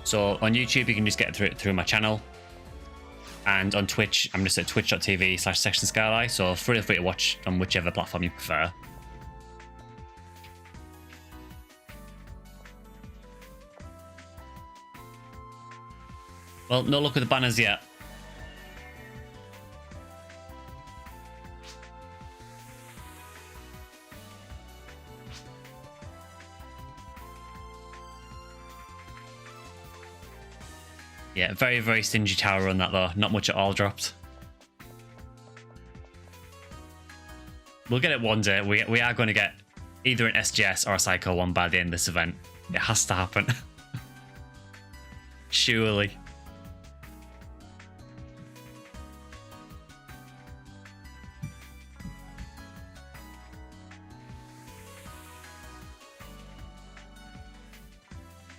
So on YouTube, you can just get through my channel. And on Twitch, I'm just at twitch.tv/SectionSkyly, so feel free to watch on whichever platform you prefer. Well, no luck with the banners yet. Yeah, very, very stingy tower on that though. Not much at all dropped. We'll get it one day. We are going to get either an SJS or a Psycho one by the end of this event. It has to happen. Surely.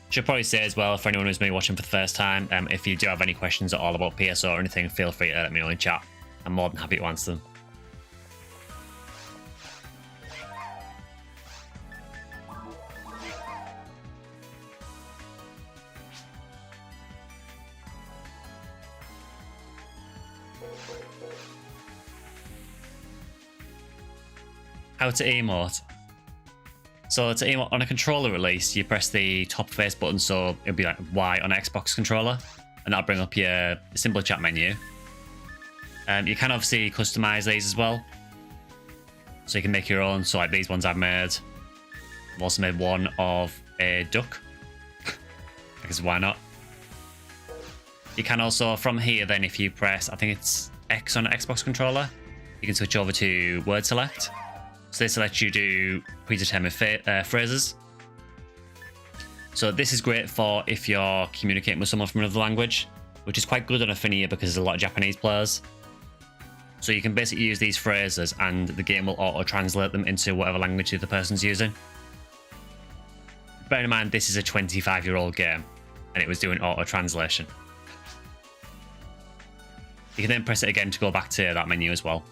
Should probably say as well, for anyone who's maybe watching for the first time, if you do have any questions at all about PSO or anything, feel free to let me know in chat. I'm more than happy to answer them. How to emote. So to emote on a controller release, you press the top face button, so it'll be like Y on an Xbox controller, and that'll bring up your simple chat menu. You can obviously customize these as well, so you can make your own. So like these ones I've made. I've also made one of a duck, because why not? You can also, from here then, if you press, I think it's X on an Xbox controller, you can switch over to word select. So this lets you do predetermined phrases. So this is great for if you're communicating with someone from another language, which is quite good on Ephinea because there's a lot of Japanese players. So you can basically use these phrases and the game will auto-translate them into whatever language the person's using. Bear in mind, this is a 25-year-old game and it was doing auto-translation. You can then press it again to go back to that menu as well.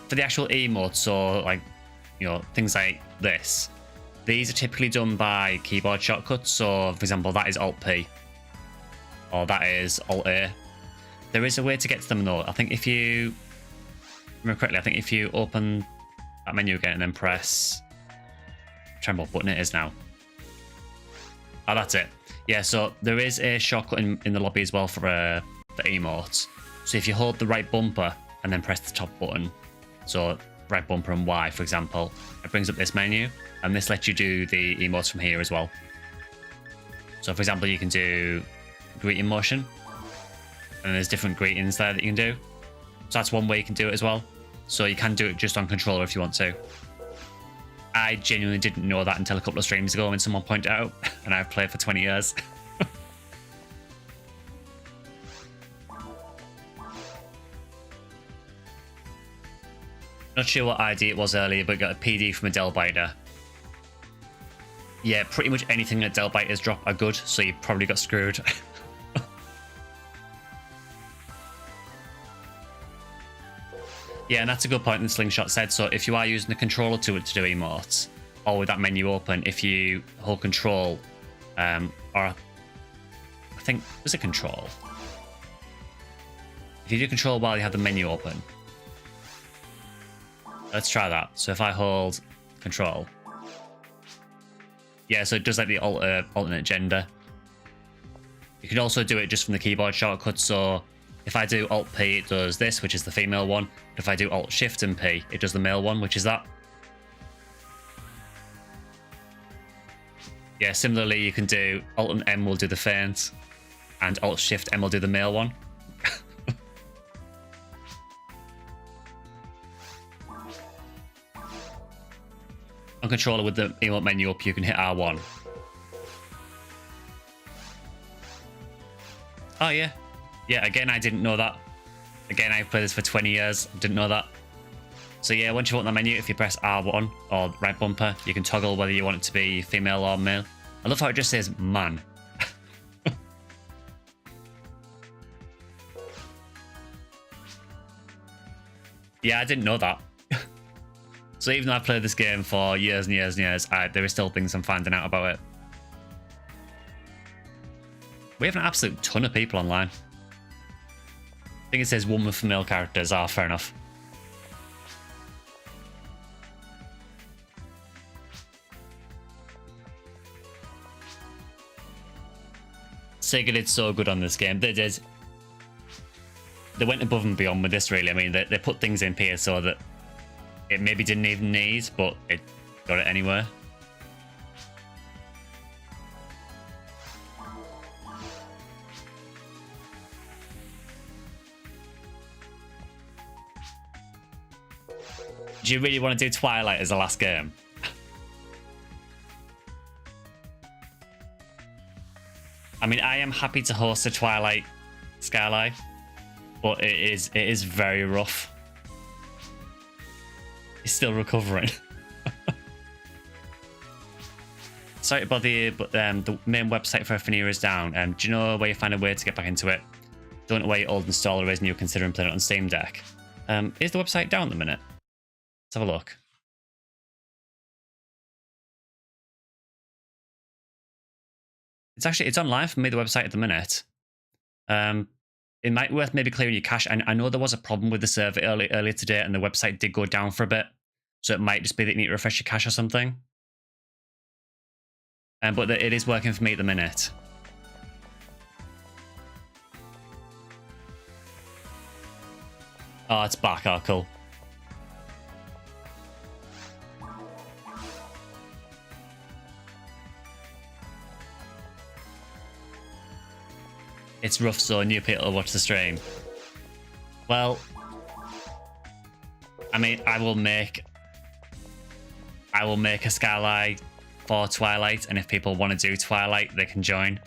For the actual emotes, so like, you know, things like this, these are typically done by keyboard shortcuts. So for example, that is Alt-P or that is Alt-A. There is a way to get to them though. I think if you remember correctly, I think if you open that menu again and then press, I'm trying what button it is now. Oh, that's it. Yeah, so there is a shortcut in the lobby as well for the emotes. So if you hold the right bumper and then press the top button, so right bumper and Y, for example, it brings up this menu, and this lets you do the emotes from here as well. So for example, you can do greeting motion, and there's different greetings there that you can do. So that's one way you can do it as well. So you can do it just on controller if you want to. I genuinely didn't know that until a couple of streams ago when someone pointed out, and I've played for 20 years. Not sure what ID it was earlier, but got a PD from a Delbiter. Yeah, pretty much anything that Delbiters drop are good, so you probably got screwed. Yeah, and that's a good point in Slingshot said. So if you are using the controller to do emotes, or with that menu open, if you hold control, or I think, was it control? If you do control while you have the menu open, let's try that. So if I hold control, yeah, so it does like the alternate gender. You can also do it just from the keyboard shortcut. So if I do Alt-P, it does this, which is the female one. If I do Alt-Shift and P, it does the male one, which is that. Yeah, similarly, you can do Alt and M will do the faint, and Alt-Shift M will do the male one. On controller with the emote menu up, you can hit R1. Oh yeah. Yeah, again, I didn't know that. Again, I've played this for 20 years. Didn't know that. So yeah, once you open the menu, if you press R1 or right bumper, you can toggle whether you want it to be female or male. I love how it just says man. Yeah, I didn't know that. So even though I've played this game for years and years and years, there are still things I'm finding out about it. We have an absolute ton of people online. I think it says woman for male characters. Ah, fair enough. Sega did so good on this game. They did. They went above and beyond with this, really. I mean, they put things in PSO that it maybe didn't even need, but it got it anywhere. Do you really want to do Twilight as the last game? I mean, I am happy to host a Twilight Sanctuary, but it is very rough. It's still recovering. Sorry to bother you, but the main website for Ephinea is down. Do you know where you find a way to get back into it? Don't know where your old installer is and you're considering playing it on Steam Deck. Is the website down at the minute? Let's have a look. It's online for me, the website at the minute. It might be worth maybe clearing your cache. I know there was a problem with the server earlier today and the website did go down for a bit. So it might just be that you need to refresh your cache or something. But it is working for me at the minute. Oh, it's back. Oh, cool. It's rough, so new people will watch the stream. Well, I mean, I will make a Skylight for Twilight, and if people want to do Twilight, they can join.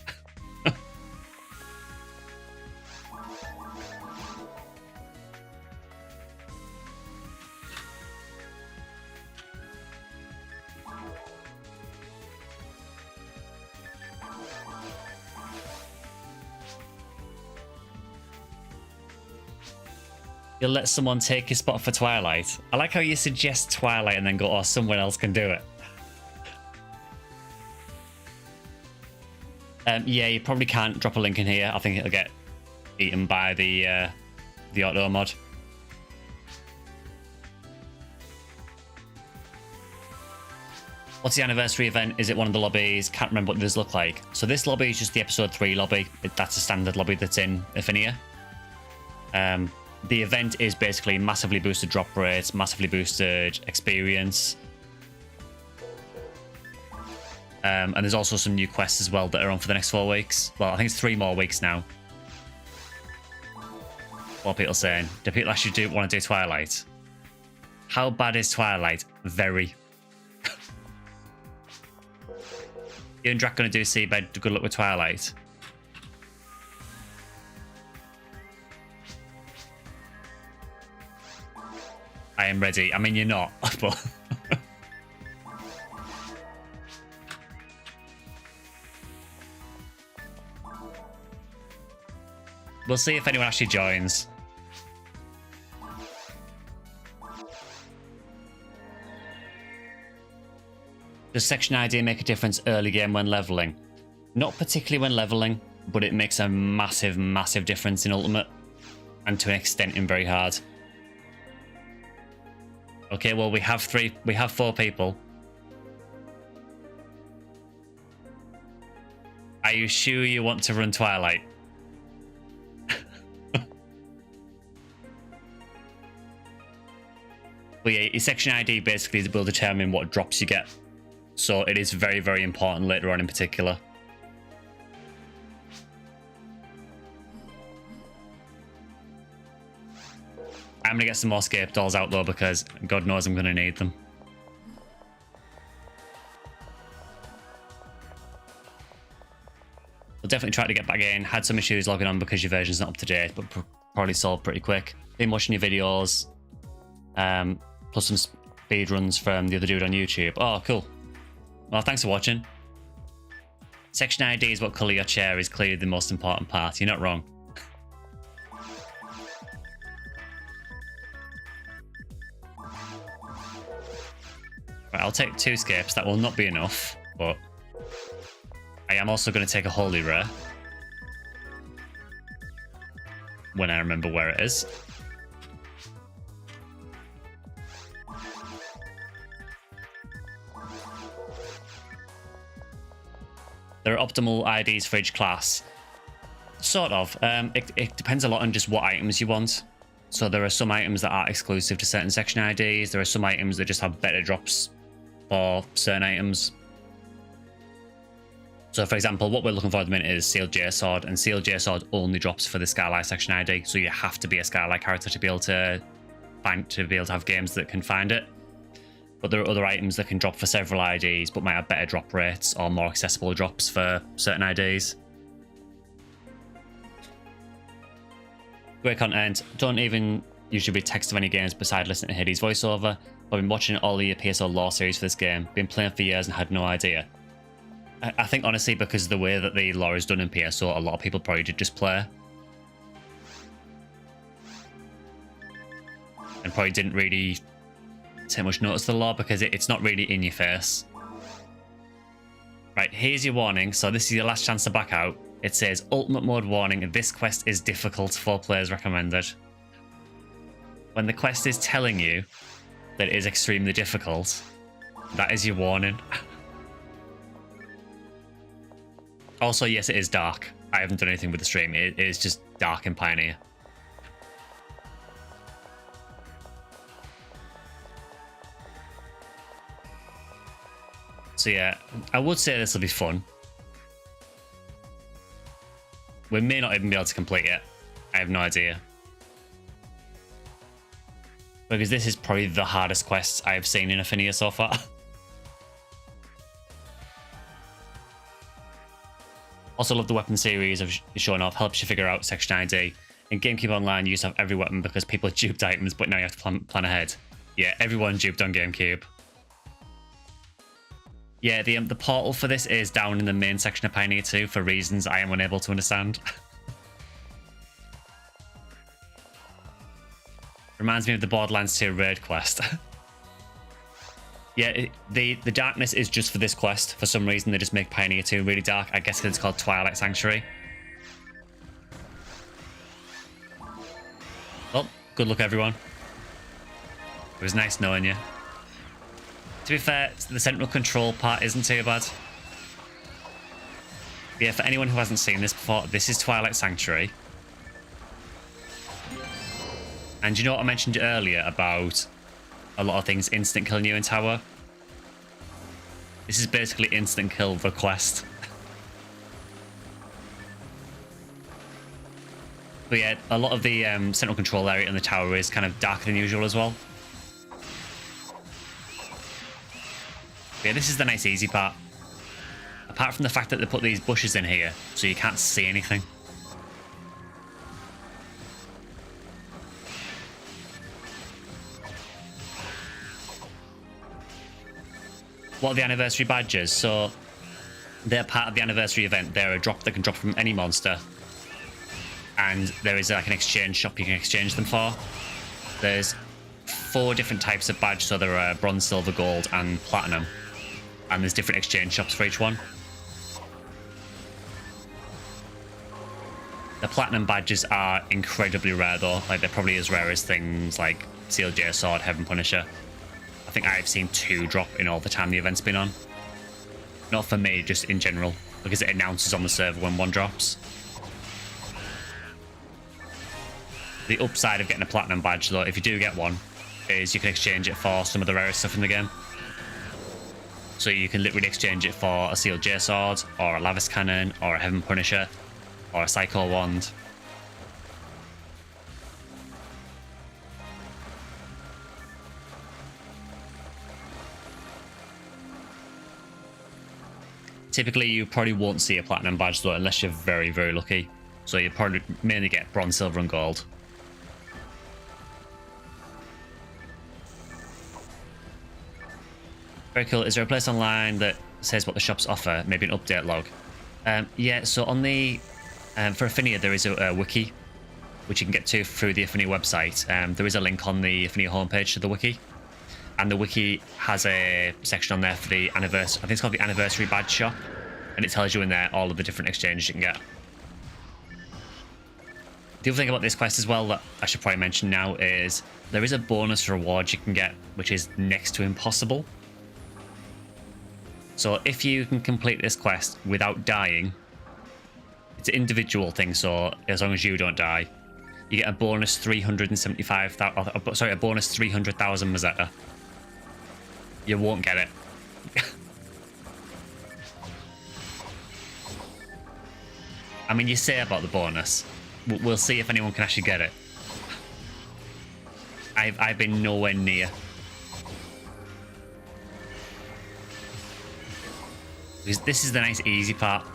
You'll let someone take your spot for Twilight. I like how you suggest Twilight and then go, oh, someone else can do it. Yeah, you probably can't drop a link in here. I think it'll get eaten by the auto mod. What's the anniversary event? Is it one of the lobbies? Can't remember what these look like. So this lobby is just the episode 3 lobby. That's a standard lobby that's in Ephinea. The event is basically massively boosted drop rates, massively boosted experience. And there's also some new quests as well that are on for the next 4 weeks. Well, I think it's 3 more weeks now. What are people saying? Do people actually want to do Twilight? How bad is Twilight? Very. You and Drac going to do Seabed. Good luck with Twilight. I am ready. I mean, you're not, but... We'll see if anyone actually joins. Does section ID make a difference early game when leveling? Not particularly when leveling, but it makes a massive, massive difference in Ultimate. And to an extent in very hard. Okay, well, we have 4 people. Are you sure you want to run Twilight? But yeah, your section ID basically will determine what drops you get. So it is very, very important later on in particular. I'm going to get some more scape dolls out though, because God knows I'm going to need them. We'll definitely try to get back in. Had some issues logging on because your version's not up to date, but probably solved pretty quick. Been watching your videos. Plus some speed runs from the other dude on YouTube. Oh, cool. Well, thanks for watching. Section ID is what colour your chair is clearly the most important part. You're not wrong. Right, I'll take 2 scapes. That will not be enough, but I am also going to take a holy rare when I remember where it is. There are optimal IDs for each class. Sort of. It depends a lot on just what items you want. So there are some items that are exclusive to certain section IDs. There are some items that just have better drops for certain items. So for example, what we're looking for at the minute is Sealed J Sword, and Sealed J Sword only drops for the Skylight section ID. So you have to be a Skylight character to be able to have games that can find it. But there are other items that can drop for several IDs, but might have better drop rates or more accessible drops for certain IDs. Great content. Don't even usually read text of any games besides listening to Hades voiceover. I've been watching all the PSO lore series for this game. Been playing for years and had no idea. I think honestly because of the way that the lore is done in PSO, a lot of people probably did just play. And probably didn't really take much notice of the lore because it's not really in your face. Right, here's your warning. So this is your last chance to back out. It says ultimate mode warning. This quest is difficult. 4 players recommended. When the quest is telling you that it is extremely difficult, that is your warning. Also, yes, it is dark. I haven't done anything with the stream. It is just dark in Pioneer. So yeah, I would say this will be fun. We may not even be able to complete it. I have no idea. Because this is probably the hardest quest I've seen in Ephinea so far. Also love the weapon series of showing off. Helps you figure out section ID. In GameCube Online, you used to have every weapon because people duped items, but now you have to plan ahead. Yeah, everyone duped on GameCube. Yeah, the portal for this is down in the main section of Pioneer 2 for reasons I am unable to understand. Reminds me of the Borderlands 2 raid quest. Yeah, the darkness is just for this quest. For some reason, they just make Pioneer 2 really dark. I guess it's called Twilight Sanctuary. Well, good luck, everyone. It was nice knowing you. To be fair, the central control part isn't too bad. Yeah, for anyone who hasn't seen this before, this is Twilight Sanctuary. And you know what I mentioned earlier about a lot of things instant killing you in tower? This is basically instant kill the quest. But yeah, a lot of the central control area in the tower is kind of darker than usual as well. Yeah, this is the nice easy part. Apart from the fact that they put these bushes in here, so you can't see anything. What are the anniversary badges? So they're part of the anniversary event. They're a drop that can drop from any monster. And there is like an exchange shop you can exchange them for. There's 4 different types of badge. So there are bronze, silver, gold, and platinum. And there's different exchange shops for each one. The platinum badges are incredibly rare though. Like they're probably as rare as things like CLJ Sword, Heaven Punisher. I think I've seen 2 drop in all the time the event's been on. Not for me, just in general, because it announces on the server when 1 drops. The upside of getting a platinum badge though, if you do get one, is you can exchange it for some of the rarest stuff in the game. So you can literally exchange it for a CLJ Sword, or a Lavis Cannon, or a Heaven Punisher, or a Psycho Wand. Typically, you probably won't see a platinum badge though, unless you're very, very lucky. So you probably mainly get bronze, silver, and gold. Very cool. Is there a place online that says what the shops offer? Maybe an update log? Yeah, so on the... for Ephinea, there is a wiki, which you can get to through the Ephinea website. There is a link on the Ephinea homepage to the wiki. And the wiki has a section on there for the anniversary... I think it's called the Anniversary Badge Shop. And it tells you in there all of the different exchanges you can get. The other thing about this quest as well that I should probably mention now is there is a bonus reward you can get, which is next to impossible. So if you can complete this quest without dying, it's an individual thing, so as long as you don't die, you get a bonus 375,000, sorry, a bonus 300,000 Mazetta. You won't get it. I mean, you say about the bonus. We'll see if anyone can actually get it. I've been nowhere near. Because this is the nice easy part.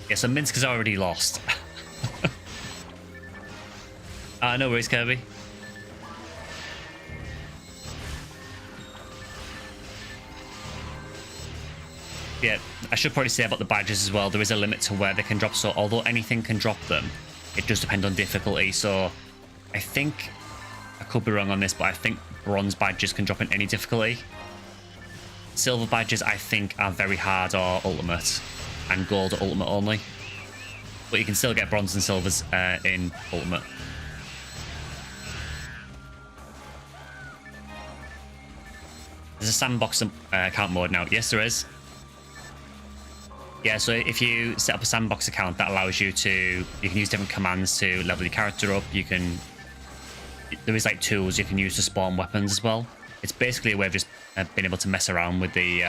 Yeah, so Minsk has already lost. No worries, Kirby. Yeah, I should probably say about the badges as well, there is a limit to where they can drop, so although anything can drop them, it does depend on difficulty. So I think, I could be wrong on this, but I think bronze badges can drop in any difficulty. Silver badges, I think, are very hard or ultimate, and gold are ultimate only. But you can still get bronze and silvers in ultimate. There's a sandbox account mode now. Yes, there is. Yeah, so if you set up a sandbox account, that allows you to, you can use different commands to level your character up. You can, there is like tools you can use to spawn weapons as well. It's basically a way of just being able to mess around with the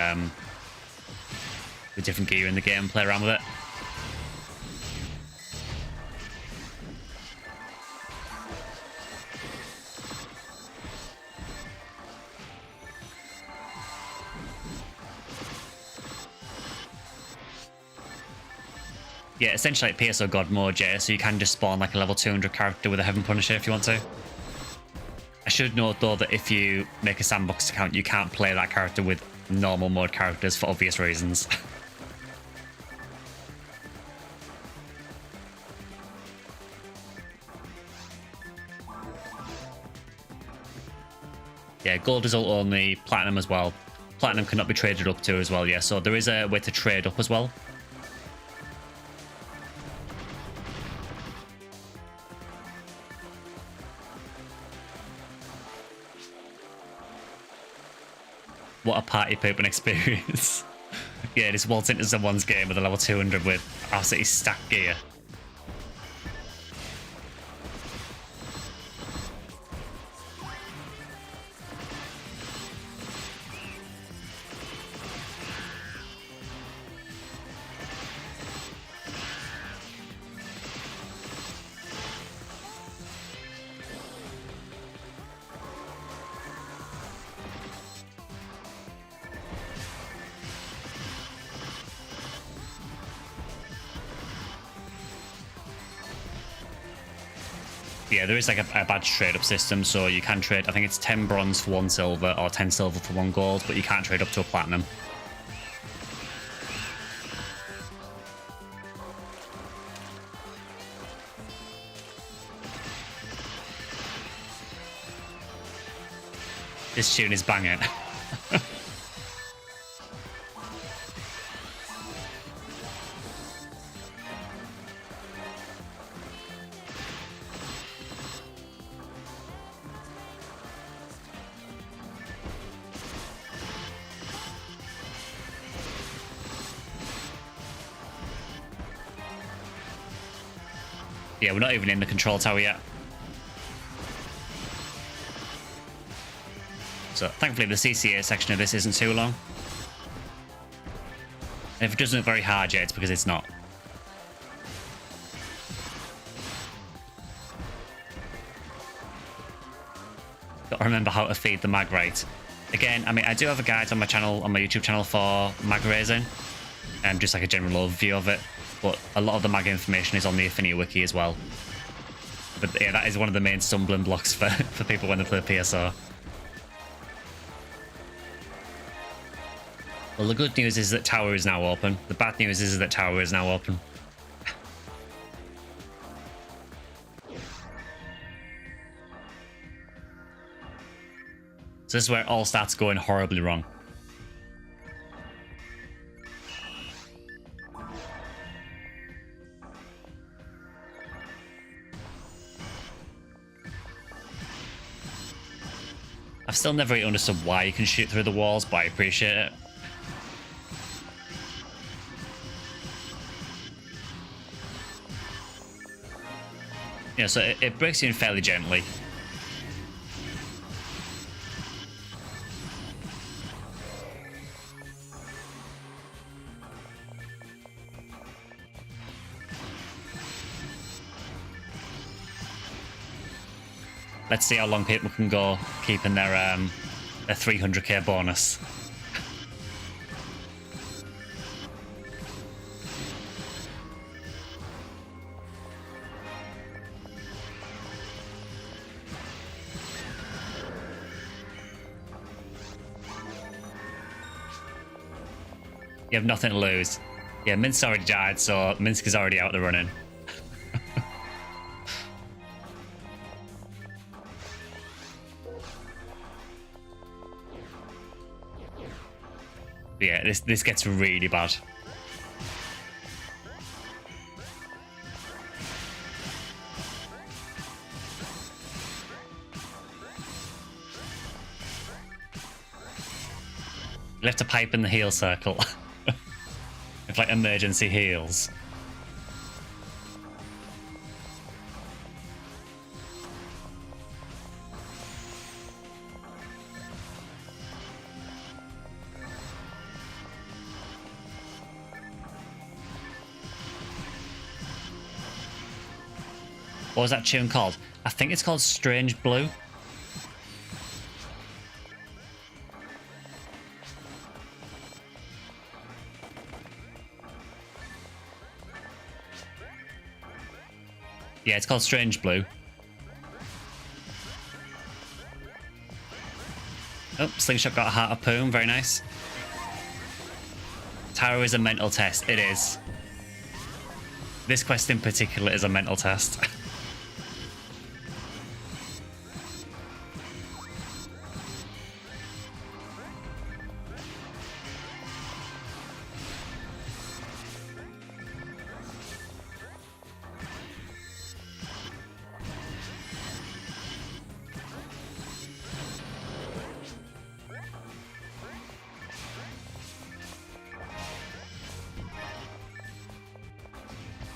different gear in the game, play around with it. Yeah, essentially like PSO God mode, yeah, so you can just spawn like a level 200 character with a Heaven Punisher if you want to. I should note though that if you make a sandbox account, you can't play that character with normal mode characters for obvious reasons. Yeah, gold is ult only, platinum as well. Platinum cannot be traded up to as well, yeah, so there is a way to trade up as well. What a party pooping experience. Yeah, just waltz into someone's game with a level 200 with absolutely stacked gear. Yeah, there is like a badge trade up system, so you can trade, I think it's 10 bronze for 1 silver or 10 silver for 1 gold, but you can't trade up to a platinum. This tune is banging. Yeah, we're not even in the control tower yet. So thankfully the CCA section of this isn't too long. And if it doesn't look very hard yet, it's because it's not. Got to remember how to feed the mag right. Again, I mean, I do have a guide on my channel, on my YouTube channel for mag raising. Just like a general overview of it. But a lot of the mag information is on the Ephinea wiki as well. But yeah, that is one of the main stumbling blocks for people when they play PSO. Well, the good news is that Tower is now open. The bad news is that Tower is now open. So this is where it all starts going horribly wrong. I've still never really understood why you can shoot through the walls, but I appreciate it. Yeah, so it breaks you in fairly gently. Let's see how long people can go keeping their 300k bonus. You have nothing to lose. Yeah, Minsk already died, so Minsk is already out the running. Yeah, this gets really bad. Left a pipe in the heal circle. With like emergency heals. What was that tune called? I think it's called Strange Blue. Yeah, it's called Strange Blue. Oh, Slingshot got a heart of Poom. Very nice. Tower is a mental test. It is. This quest in particular is a mental test.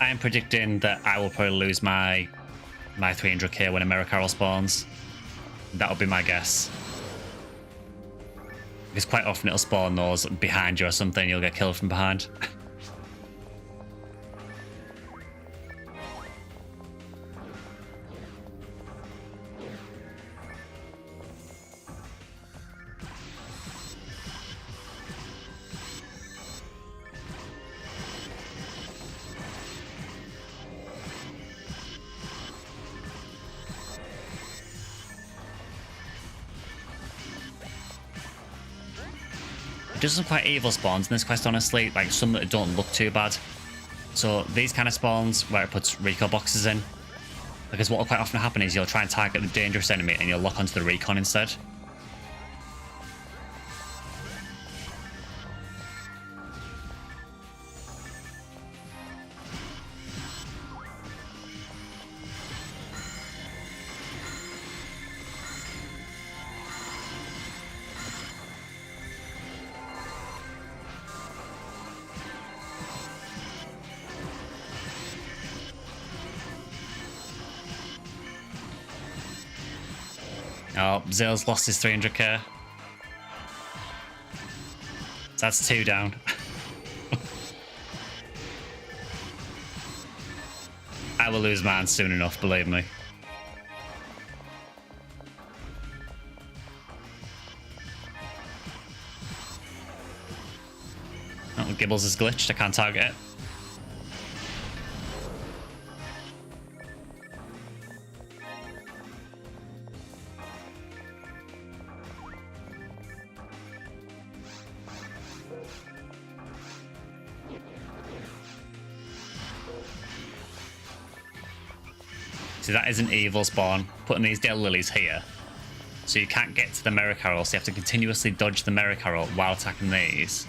I am predicting that I will probably lose my 300k when a Miracarol spawns. That'll be my guess. Because quite often it'll spawn those behind you or something, you'll get killed from behind. It does some quite evil spawns in this quest, honestly, like some that don't look too bad. So these kind of spawns where it puts recon boxes in, because what will quite often happen is you'll try and target the dangerous enemy and you'll lock onto the recon instead. Oh, Zill's lost his 300k. So that's 2 down. I will lose mine soon enough, believe me. Oh, Gibbles is glitched, I can't target it. See, that is an evil spawn, putting these Dell Lilies here. So you can't get to the Mericarol, so you have to continuously dodge the Mericarol while attacking these.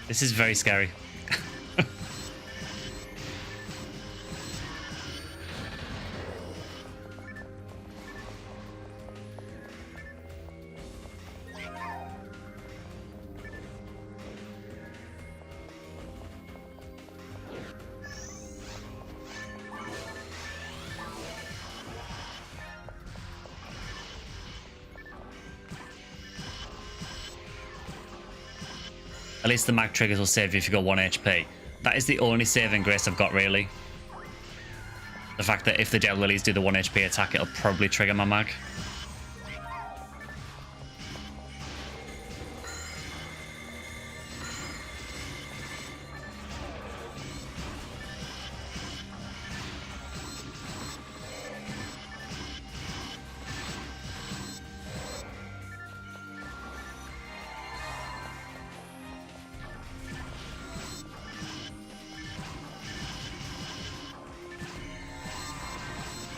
This is very scary. At least the mag triggers will save you if you got 1 HP. That is the only saving grace I've got, really. The fact that if the Dell Lilies do the 1 HP attack, it'll probably trigger my mag.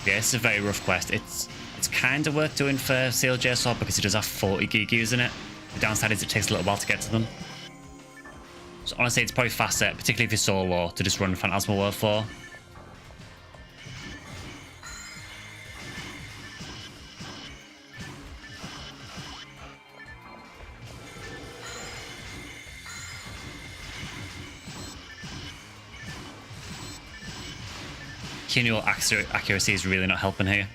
Yeah, it's a very rough quest. It's kind of worth doing for SJS because it does have 40 Gigus in it. The downside is it takes a little while to get to them. So honestly, it's probably faster, particularly if you're solo, to just run Phantasmal World 4. Continual accuracy is really not helping here.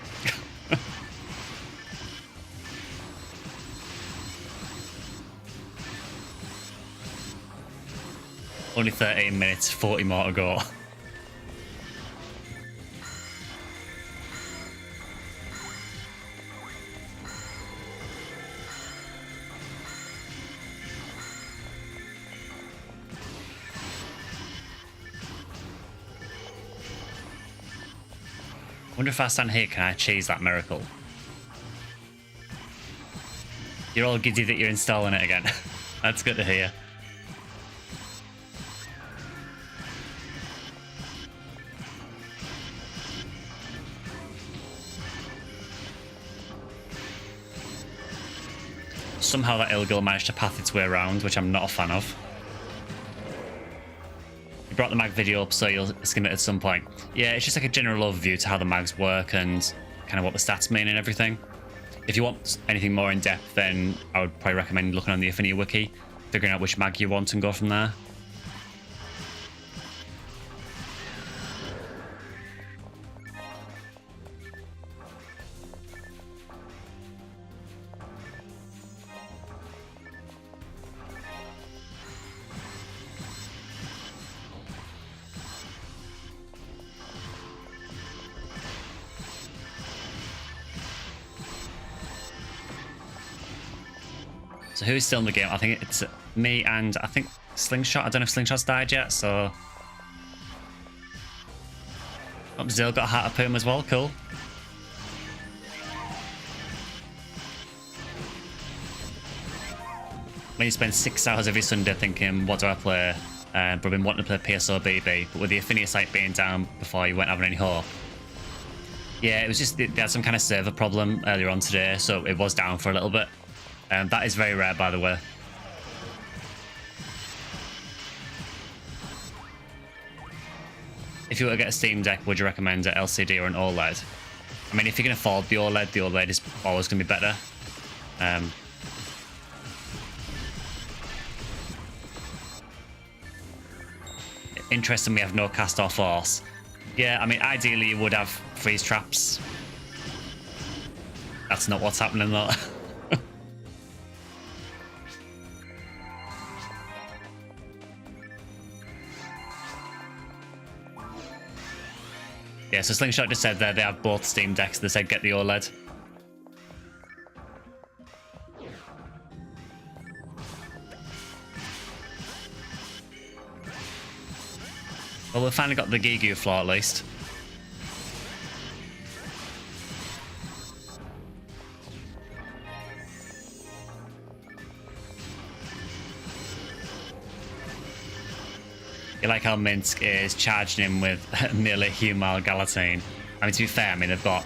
Only 13 minutes, 40 more to go. Wonder if I stand here, can I cheese that miracle? You're all giddy that you're installing it again. That's good to hear. Somehow that Ilgil managed to path its way around, which I'm not a fan of. Brought the mag video up, so you'll skim it at some point. Yeah, it's just like a general overview to how the mags work and kind of what the stats mean and everything. If you want anything more in depth, then I would probably recommend looking on the Ephinea wiki, figuring out which mag you want and go from there. So who's still in the game? I think it's me and I think Slingshot. I don't know if Slingshot's died yet, so... Oh, Zill got a Heart of Poom as well, cool. When you spend 6 hours every Sunday thinking, what do I play? But I've been wanting to play PSO BB, but with the Ephinea site being down before you weren't having any hope. Yeah, it was just, they had some kind of server problem earlier on today, so it was down for a little bit. That is very rare, by the way. If you were to get a Steam Deck, would you recommend an LCD or an OLED? I mean, if you can afford the OLED is always going to be better. Interesting, we have no cast or force. Yeah, I mean, ideally you would have freeze traps. That's not what's happening though. Yeah, so Slingshot just said there they have both Steam Decks. They said get the OLED. Well, we've finally got the Gigu floor at least. You like how Minsk is charging him with nearly Humal Galatine. I mean, to be fair, I mean, they've got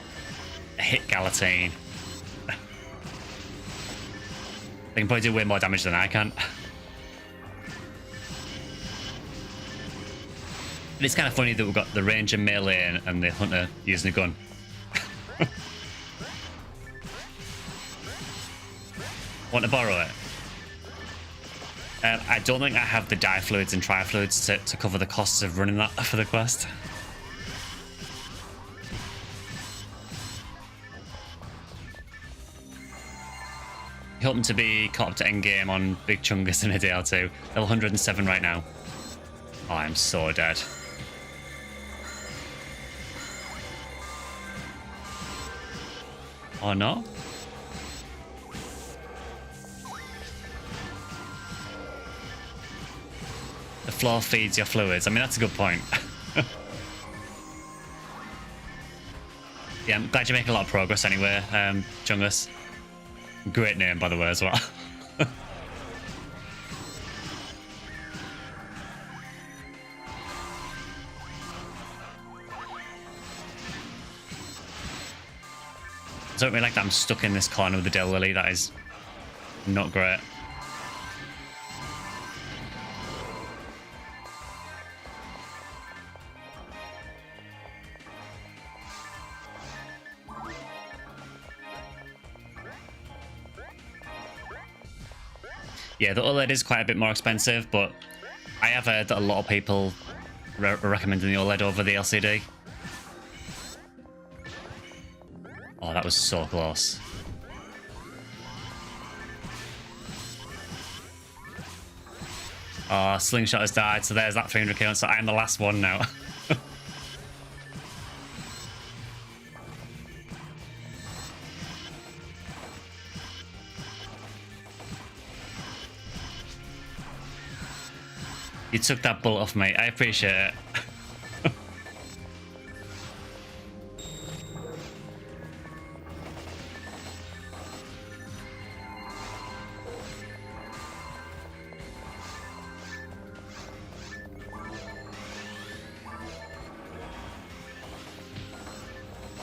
a hit Galatine. They can probably do way more damage than I can. And it's kind of funny that we've got the Ranger melee and the Hunter using a gun. Want to borrow it? I don't think I have the Difluids and Trifluids to cover the costs of running that for the quest. Hoping to be caught up to endgame on Big Chungus in a day or two. Level 107 right now. Oh, I'm so dead. Oh no? The floor feeds your fluids. I mean, that's a good point. Yeah, I'm glad you're making a lot of progress anyway, Chungus. Great name, by the way, as well. don't really like that I'm stuck in this corner with the Dill Lily. That is not great. Yeah, the OLED is quite a bit more expensive, but I have heard that a lot of people are recommending the OLED over the LCD. Oh, that was so close. Oh, Slingshot has died, so there's that 300k, so I'm the last one now. You took that bullet off me. I appreciate it.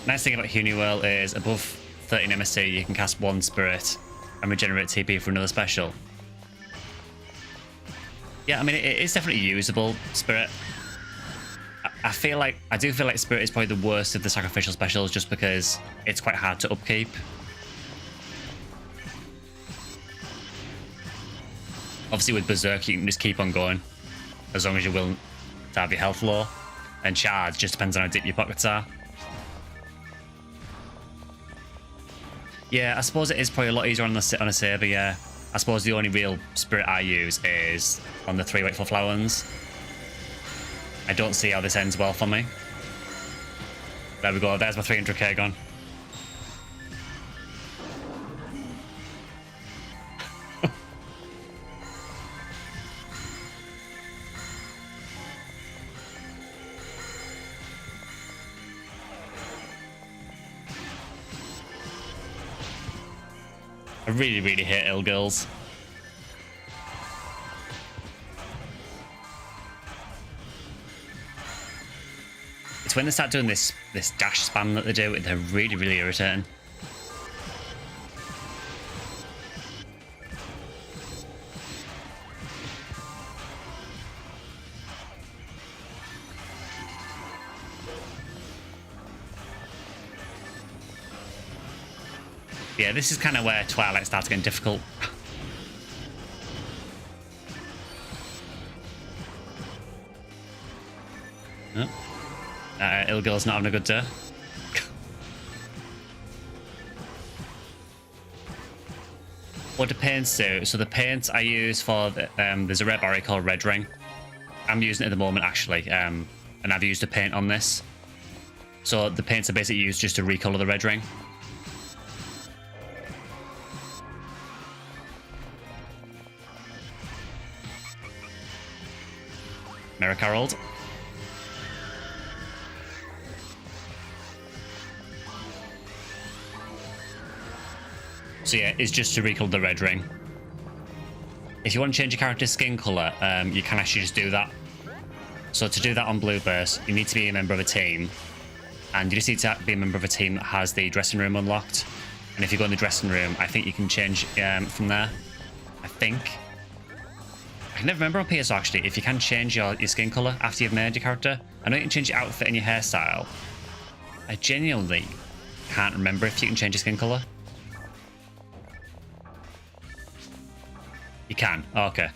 Nice thing about Huniwell is above 13 MST you can cast one spirit and regenerate TP for another special. Yeah, I mean, it is definitely usable, Spirit. I do feel like Spirit is probably the worst of the sacrificial specials just because it's quite hard to upkeep. Obviously with Berserk you can just keep on going as long as you're willing to have your health low. And Charge just depends on how deep your pockets are. Yeah, I suppose it is probably a lot easier on a Saber, yeah. I suppose the only real Spirit I use is on the 3 Wakeful Flower ones. I don't see how this ends well for me. There we go, there's my 300k gone. I really, really hate ill girls. It's when they start doing this dash spam that they do, they're really, really irritating. Yeah, this is kind of where Twilight starts getting difficult. Oh. Ilgirl's not having a good day. What do paints do? So the paints I use for there's a red berry called Red Ring. I'm using it at the moment actually, and I've used a paint on this. So the paints are basically used just to recolor the red ring. Mirror Carrolled. So yeah, it's just to recolor the red ring. If you want to change your character's skin color, you can actually just do that. So to do that on Blue Burst, you need to be a member of a team. And you just need to be a member of a team that has the dressing room unlocked. And if you go in the dressing room, I think you can change from there. I think. I can never remember on PSO actually if you can change your skin colour after you've made your character. I know you can change your outfit and your hairstyle. I genuinely can't remember if you can change your skin colour. You can? Oh, okay.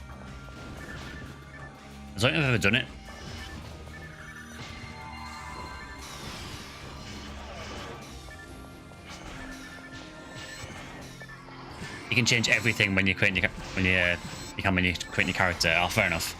I don't think I've ever done it. You can change everything when you create your when you create your character. Oh, fair enough.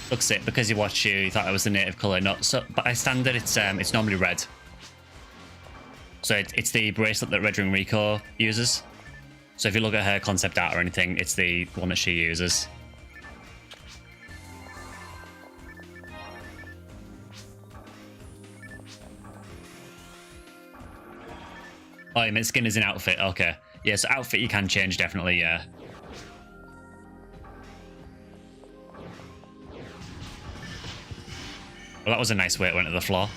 Looks it because you watched you thought it was the native color. Not so, but by standard it's normally red. So it's the bracelet that Red Ring Rico uses. So if you look at her concept art or anything, it's the one that she uses. Oh, you meant skin is an outfit. Okay. Yeah, so outfit you can change, definitely, yeah. Well, that was a nice way it went to the floor.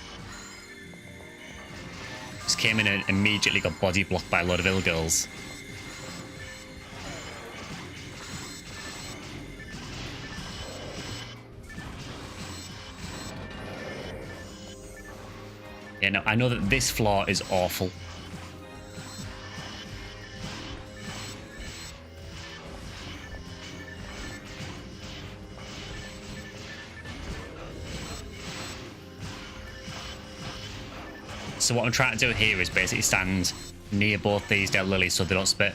Just came in and immediately got body blocked by a load of ill girls. Yeah, no, I know that this floor is awful. So what I'm trying to do here is basically stand near both these dead lilies so they don't spit.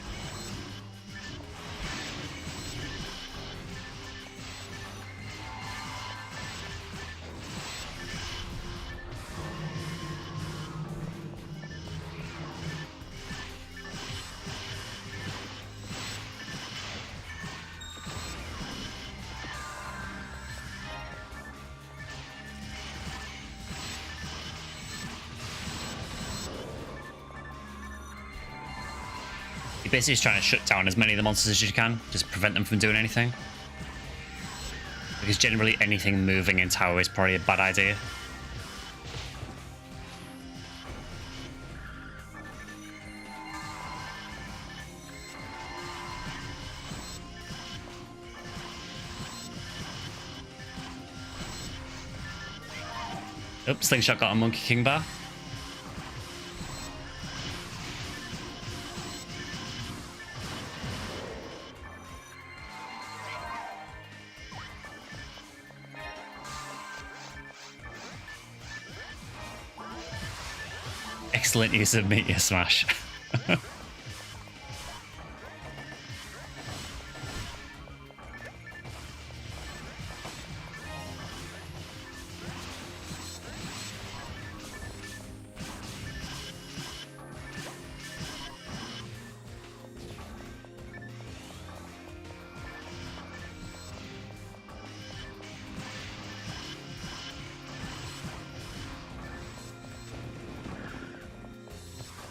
You're basically just trying to shut down as many of the monsters as you can, just prevent them from doing anything. Because generally anything moving in tower is probably a bad idea. Oops, Slingshot got a Monkey King bar. Excellent use of Meteor Smash.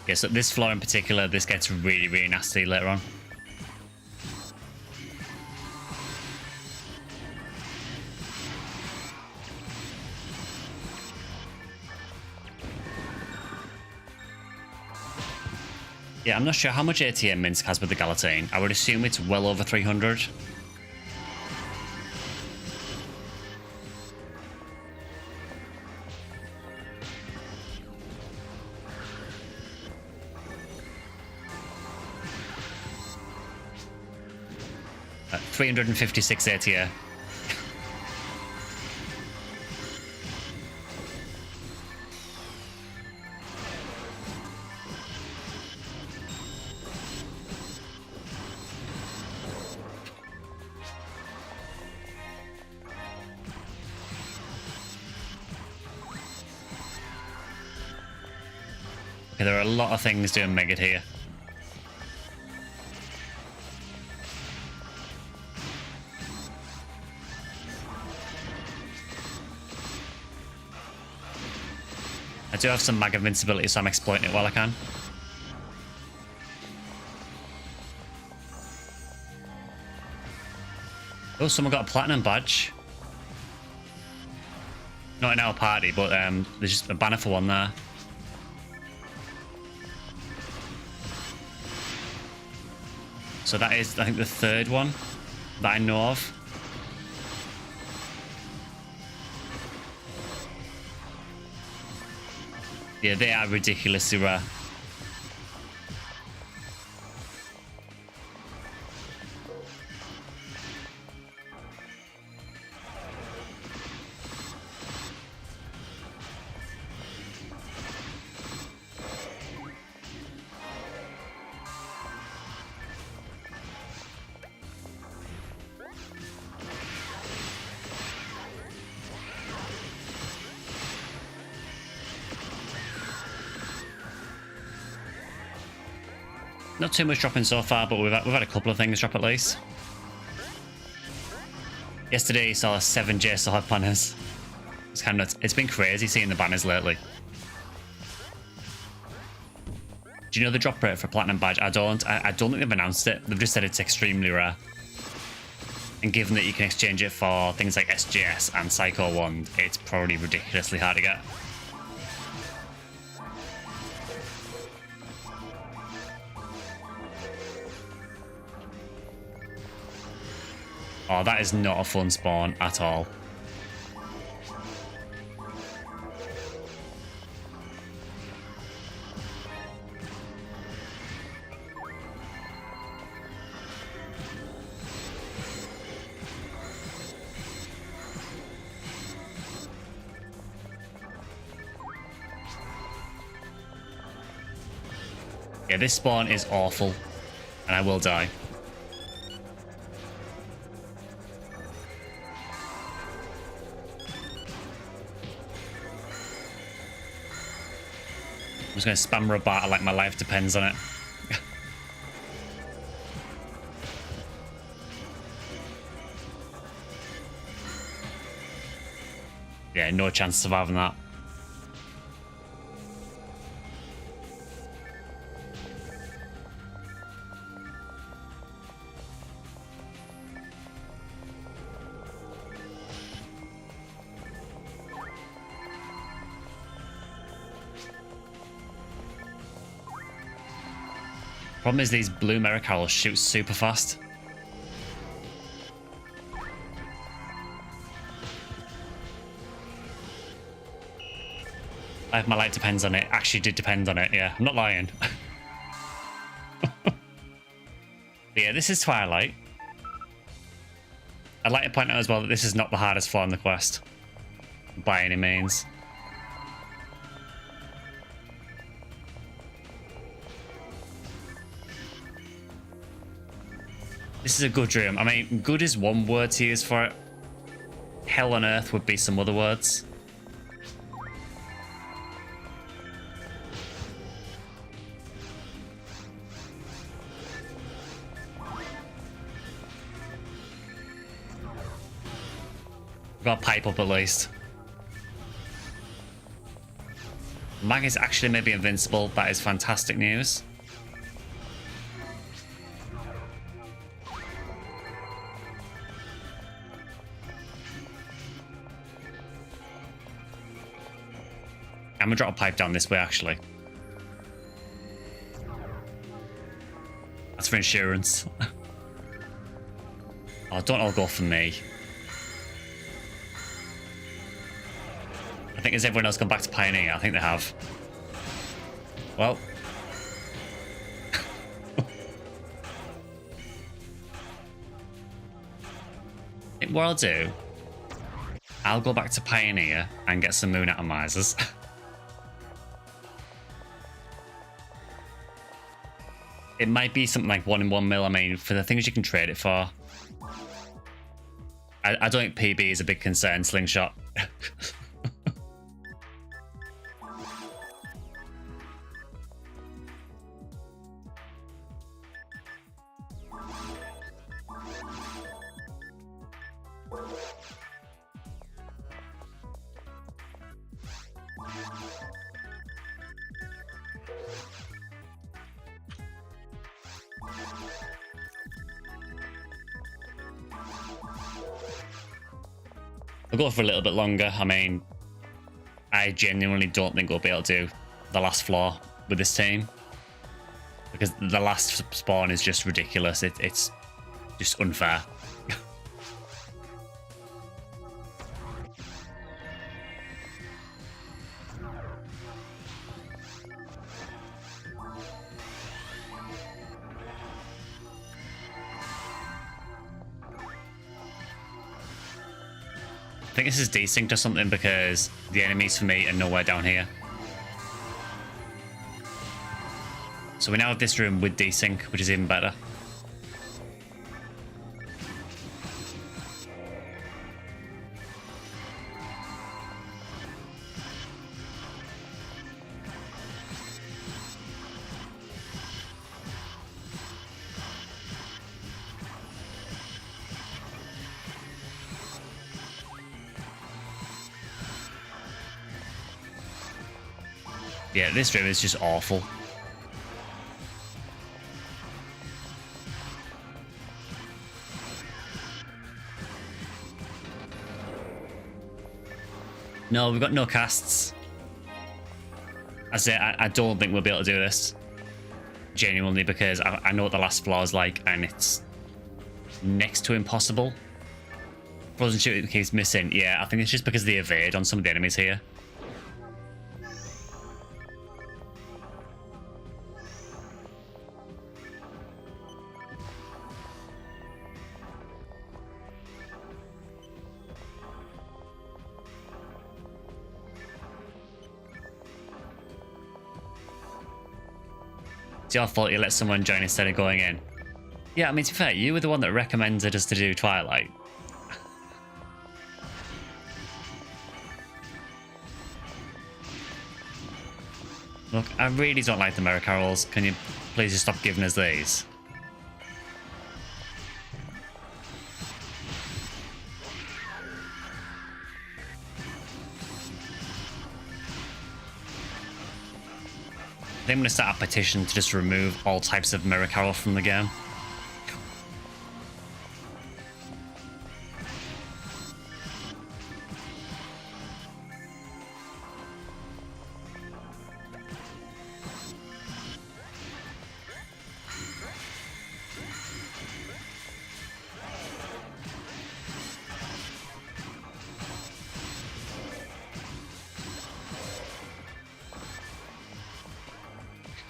Yeah, so this floor in particular, this gets really, really nasty later on. Yeah, I'm not sure how much ATM Minsk has with the Galatine. I would assume it's well over 300. At 356 ATA. Okay, there are a lot of things doing Mega here. I do have some mag invincibility, so I'm exploiting it while I can. Oh, someone got a platinum badge. Not in our party, but there's just a banner for one there. So that is, I think, the third one that I know of. Yeah, they are ridiculously rare. Not too much dropping so far, but we've had a couple of things drop at least. Yesterday, you saw 7 JSOD banners. It's kind of nuts. It's been crazy seeing the banners lately. Do you know the drop rate for Platinum Badge? I don't think they've announced it. They've just said it's extremely rare. And given that you can exchange it for things like SJS and Psycho Wand, it's probably ridiculously hard to get. Oh, that is not a fun spawn at all. Yeah, this spawn is awful, and I will die. I'm just going to spam Robata like my life depends on it. Yeah, no chance of surviving that. Problem is these blue Mericals shoot super fast. My life depends on it. Actually did depend on it, yeah. I'm not lying. But yeah, this is Twilight. I'd like to point out as well that this is not the hardest floor in the quest. By any means. This is a good room. I mean, good is one word to use for it. Hell on earth would be some other words. We've got a pipe up at least. Mag is actually maybe invincible. That is fantastic news. I'm gonna drop a pipe down this way, actually. That's for insurance. Oh, don't all go for me. I think has everyone else gone back to Pioneer? I think they have. Well. What I'll do, I'll go back to Pioneer and get some moon atomizers. It might be something like 1 in 1 mil. I mean, for the things you can trade it for. I don't think PB is a big concern, Slingshot. I'll go for a little bit longer. I mean, I genuinely don't think we'll be able to do the last floor with this team. Because the last spawn is just ridiculous. It's just unfair. I think this is desynced or something because the enemies for me are nowhere down here. So we now have this room with desync, which is even better. Yeah, this room is just awful. No, we've got no casts. I don't think we'll be able to do this. Genuinely, because I know what the last floor is like, and it's next to impossible. Frozen shooting keeps missing. Yeah, I think it's just because of the evade on some of the enemies here. It's your fault you let someone join instead of going in. Yeah, I mean, to be fair, you were the one that recommended us to do Twilight. Look, I really don't like the mirror carols. Can you please just stop giving us these? I think I'm going to start a petition to just remove all types of mirror carol from the game.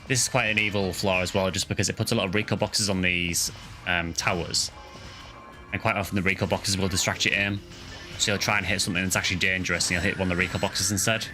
This is quite an evil flaw as well, just because it puts a lot of recall boxes on these towers. And quite often the recall boxes will distract your aim. So you'll try and hit something that's actually dangerous and you'll hit one of the recall boxes instead.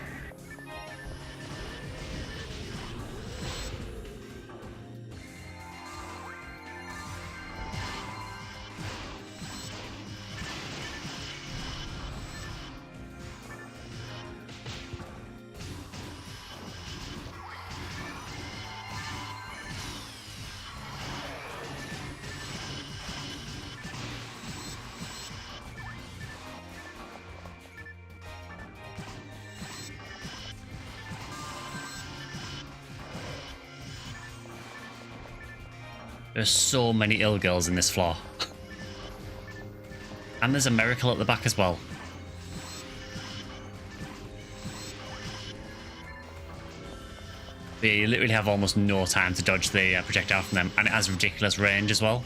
There's so many ill girls in this floor. And there's a miracle at the back as well. You literally have almost no time to dodge the projectile from them, and it has ridiculous range as well.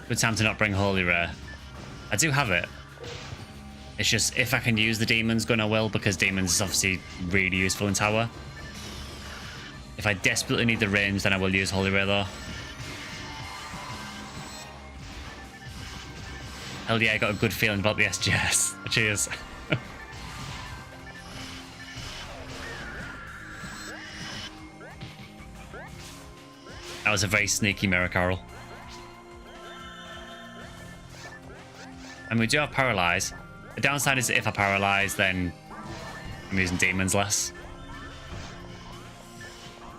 Good time to not bring Holy Rare. I do have it. It's just, if I can use the Demon's Gun, I will, because Demon's is obviously really useful in tower. If I desperately need the range, then I will use Holy Rare, though. Hell yeah, I got a good feeling about the SJS. Cheers. That was a very sneaky mirror carol. And we do have Paralyze. The downside is that if I Paralyze, then I'm using Demons less.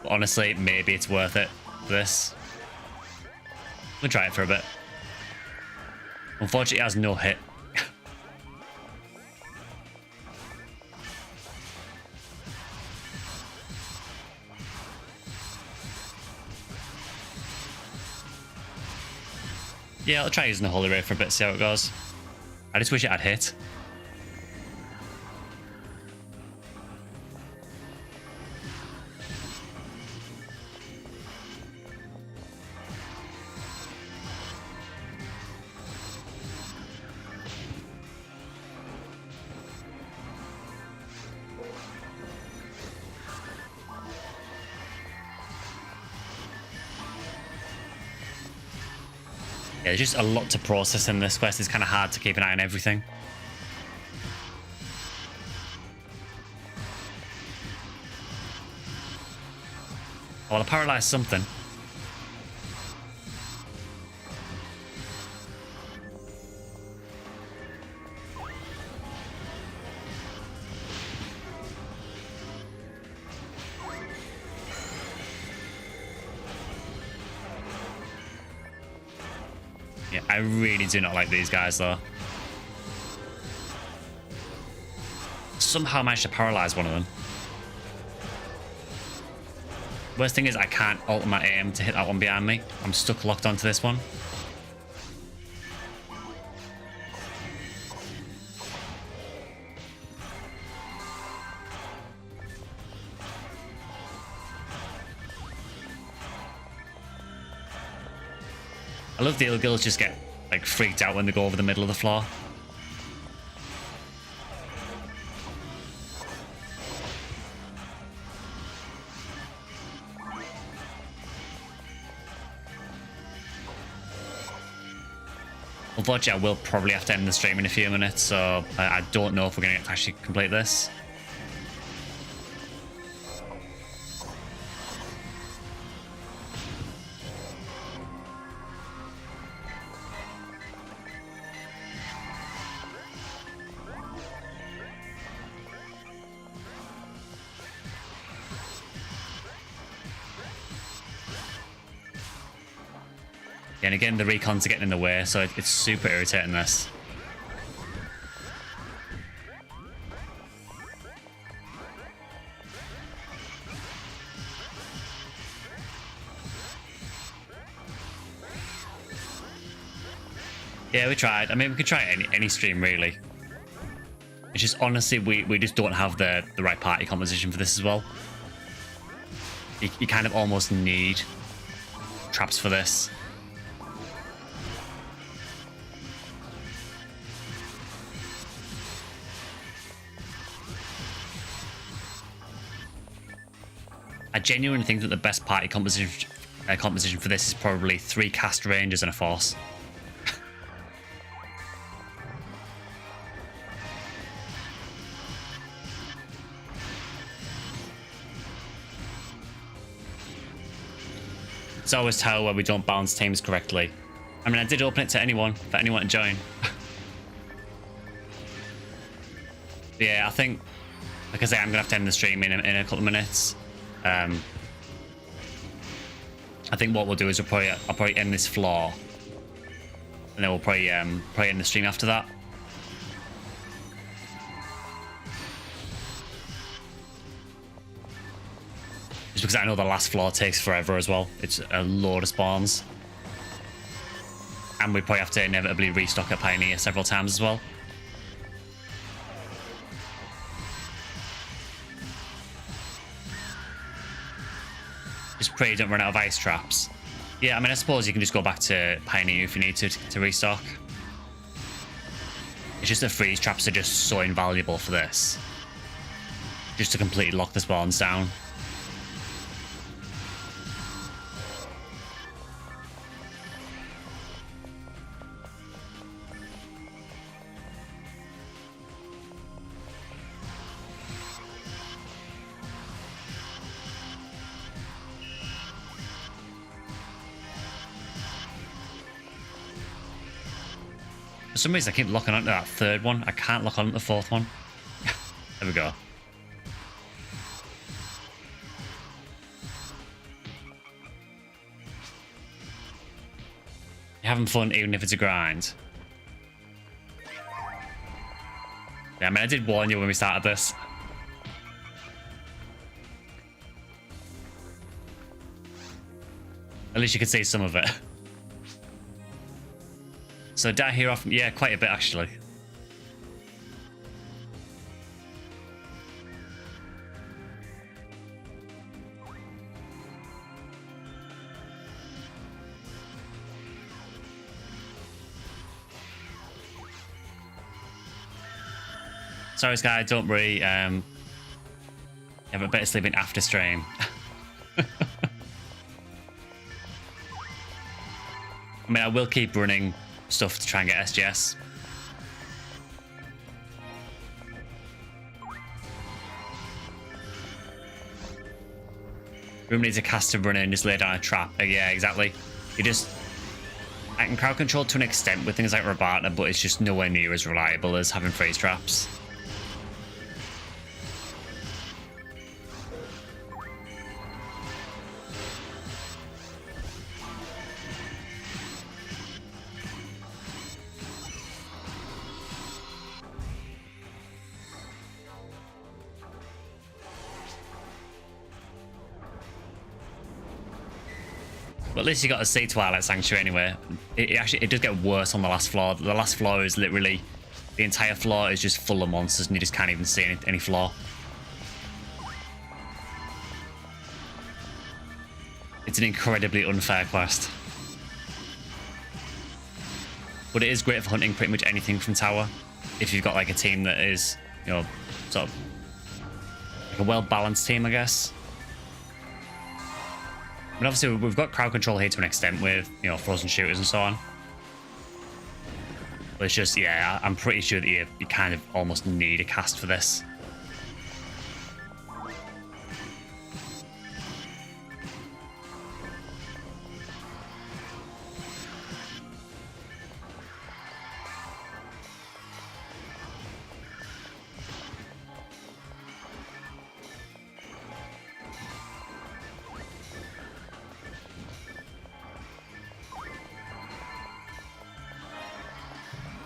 But honestly, maybe it's worth it for this. We'll try it for a bit. Unfortunately, it has no hit. Yeah, I'll try using the Holy Ray for a bit, see how it goes. I just wish it had hit. Yeah, there's just a lot to process in this quest. It's kind of hard to keep an eye on everything. Oh, well, I paralyzed something. Yeah, I really do not like these guys though. Somehow managed to paralyze one of them. Worst thing is I can't alter my aim to hit that one behind me. I'm stuck locked onto this one. I love the Ilgils just get like freaked out when they go over the middle of the floor. Unfortunately, I will probably have to end the stream in a few minutes, so I don't know if we're going to actually complete this. And again, the recons are getting in the way, so it's super irritating this. Yeah, we tried. I mean, we could try any stream, really. It's just, honestly, we just don't have the right party composition for this as well. You kind of almost need traps for this. I genuinely think that the best party composition for this is probably 3 cast rangers and a force. It's always how we don't balance teams correctly. I mean, I did open it to anyone, for anyone to join. Yeah, I think, like I say, I'm going to have to end the stream in a couple of minutes. I think what we'll do is I'll probably end this floor, and then we'll probably end the stream after that. Just because I know the last floor takes forever as well. It's a load of spawns, and we probably have to inevitably restock at Pioneer several times as well. Just pray you don't run out of ice traps. Yeah, I mean, I suppose you can just go back to Pioneer if you need to restock. It's just the freeze traps are just so invaluable for this. Just to completely lock the spawns down. For some reason, I keep locking onto that third one. I can't lock onto the fourth one. There we go. You're having fun even if it's a grind. Yeah, I mean, I did warn you when we started this. At least you could see some of it. So die here often, yeah, quite a bit actually. Sorry, Sky, don't worry. Yeah, but better sleeping after stream. I mean, I will keep running stuff to try and get SJS. Room needs a caster run in and just lay down a trap. Yeah, exactly. I can crowd control to an extent with things like Rabata, but it's just nowhere near as reliable as having freeze traps. But at least you got to see Twilight Sanctuary anyway. It does get worse on the last floor. The last floor is literally, the entire floor is just full of monsters and you just can't even see any floor. It's an incredibly unfair quest. But it is great for hunting pretty much anything from tower. If you've got like a team that is, you know, sort of like a well-balanced team, I guess. But obviously we've got crowd control here to an extent with, you know, frozen shooters and so on. But it's just, yeah, I'm pretty sure that you kind of almost need a cast for this.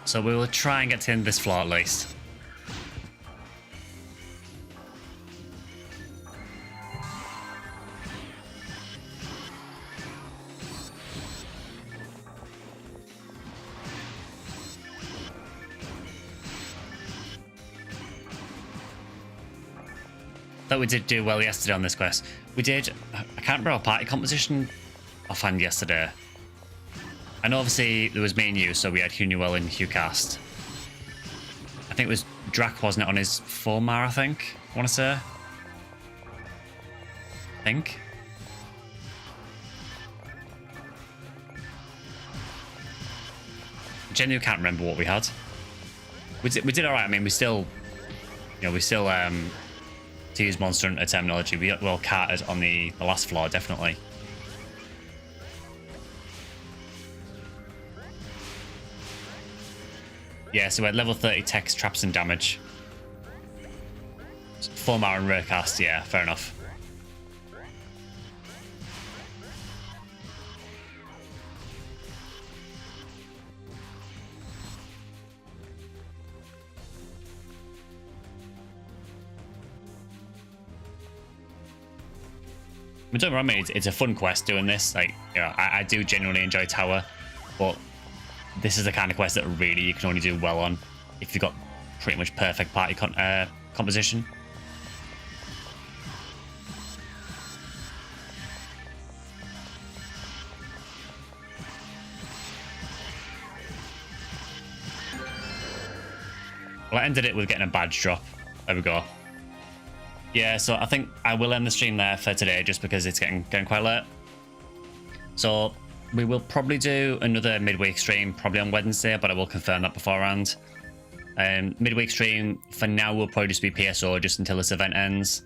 So we will try and get to the end of this floor at least. Thought we did do well yesterday on this quest. We did, I can't remember our party composition offhand yesterday. I know obviously there was me and you, so we had Hugh Newell and Hugh Cast. I think it was Drac, wasn't it, on his Fomar, I think? I want to say. I think. Genuinely can't remember what we had. We did alright. I mean, we still, you know, to use Monster Hunter terminology, we well carted on the last floor, definitely. Yeah, so we had level 30 text, traps, and damage. 4-mar and Raycast, yeah, fair enough. I mean, don't get me wrong, it's a fun quest doing this. Like, you know, I do genuinely enjoy Tower, but this is the kind of quest that really you can only do well on if you've got pretty much perfect party composition. Well, I ended it with getting a badge drop. There we go. Yeah, so I think I will end the stream there for today just because it's getting quite late. So we will probably do another midweek stream, probably on Wednesday, but I will confirm that beforehand. Midweek stream, for now, will probably just be PSO just until this event ends.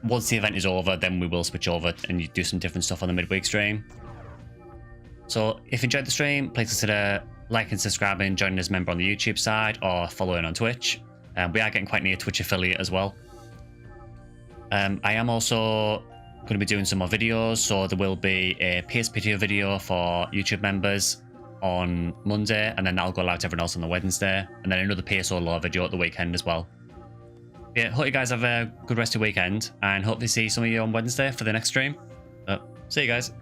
Once the event is over, then we will switch over and do some different stuff on the midweek stream. So if you enjoyed the stream, please consider liking, subscribing, joining as a member on the YouTube side, or following on Twitch. We are getting quite near Twitch affiliate as well. I am also going to be doing some more videos, so there will be a PSPTO video for YouTube members on Monday, and then that'll go live to everyone else on the Wednesday, and then another PSO law video at the weekend as well. Yeah, hope you guys have a good rest of your weekend, and hope to see some of you on Wednesday for the next stream. See you guys.